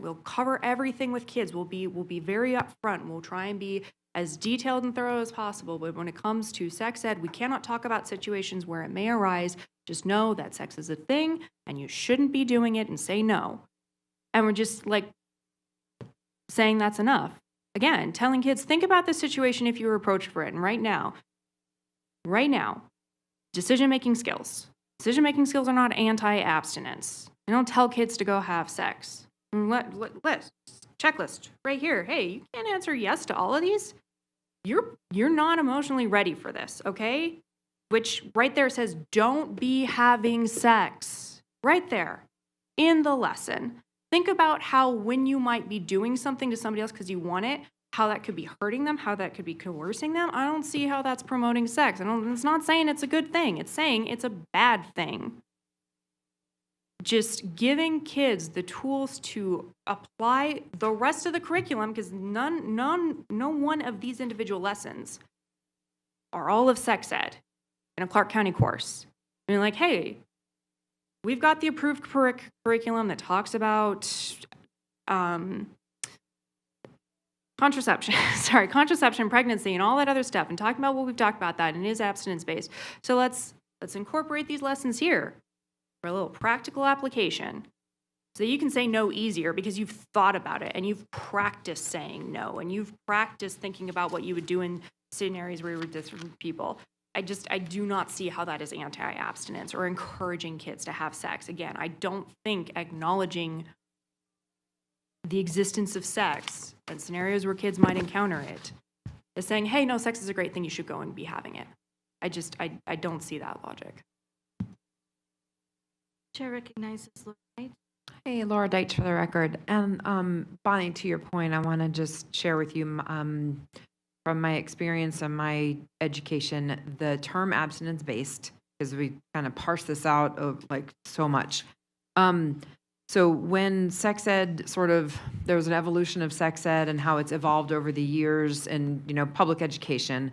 Speaker 10: we'll cover everything with kids. We'll be very upfront. We'll try and be as detailed and thorough as possible. But when it comes to sex ed, we cannot talk about situations where it may arise. Just know that sex is a thing and you shouldn't be doing it, and say no. And we're just saying that's enough. Again, telling kids, think about this situation if you were approached for it. And right now, decision-making skills. Decision-making skills are not anti-abstinence. You don't tell kids to go have sex. List, checklist, right here. Hey, you can't answer yes to all of these. You're not emotionally ready for this, okay? Which right there says, don't be having sex. Right there, in the lesson. Think about how when you might be doing something to somebody else because you want it, how that could be hurting them, how that could be coercing them. I don't see how that's promoting sex. It's not saying it's a good thing. It's saying it's a bad thing. Just giving kids the tools to apply the rest of the curriculum, because no one of these individual lessons are all of sex ed in a Clark County course. Hey, we've got the approved curriculum that talks about contraception, pregnancy, and all that other stuff, and talking about what we've talked about that, and it is abstinence-based. So let's incorporate these lessons here for a little practical application. so that you can say no easier because you've thought about it and you've practiced saying no and you've practiced thinking about what you would do in scenarios where you were different people. I do not see how that is anti-abstinence or encouraging kids to have sex. Again, I don't think acknowledging the existence of sex and scenarios where kids might encounter it is saying, hey, no, sex is a great thing, you should go and be having it. I don't see that logic.
Speaker 5: Chair recognizes Laura Deitch.
Speaker 7: Hey, Laura Deitch for the record. And Bonnie, to your point, I want to just share with you from my experience and my education, the term abstinence-based, because we kind of parse this out of like so much. So when sex ed there was an evolution of sex ed and how it's evolved over the years and, public education.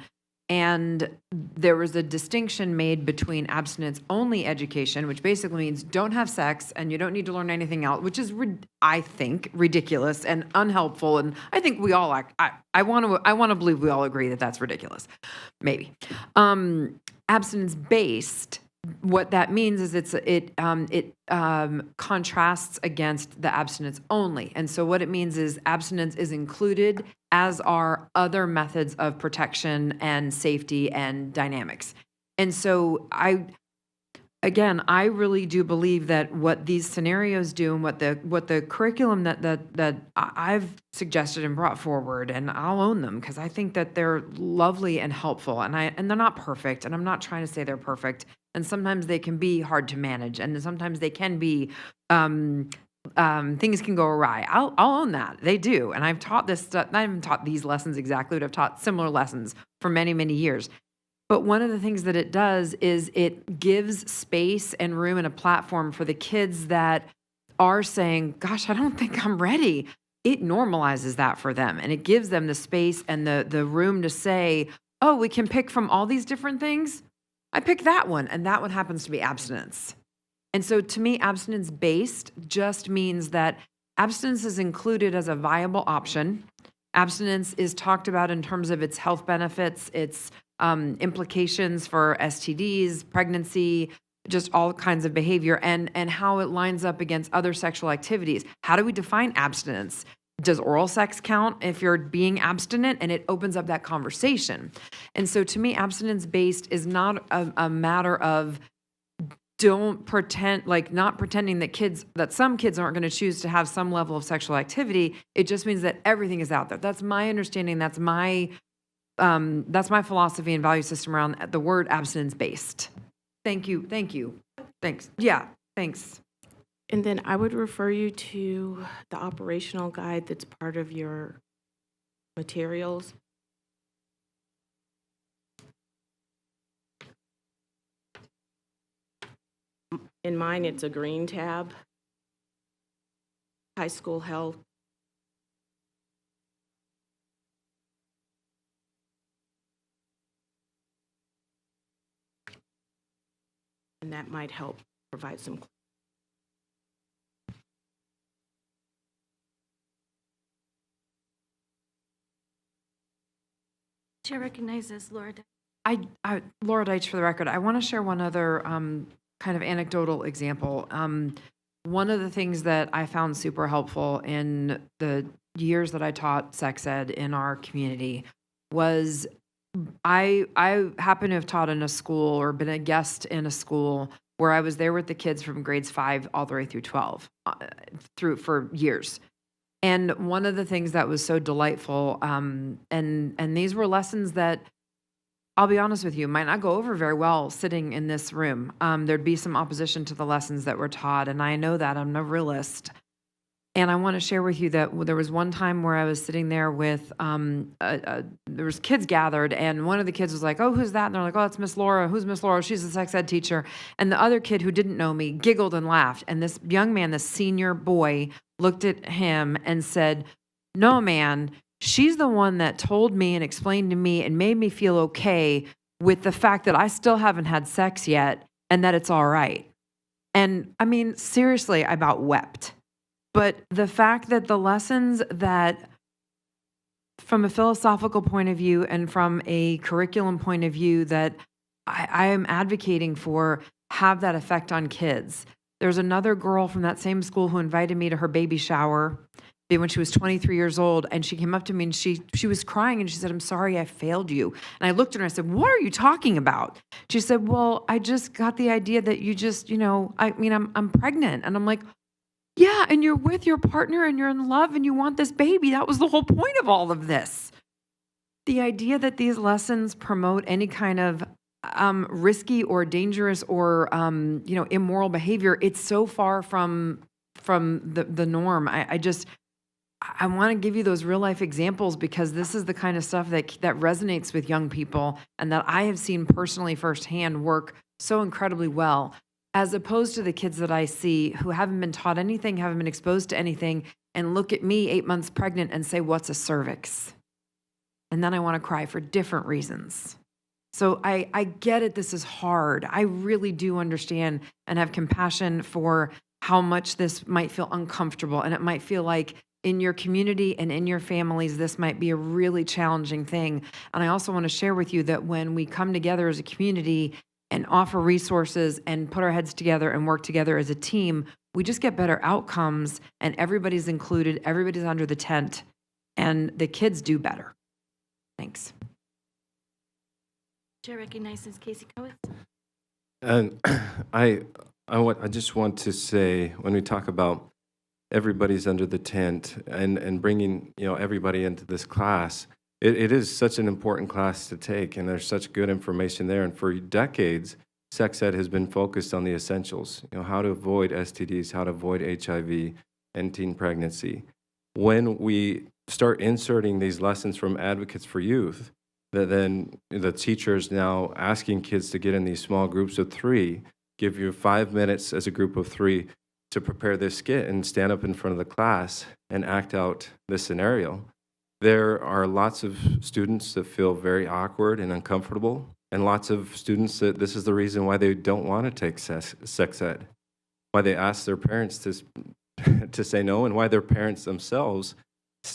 Speaker 7: And there was a distinction made between abstinence-only education, which basically means don't have sex and you don't need to learn anything else, which is, I think, ridiculous and unhelpful. And I think we all, I want to believe we all agree that that's ridiculous. Maybe. Abstinence-based, what that means is it contrasts against the abstinence only. And so what it means is abstinence is included, as are other methods of protection and safety and dynamics. And so I really do believe that what these scenarios do and what the curriculum that I've suggested and brought forward, and I'll own them because I think that they're lovely and helpful, and they're not perfect, and I'm not trying to say they're perfect. And sometimes they can be hard to manage, and sometimes they can be things can go awry. I'll own that. They do. And I've taught this stuff. I haven't taught these lessons exactly, but I've taught similar lessons for many, many years. But one of the things that it does is it gives space and room and a platform for the kids that are saying, gosh, I don't think I'm ready. It normalizes that for them. And it gives them the space and the room to say, oh, we can pick from all these different things. I pick that one. And that one happens to be abstinence. And so to me, abstinence-based just means that abstinence is included as a viable option. Abstinence is talked about in terms of its health benefits, its implications for STDs, pregnancy, just all kinds of behavior, and how it lines up against other sexual activities. How do we define abstinence? Does oral sex count if you're being abstinent? And it opens up that conversation. And so to me, abstinence-based is not a matter of not pretending that some kids aren't going to choose to have some level of sexual activity. It just means that everything is out there. That's my understanding. That's my philosophy and value system around the word abstinence-based. Thank you. Thanks. Yeah, thanks.
Speaker 12: And then I would refer you to the operational guide that's part of your materials. In mine, it's a green tab, high school health. And that might help provide some.
Speaker 5: Chair recognizes Laura Deitch.
Speaker 7: Laura Deitch for the record. I want to share one other kind of anecdotal example. One of the things that I found super helpful in the years that I taught sex ed in our community was I happen to have taught in a school or been a guest in a school where I was there with the kids from grades 5 all the way through 12 for years. And one of the things that was so delightful, and these were lessons that, I'll be honest with you, might not go over very well sitting in this room. There'd be some opposition to the lessons that were taught, and I know that. I'm a realist. And I want to share with you that there was one time where I was sitting there with, there was kids gathered, and one of the kids was like, oh, who's that? And they're like, oh, it's Miss Laura. Who's Miss Laura? She's a sex ed teacher. And the other kid who didn't know me giggled and laughed. And this young man, this senior boy, looked at him and said, no, man, she's the one that told me and explained to me and made me feel okay with the fact that I still haven't had sex yet and that it's all right. And I mean, seriously, I about wept. But the fact that the lessons that, from a philosophical point of view and from a curriculum point of view, that I am advocating for have that effect on kids. There's another girl from that same school who invited me to her baby shower when she was 23 years old, and she came up to me and she was crying and she said, "I'm sorry I failed you." And I looked at her and I said, "What are you talking about?" She said, "Well, I just got the idea that you just, I'm pregnant." And I'm like, "Yeah, and you're with your partner and you're in love and you want this baby. That was the whole point of all of this." The idea that these lessons promote any kind of risky or dangerous or immoral behavior, it's so far from the norm. I want to give you those real life examples because this is the kind of stuff that resonates with young people and that I have seen personally firsthand work so incredibly well, as opposed to the kids that I see who haven't been taught anything, haven't been exposed to anything, and look at me 8 months pregnant and say, "What's a cervix?" And then I want to cry for different reasons. So I get it. This is hard. I really do understand and have compassion for how much this might feel uncomfortable. And it might feel like in your community and in your families, this might be a really challenging thing. And I also want to share with you that when we come together as a community and offer resources and put our heads together and work together as a team, we just get better outcomes and everybody's included, everybody's under the tent, and the kids do better. Thanks.
Speaker 5: Chair recognizes Casey Kowitz.
Speaker 1: And I just want to say, when we talk about everybody's under the tent and bringing everybody into this class, it is such an important class to take, and there's such good information there. And for decades, sex ed has been focused on the essentials, how to avoid STDs, how to avoid HIV and teen pregnancy. When we start inserting these lessons from Advocates for Youth, that then the teachers now asking kids to get in these small groups of 3, give you 5 minutes as a group of 3 to prepare this skit and stand up in front of the class and act out this scenario. There are lots of students that feel very awkward and uncomfortable, and lots of students that this is the reason why they don't want to take sex ed, why they ask their parents to say no, and why their parents themselves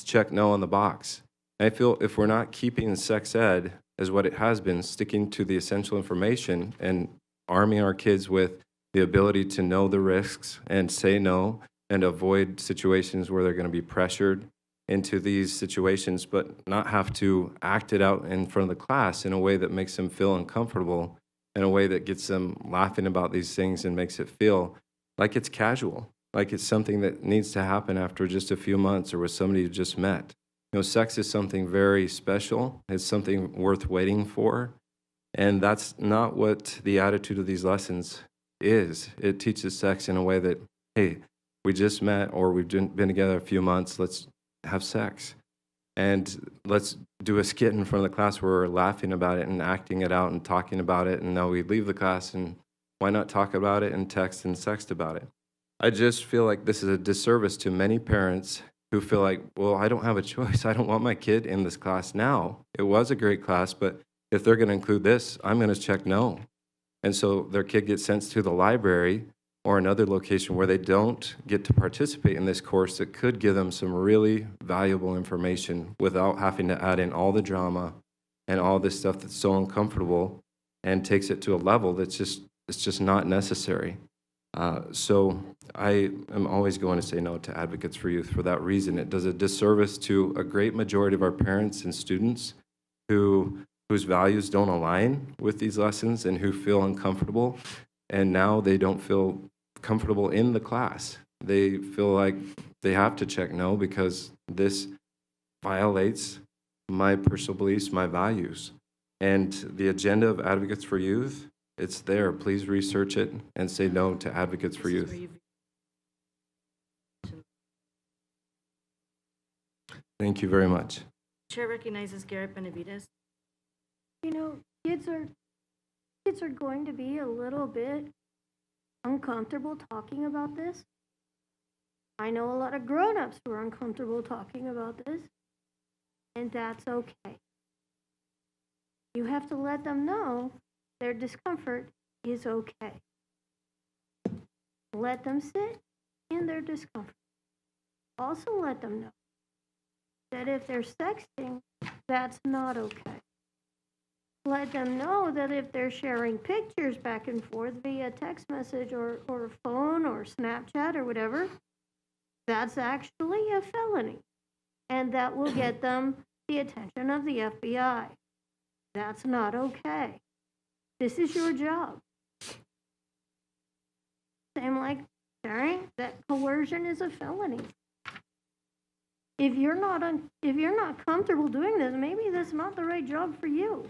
Speaker 1: check no on the box. I feel if we're not keeping sex ed as what it has been, sticking to the essential information and arming our kids with the ability to know the risks and say no and avoid situations where they're going to be pressured into these situations, but not have to act it out in front of the class in a way that makes them feel uncomfortable, in a way that gets them laughing about these things and makes it feel like it's casual, like it's something that needs to happen after just a few months or with somebody you just met. Sex is something very special. It's something worth waiting for. And that's not what the attitude of these lessons is. It teaches sex in a way that, hey, we just met or we've been together a few months, let's have sex. And let's do a skit in front of the class where we're laughing about it and acting it out and talking about it. And now we leave the class, and why not talk about it and text and sext about it? I just feel like this is a disservice to many parents who feel like, well, I don't have a choice. I don't want my kid in this class now. It was a great class, but if they're going to include this, I'm going to check no. And so their kid gets sent to the library or another location where they don't get to participate in this course that could give them some really valuable information without having to add in all the drama and all this stuff that's so uncomfortable and takes it to a level that's just not necessary. So I am always going to say no to Advocates for Youth for that reason. It does a disservice to a great majority of our parents and students whose values don't align with these lessons and who feel uncomfortable, and now they don't feel comfortable in the class. They feel like they have to check no because this violates my personal beliefs, my values. And the agenda of Advocates for Youth, it's there. Please research it and say no to Advocates for Youth. Thank you very much.
Speaker 5: Chair recognizes Garrett Benavides.
Speaker 9: Kids are going to be a little bit uncomfortable talking about this. I know a lot of grown-ups who are uncomfortable talking about this, and that's okay. You have to let them know their discomfort is okay. Let them sit in their discomfort. Also let them know that if they're sexting, that's not okay. let them know that if they're sharing pictures back and forth via text message or phone or Snapchat or whatever, that's actually a felony. And that will get them the attention of the FBI. That's not okay. This is your job. Same like sharing, that coercion is a felony. If you're not comfortable doing this, maybe that's not the right job for you.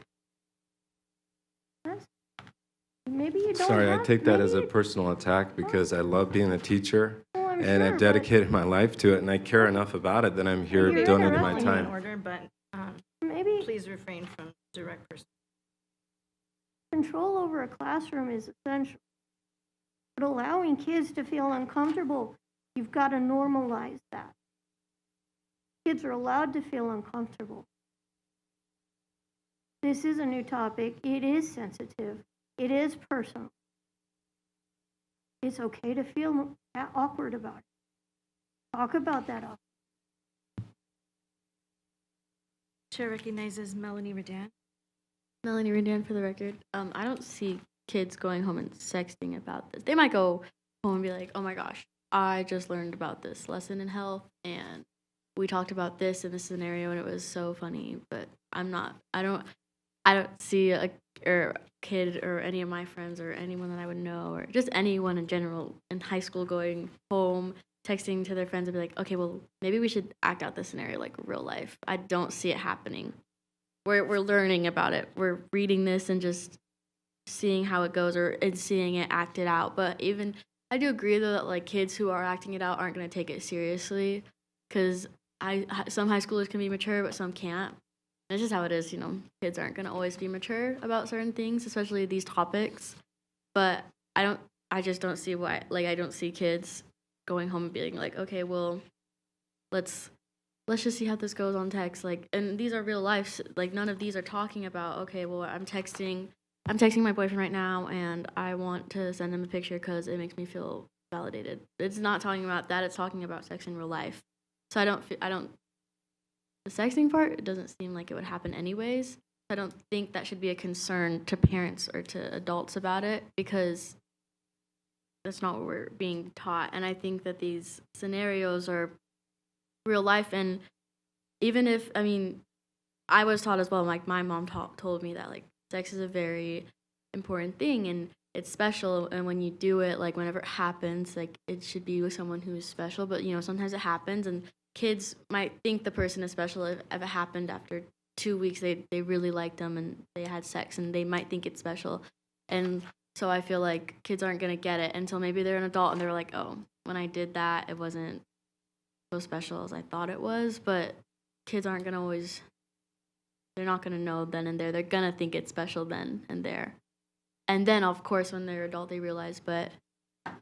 Speaker 9: Maybe you don't.
Speaker 1: Sorry, I
Speaker 9: have-
Speaker 1: take that as a
Speaker 9: maybe-
Speaker 1: personal attack because I love being a teacher
Speaker 9: Well, I'm
Speaker 1: and
Speaker 9: sure,
Speaker 1: I've
Speaker 9: but
Speaker 1: dedicated my life to it and I care enough about it that I'm here
Speaker 9: You're
Speaker 1: donating my
Speaker 9: interrupting me.
Speaker 1: time.
Speaker 13: Order, but
Speaker 9: Maybe
Speaker 13: please refrain from direct person.
Speaker 9: control over a classroom is essential. But allowing kids to feel uncomfortable, you've got to normalize that. Kids are allowed to feel uncomfortable. This is a new topic. It is sensitive. It is personal. It's okay to feel awkward about it. Talk about that often.
Speaker 5: Chair recognizes Melanie Redan.
Speaker 8: Melanie Redan for the record. I don't see kids going home and sexting about this. They might go home and be like, oh my gosh, I just learned about this lesson in health and we talked about this in this scenario and it was so funny, but I don't see a kid or any of my friends or anyone that I would know or just anyone in general in high school going home, texting to their friends and be like, okay, well, maybe we should act out this scenario like real life. I don't see it happening. We're learning about it. We're reading this and just seeing how it goes and seeing it acted out. But even, I do agree though that like kids who are acting it out aren't going to take it seriously because some high schoolers can be mature, but some can't. It's just how it is, kids aren't going to always be mature about certain things, especially these topics. But I just don't see why, I don't see kids going home and being like, okay, well, let's just see how this goes on text. And these are real lives. None of these are talking about, okay, well, I'm texting my boyfriend right now and I want to send him a picture because it makes me feel validated. It's not talking about that. It's talking about sex in real life. So the sexting part, it doesn't seem like it would happen anyways. I don't think that should be a concern to parents or to adults about it because that's not what we're being taught. And I think that these scenarios are real life. And even if, I was taught as well, my mom told me that sex is a very important thing and it's special. And when you do it, whenever it happens, it should be with someone who's special. But, sometimes it happens and kids might think the person is special if it happened after 2 weeks. They really liked them and they had sex and they might think it's special. And so I feel like kids aren't going to get it until maybe they're an adult and they're like, oh, when I did that, it wasn't so special as I thought it was. But kids aren't going to always, they're not going to know then and there. They're going to think it's special then and there. And then, of course, when they're adult, they realize, but I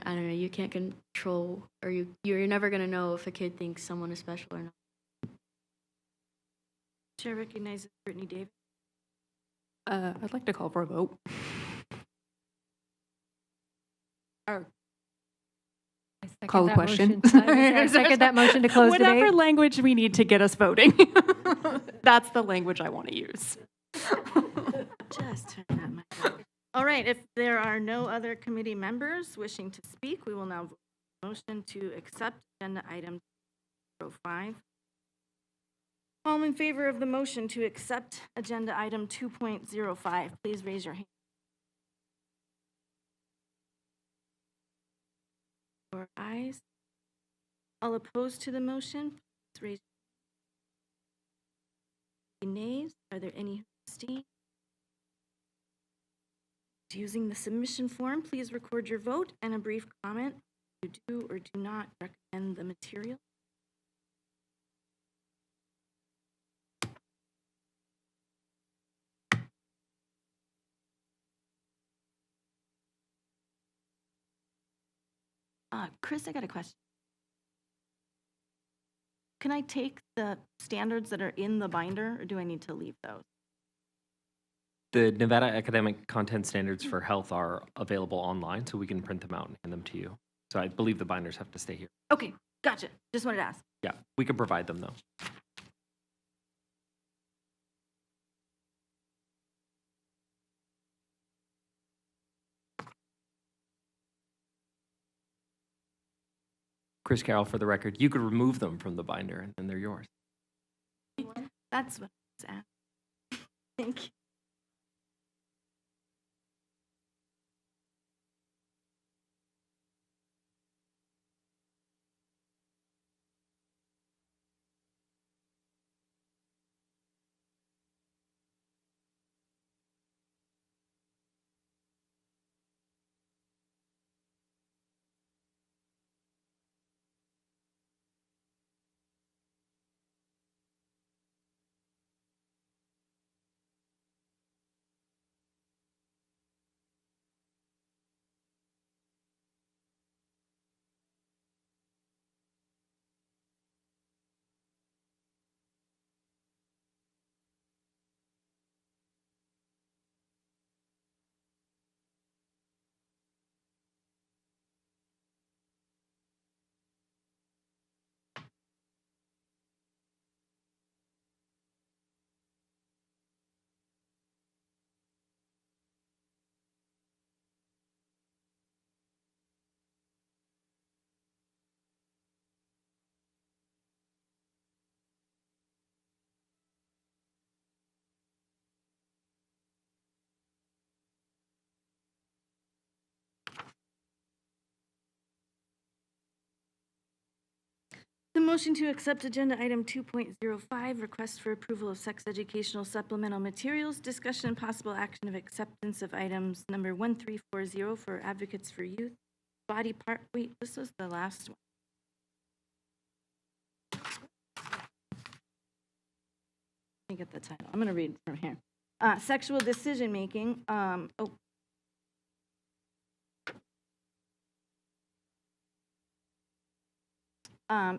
Speaker 8: don't know, you can't control, or you're never going to know if a kid thinks someone is special or not.
Speaker 5: Chair recognizes Brittany Davis.
Speaker 10: I'd like to call for a vote. Call the question.
Speaker 4: I second that motion to close debate.
Speaker 10: Whatever language we need to get us voting. That's the language I want to use.
Speaker 5: Just turn that mic on. All right, if there are no other committee members wishing to speak, we will now vote on the motion to accept agenda item 2.05. All in favor of the motion to accept agenda item 2.05, please raise your hand. Or ayes. All opposed to the motion, please raise your hand. Nays, are there any who abstain? Using the submission form, please record your vote and a brief comment if you do or do not recommend the material. Chris, I got a question. Can I take the standards that are in the binder, or do I need to leave those?
Speaker 11: The Nevada Academic Content Standards for Health are available online, so we can print them out and hand them to you. So I believe the binders have to stay here.
Speaker 5: Okay, gotcha. Just wanted to ask.
Speaker 11: Yeah, we can provide them though. Chris Carroll, for the record, you could remove them from the binder and then they're yours.
Speaker 5: That's what I was asking. Thank you. The motion to accept agenda item 2.05, request for approval of sex educational supplemental materials, discussion and possible action of acceptance of items number 1340 for Advocates for Youth, body part, wait, this was the last one. Let me get the title. I'm going to read from here. Sexual decision-making,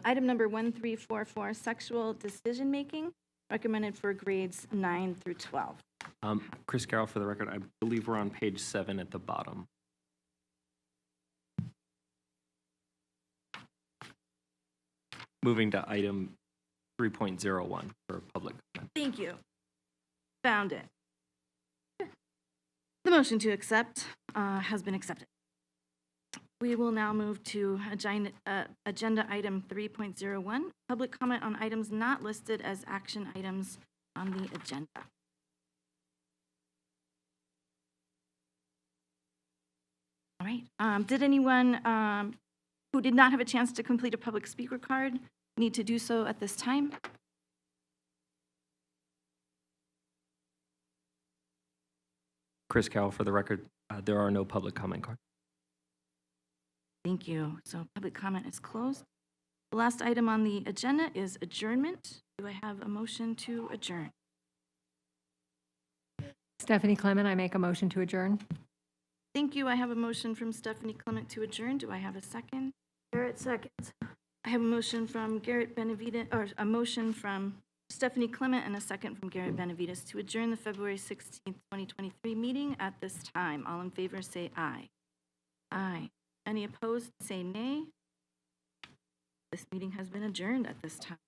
Speaker 5: item number 1344, sexual decision-making, recommended for grades 9 through 12.
Speaker 11: Chris Carroll, for the record, I believe we're on page 7 at the bottom. Moving to item 3.01 for public comment.
Speaker 5: Thank you. Found it. The motion to accept has been accepted. We will now move to agenda item 3.01, public comment on items not listed as action items on the agenda. All right. Did anyone who did not have a chance to complete a public speaker card need to do so at this time?
Speaker 11: Chris Carroll, for the record, there are no public comment cards.
Speaker 5: Thank you. So public comment is closed. The last item on the agenda is adjournment. Do I have a motion to adjourn?
Speaker 4: Stephanie Clement, I make a motion to adjourn.
Speaker 5: Thank you. I have a motion from Stephanie Clement to adjourn. Do I have a second?
Speaker 9: Garrett seconds.
Speaker 5: I have a motion from Garrett Benavides, or a motion from Stephanie Clement and a second from Garrett Benavides to adjourn the February 16th, 2023 meeting at this time. All in favor say aye. Aye. Any opposed say nay. This meeting has been adjourned at this time.